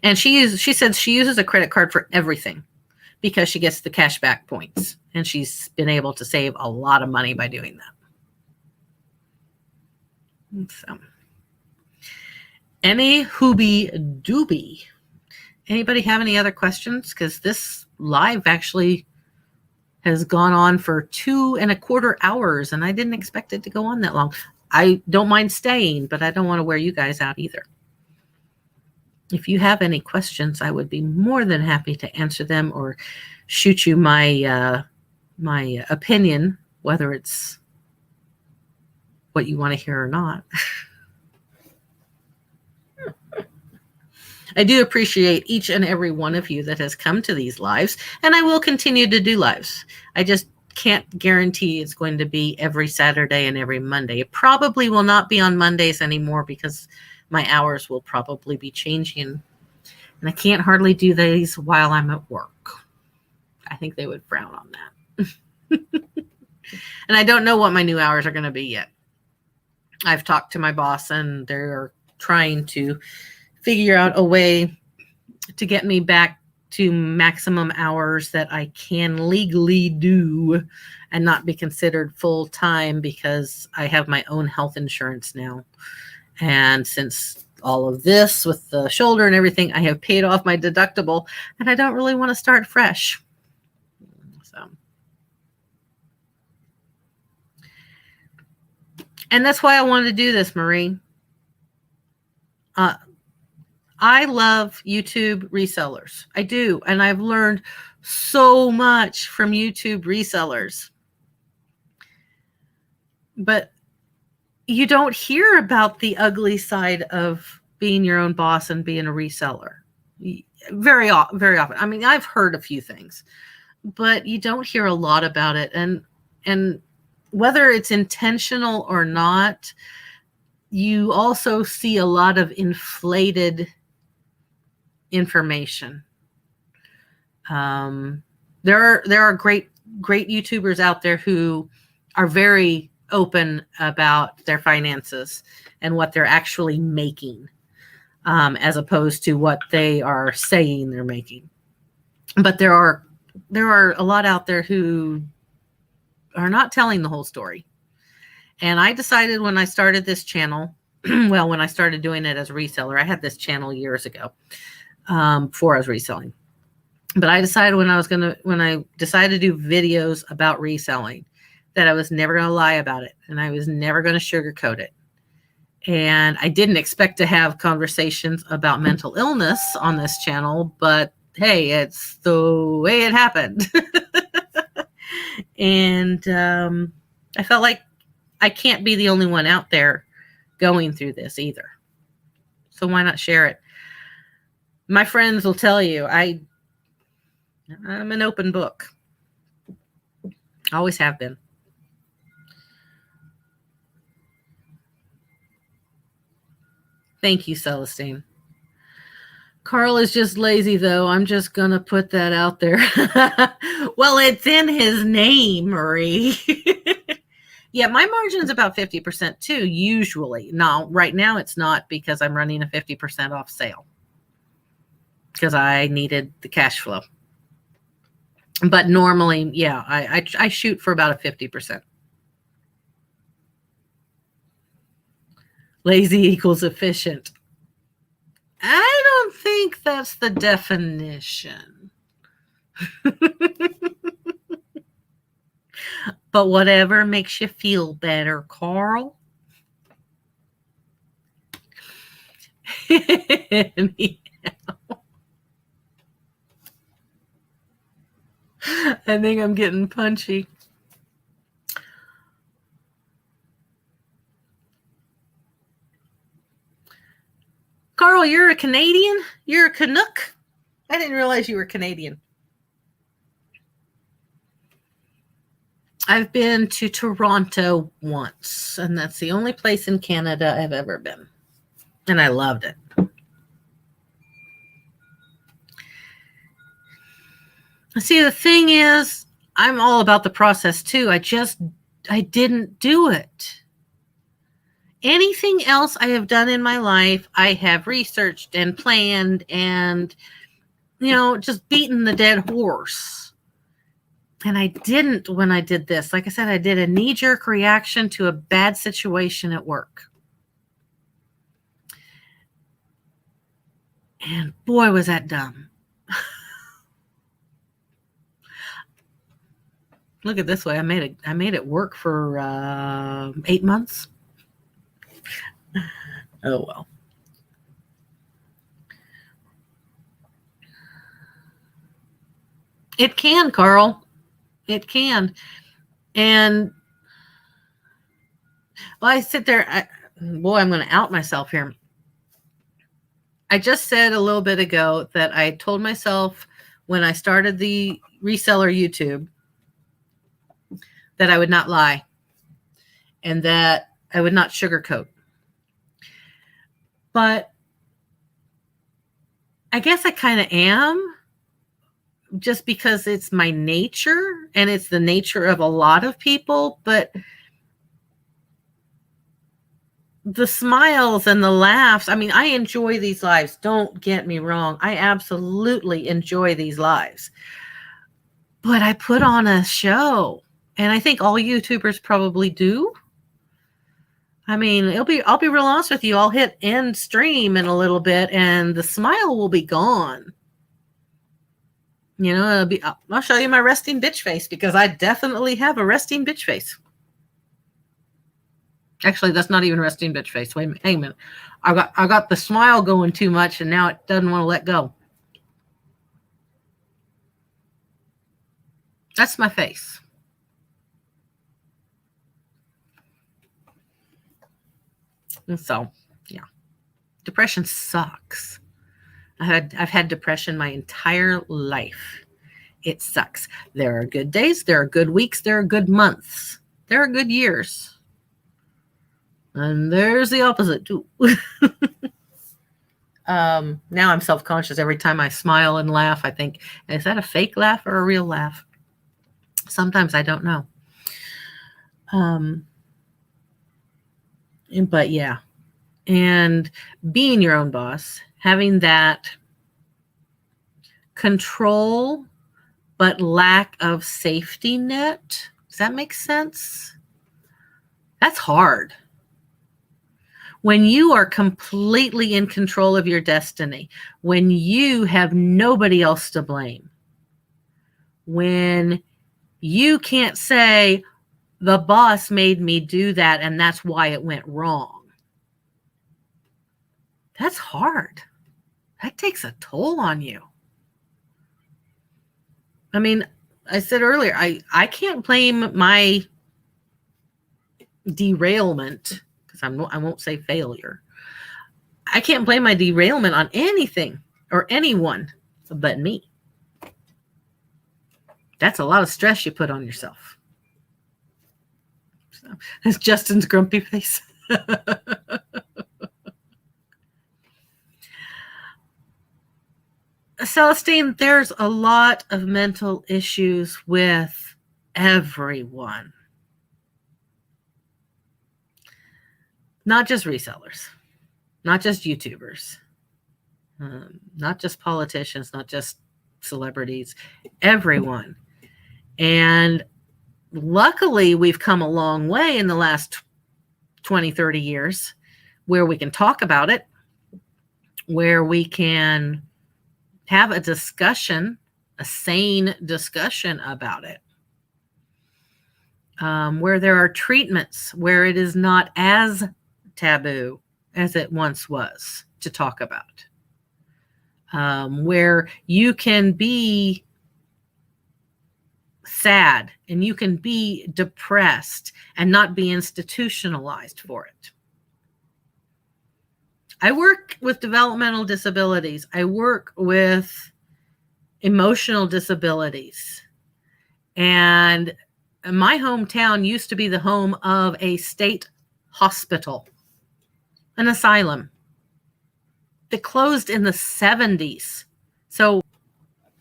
And she said she uses a credit card for everything because she gets the cashback points, and she's been able to save a lot of money by doing that. So, any hoobie doobie. Anybody have any other questions? Because this live actually has gone on for 2.25 hours, and I didn't expect it to go on that long. I don't mind staying, but I don't want to wear you guys out either. If you have any questions, I would be more than happy to answer them or shoot you my my opinion, whether it's what you want to hear or not. I do appreciate each and every one of you that has come to these lives, and I will continue to do lives. I just can't guarantee it's going to be every Saturday and every Monday. It probably will not be on Mondays anymore because my hours will probably be changing, and I can't hardly do these while I'm at work. I think they would frown on that. And I don't know what my new hours are going to be yet. I've talked to my boss, and they're trying to figure out a way to get me back to maximum hours that I can legally do and not be considered full time, because I have my own health insurance now. And since all of this with the shoulder and everything, I have paid off my deductible, and I don't really want to start fresh. So, and that's why I wanted to do this, Marie. I love YouTube resellers. I do. And I've learned so much from YouTube resellers. But you don't hear about the ugly side of being your own boss and being a reseller. Very often. I mean, I've heard a few things, but you don't hear a lot about it. And whether it's intentional or not, you also see a lot of inflated information. There are great YouTubers out there who are very open about their finances and what they're actually making, as opposed to what they are saying they're making. But there are a lot out there who are not telling the whole story. And I decided when I started this channel, well, when I started doing it as a reseller, I had this channel years ago, before I was reselling. But I decided when I decided to do videos about reselling, that I was never going to lie about it, and I was never going to sugarcoat it. And I didn't expect to have conversations about mental illness on this channel, but hey, it's the way it happened. And I felt like I can't be the only one out there going through this either. So why not share it? My friends will tell you I'm an open book. Always have been. Thank you, Celestine. Carl is just lazy, though. I'm just going to put that out there. Well, it's in his name, Marie. Yeah, my margin's about 50% too, usually. No, right now it's not, because I'm running a 50% off sale, because I needed the cash flow. But normally, yeah, I shoot for about a 50%. Lazy equals efficient. I don't think that's the definition. But whatever makes you feel better, Carl. Anyhow. I think I'm getting punchy. Carl, you're a Canadian? You're a Canuck? I didn't realize you were Canadian. I've been to Toronto once, and that's the only place in Canada I've ever been. And I loved it. See, the thing is, I'm all about the process too. I didn't do it. Anything else I have done in my life, I have researched and planned and, just beaten the dead horse. And I didn't when I did this. Like I said, I did a knee-jerk reaction to a bad situation at work. And boy, was that dumb. Look at it this way. I made it work for 8 months. Oh well. It can, Carl. It can. And well, I sit there. Boy, I'm going to out myself here. I just said a little bit ago that I told myself when I started the reseller YouTube that I would not lie and that I would not sugarcoat. But I guess I kind of am, just because it's my nature and it's the nature of a lot of people. But the smiles and the laughs, I mean, I enjoy these lives. Don't get me wrong. I absolutely enjoy these lives. But I put on a show, and I think all YouTubers probably do. I mean, I'll be real honest with you. I'll hit end stream in a little bit and the smile will be gone. You know, I'll show you my resting bitch face, because I definitely have a resting bitch face. Actually, that's not even resting bitch face. Wait a minute. Hang a minute. I got the smile going too much and now it doesn't want to let go. That's my face. And so, yeah. Depression sucks. I've had depression my entire life. It sucks. There are good days, there are good weeks, there are good months, there are good years. And there's the opposite too. Now I'm self-conscious. Every time I smile and laugh, I think, is that a fake laugh or a real laugh? Sometimes I don't know. But yeah. And being your own boss, having that control but lack of safety net. Does that make sense? That's hard. When you are completely in control of your destiny, when you have nobody else to blame, when you can't say, the boss made me do that and that's why it went wrong. That's hard. That takes a toll on you. I mean, I said earlier, I can't blame my derailment, because I won't say failure. I can't blame my derailment on anything or anyone but me. That's a lot of stress you put on yourself. So, that's Justin's grumpy face. Celestine, there's a lot of mental issues with everyone. Not just resellers, not just YouTubers, not just politicians, not just celebrities, everyone. And luckily, we've come a long way in the last 20, 30 years where we can talk about it, where we can have a discussion, a sane discussion about it, where there are treatments, where it is not as taboo as it once was to talk about, where you can be sad and you can be depressed and not be institutionalized for it. I work with developmental disabilities. I work with emotional disabilities. And my hometown used to be the home of a state hospital, an asylum that closed in the 70s. So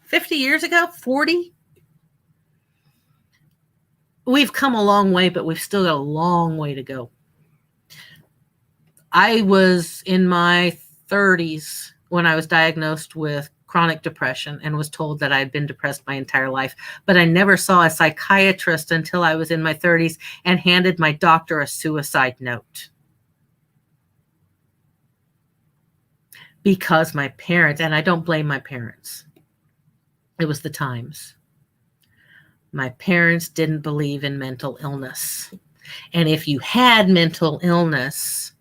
50 years ago, 40? We've come a long way, but we've still got a long way to go. I was in my 30s when I was diagnosed with chronic depression and was told that I had been depressed my entire life. But I never saw a psychiatrist until I was in my 30s and handed my doctor a suicide note. Because my parents, and I don't blame my parents, it was the times. My parents didn't believe in mental illness. And if you had mental illness,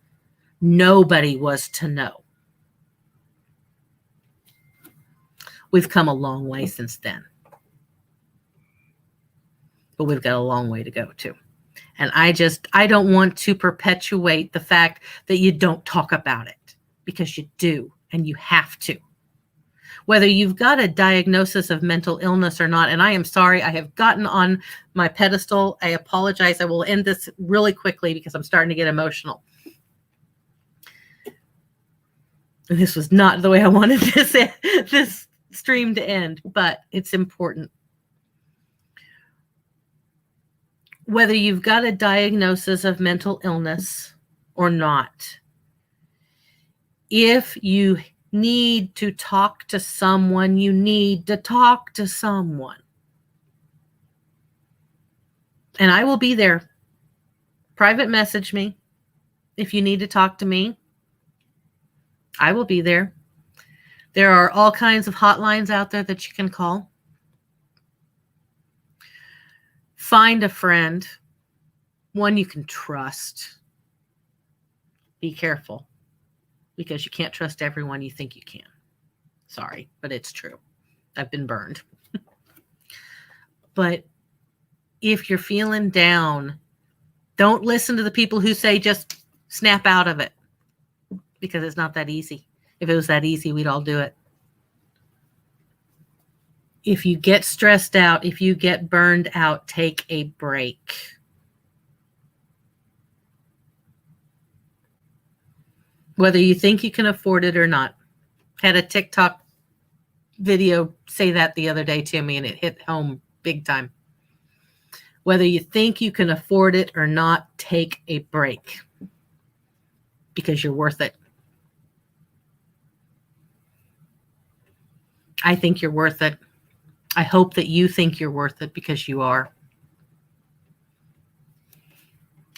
nobody was to know. We've come a long way since then. But we've got a long way to go too. And I don't want to perpetuate the fact that you don't talk about it, because you do and you have to. Whether you've got a diagnosis of mental illness or not, and I am sorry, I have gotten on my pedestal. I apologize. I will end this really quickly because I'm starting to get emotional. This was not the way I wanted this stream to end, but it's important. Whether you've got a diagnosis of mental illness or not, if you need to talk to someone, you need to talk to someone. And I will be there. Private message me if you need to talk to me. I will be there. There are all kinds of hotlines out there that you can call. Find a friend, one you can trust. Be careful, because you can't trust everyone you think you can. Sorry, but it's true. I've been burned. But if you're feeling down, don't listen to the people who say just snap out of it, because it's not that easy. If it was that easy, we'd all do it. If you get stressed out, if you get burned out, take a break. Whether you think you can afford it or not. Had a TikTok video say that the other day to me, and it hit home big time. Whether you think you can afford it or not, take a break, because you're worth it. I think you're worth it. I hope that you think you're worth it, because you are.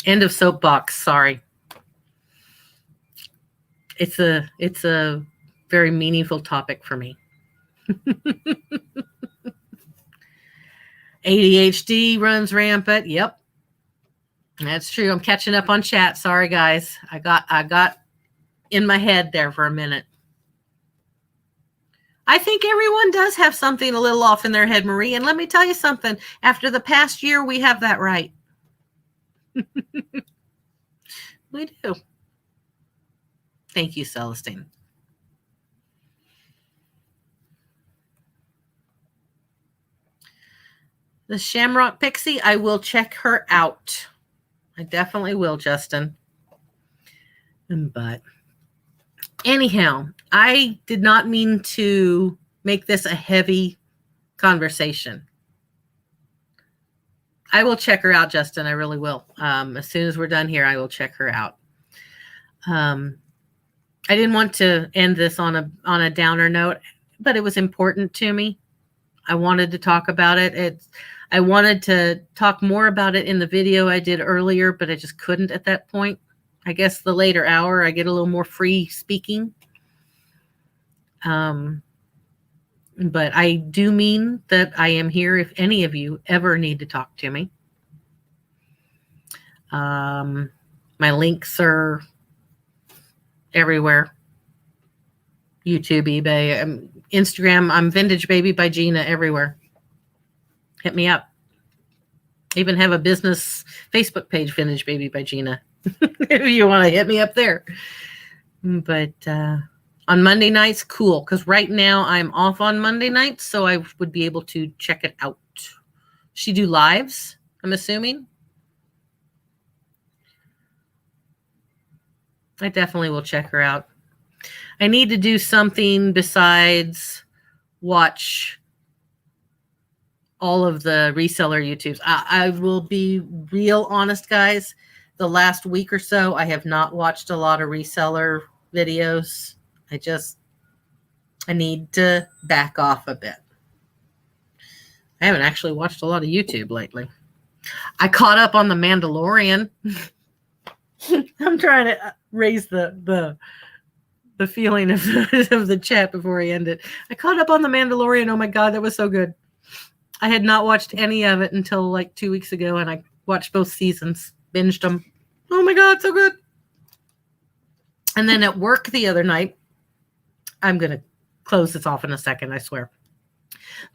End of soapbox. Sorry. It's a very meaningful topic for me. ADHD runs rampant. Yep. That's true. I'm catching up on chat. Sorry, guys. I got in my head there for a minute. I think everyone does have something a little off in their head, Marie. And let me tell you something. After the past year, we have that right. We do. Thank you, Celestine. The Shamrock Pixie, I will check her out. I definitely will, Justin. But anyhow, I did not mean to make this a heavy conversation. I will check her out, Justin. I really will. As soon as we're done here, I will check her out. I didn't want to end this on a downer note, but it was important to me. I wanted to talk about it. I wanted to talk more about it in the video I did earlier, but I just couldn't at that point. I guess the later hour, I get a little more free speaking. But I do mean that I am here if any of you ever need to talk to me. My links are everywhere. YouTube, eBay, Instagram. I'm Vintage Baby by Gina everywhere. Hit me up. Even have a business Facebook page, Vintage Baby by Gina. If you want to hit me up there. But on Monday nights, cool. Because right now I'm off on Monday nights, so I would be able to check it out. She do lives, I'm assuming. I definitely will check her out. I need to do something besides watch all of the reseller YouTubes. I will be real honest, guys. The last week or so, I have not watched a lot of reseller videos. I need to back off a bit. I haven't actually watched a lot of YouTube lately. I caught up on The Mandalorian. I'm trying to raise the feeling of the chat before I end it. I caught up on The Mandalorian. Oh my God, that was so good. I had not watched any of it until like 2 weeks ago, and I watched both seasons, binged them. Oh my God, so good. And then at work the other night, I'm going to close this off in a second, I swear.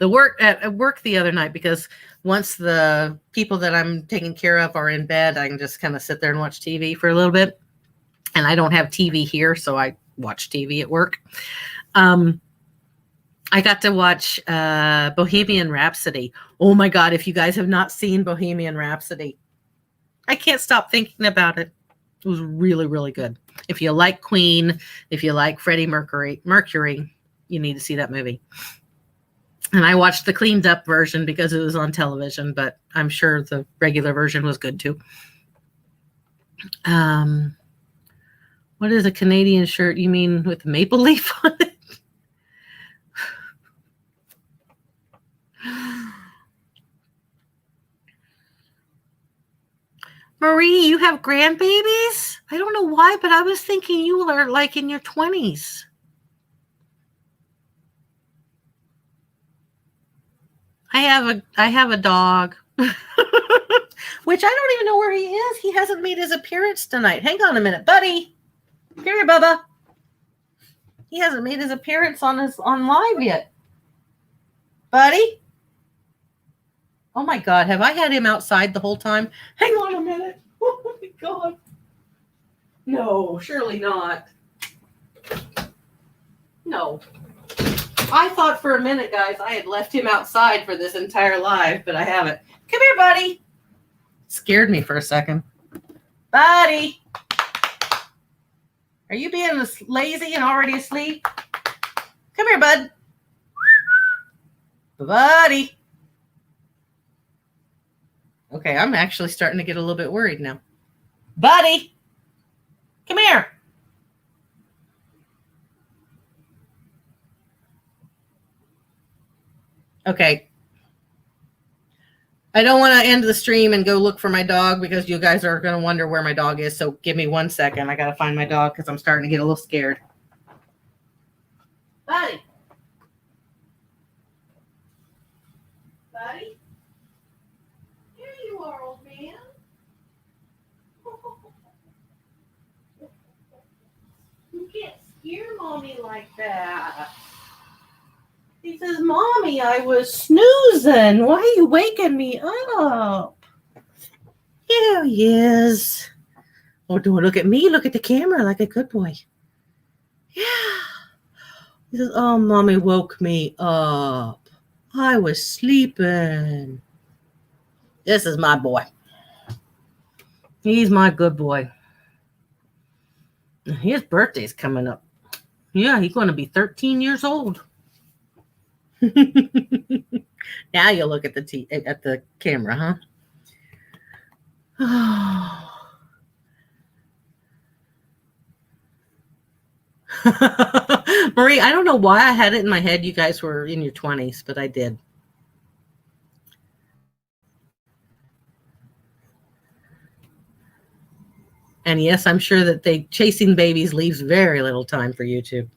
At work the other night, because once the people that I'm taking care of are in bed, I can just kind of sit there and watch TV for a little bit. And I don't have TV here, so I watch TV at work. I got to watch Bohemian Rhapsody. Oh my God, if you guys have not seen Bohemian Rhapsody, I can't stop thinking about it. It was really, really good. If you like Queen, if you like Freddie Mercury, you need to see that movie. And I watched the cleaned up version because it was on television, but I'm sure the regular version was good too. What is a Canadian shirt you mean with the maple leaf on it? Marie, you have grandbabies? I don't know why, but I was thinking you are like in your 20s. I have a dog, which I don't even know where he is. He hasn't made his appearance tonight. Hang on a minute, buddy. Come here, Bubba. He hasn't made his appearance on live yet. Buddy? Oh my God, have I had him outside the whole time? Hang on a minute. Oh my God. No, surely not. No. I thought for a minute, guys, I had left him outside for this entire live, but I haven't. Come here, buddy. Scared me for a second. Buddy. Are you being lazy and already asleep? Come here, bud. Buddy. Okay, I'm actually starting to get a little bit worried now. Buddy. Come here. Okay. I don't want to end the stream and go look for my dog because you guys are going to wonder where my dog is. So give me 1 second. I got to find my dog because I'm starting to get a little scared. Buddy. Buddy. Here you are, old man. You can't scare Mommy like that. He says, Mommy, I was snoozing. Why are you waking me up? Here he is. Oh, don't look at me. Look at the camera like a good boy. Yeah. He says, oh, Mommy woke me up. I was sleeping. This is my boy. He's my good boy. His birthday's coming up. Yeah, he's going to be 13 years old. Now you look at the camera, huh? Marie, I don't know why I had it in my head you guys were in your 20s, but I did. And yes, I'm sure that chasing babies leaves very little time for YouTube.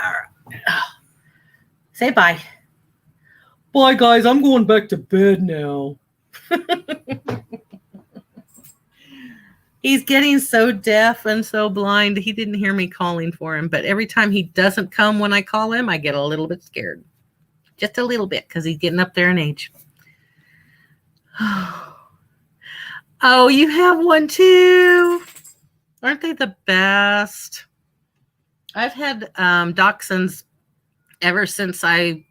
All right. Say bye. Bye, guys. I'm going back to bed now. He's getting so deaf and so blind. He didn't hear me calling for him. But every time he doesn't come when I call him, I get a little bit scared. Just a little bit because he's getting up there in age. Oh, you have one too. Aren't they the best? I've had dachshunds ever since I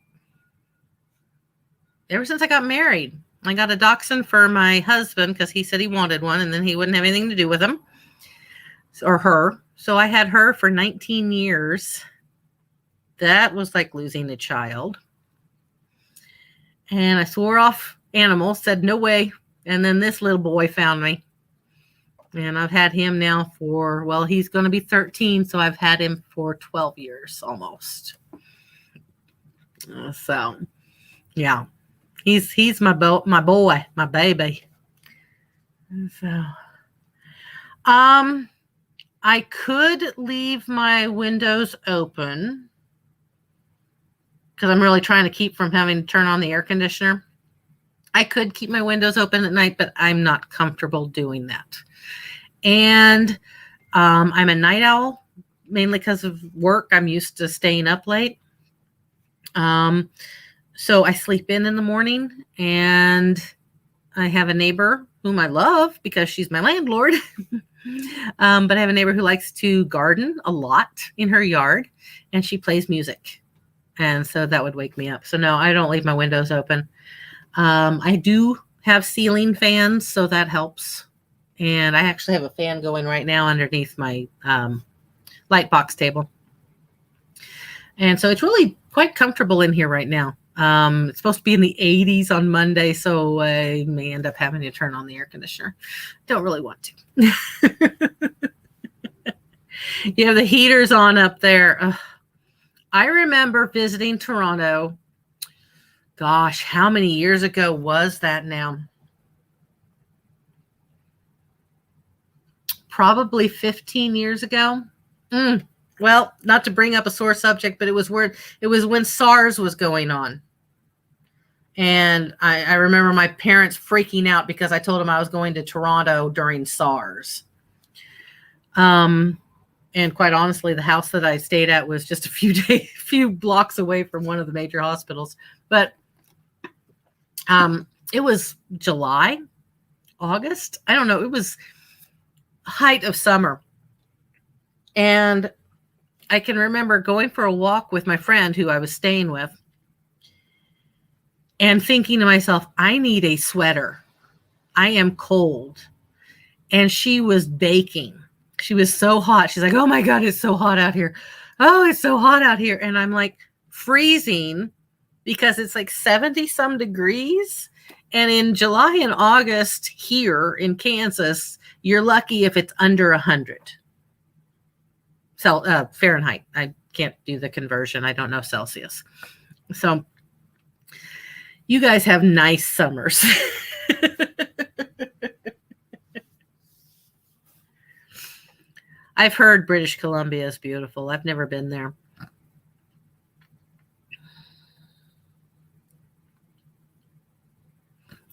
got married. I got a dachshund for my husband because he said he wanted one and then he wouldn't have anything to do with him or her. So I had her for 19 years. That was like losing a child. And I swore off animals, said no way. And then this little boy found me. And I've had him now for, well, he's going to be 13. So I've had him for 12 years almost. So, yeah. He's my boy, my baby. So, I could leave my windows open because I'm really trying to keep from having to turn on the air conditioner. I could keep my windows open at night, but I'm not comfortable doing that. And I'm a night owl, mainly because of work. I'm used to staying up late. So I sleep in the morning, and I have a neighbor whom I love because she's my landlord. But I have a neighbor who likes to garden a lot in her yard, and she plays music. And so that would wake me up. So no, I don't leave my windows open. I do have ceiling fans, so that helps. And I actually have a fan going right now underneath my light box table. And so it's really quite comfortable in here right now. It's supposed to be in the 80s on Monday, so I may end up having to turn on the air conditioner. Don't really want to. You have the heaters on up there. Ugh. I remember visiting Toronto. Gosh, how many years ago was that now? Probably 15 years ago. Well, not to bring up a sore subject, but it was when SARS was going on. And I remember my parents freaking out because I told them I was going to Toronto during SARS. And quite honestly, the house that I stayed at was just a few blocks away from one of the major hospitals. But it was July, August. I don't know. It was height of summer. And I can remember going for a walk with my friend who I was staying with and thinking to myself, I need a sweater. I am cold. And she was baking. She was so hot. She's like, oh my God, it's so hot out here. Oh, it's so hot out here. And I'm like freezing because it's like 70 some degrees. And in July and August here in Kansas, you're lucky if it's under 100. Fahrenheit. I can't do the conversion. I don't know Celsius. So you guys have nice summers. I've heard British Columbia is beautiful. I've never been there.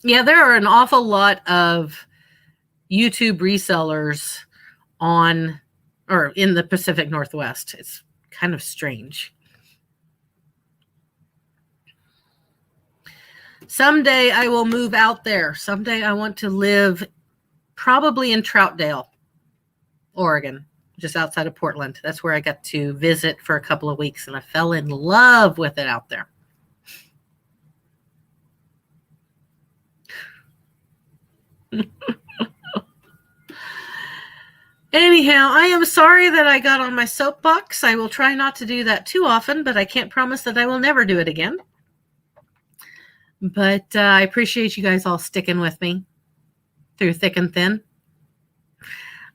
Yeah, there are an awful lot of YouTube resellers in the Pacific Northwest. It's kind of strange. Someday I will move out there. Someday I want to live probably in Troutdale, Oregon, just outside of Portland. That's where I got to visit for a couple of weeks, and I fell in love with it out there. Anyhow, I am sorry that I got on my soapbox. I will try not to do that too often, but I can't promise that I will never do it again. But I appreciate you guys all sticking with me through thick and thin.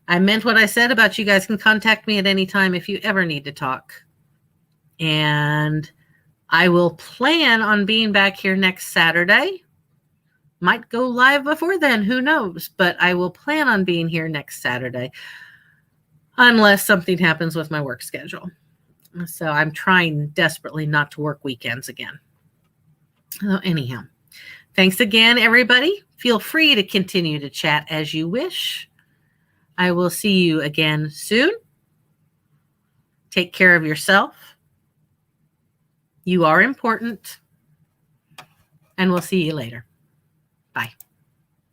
I meant what I said about you guys can contact me at any time if you ever need to talk. And I will plan on being back here next Saturday. Might go live before then, who knows? But I will plan on being here next Saturday unless something happens with my work schedule. So I'm trying desperately not to work weekends again. So anyhow, thanks again, everybody. Feel free to continue to chat as you wish. I will see you again soon. Take care of yourself. You are important. And we'll see you later. Bye.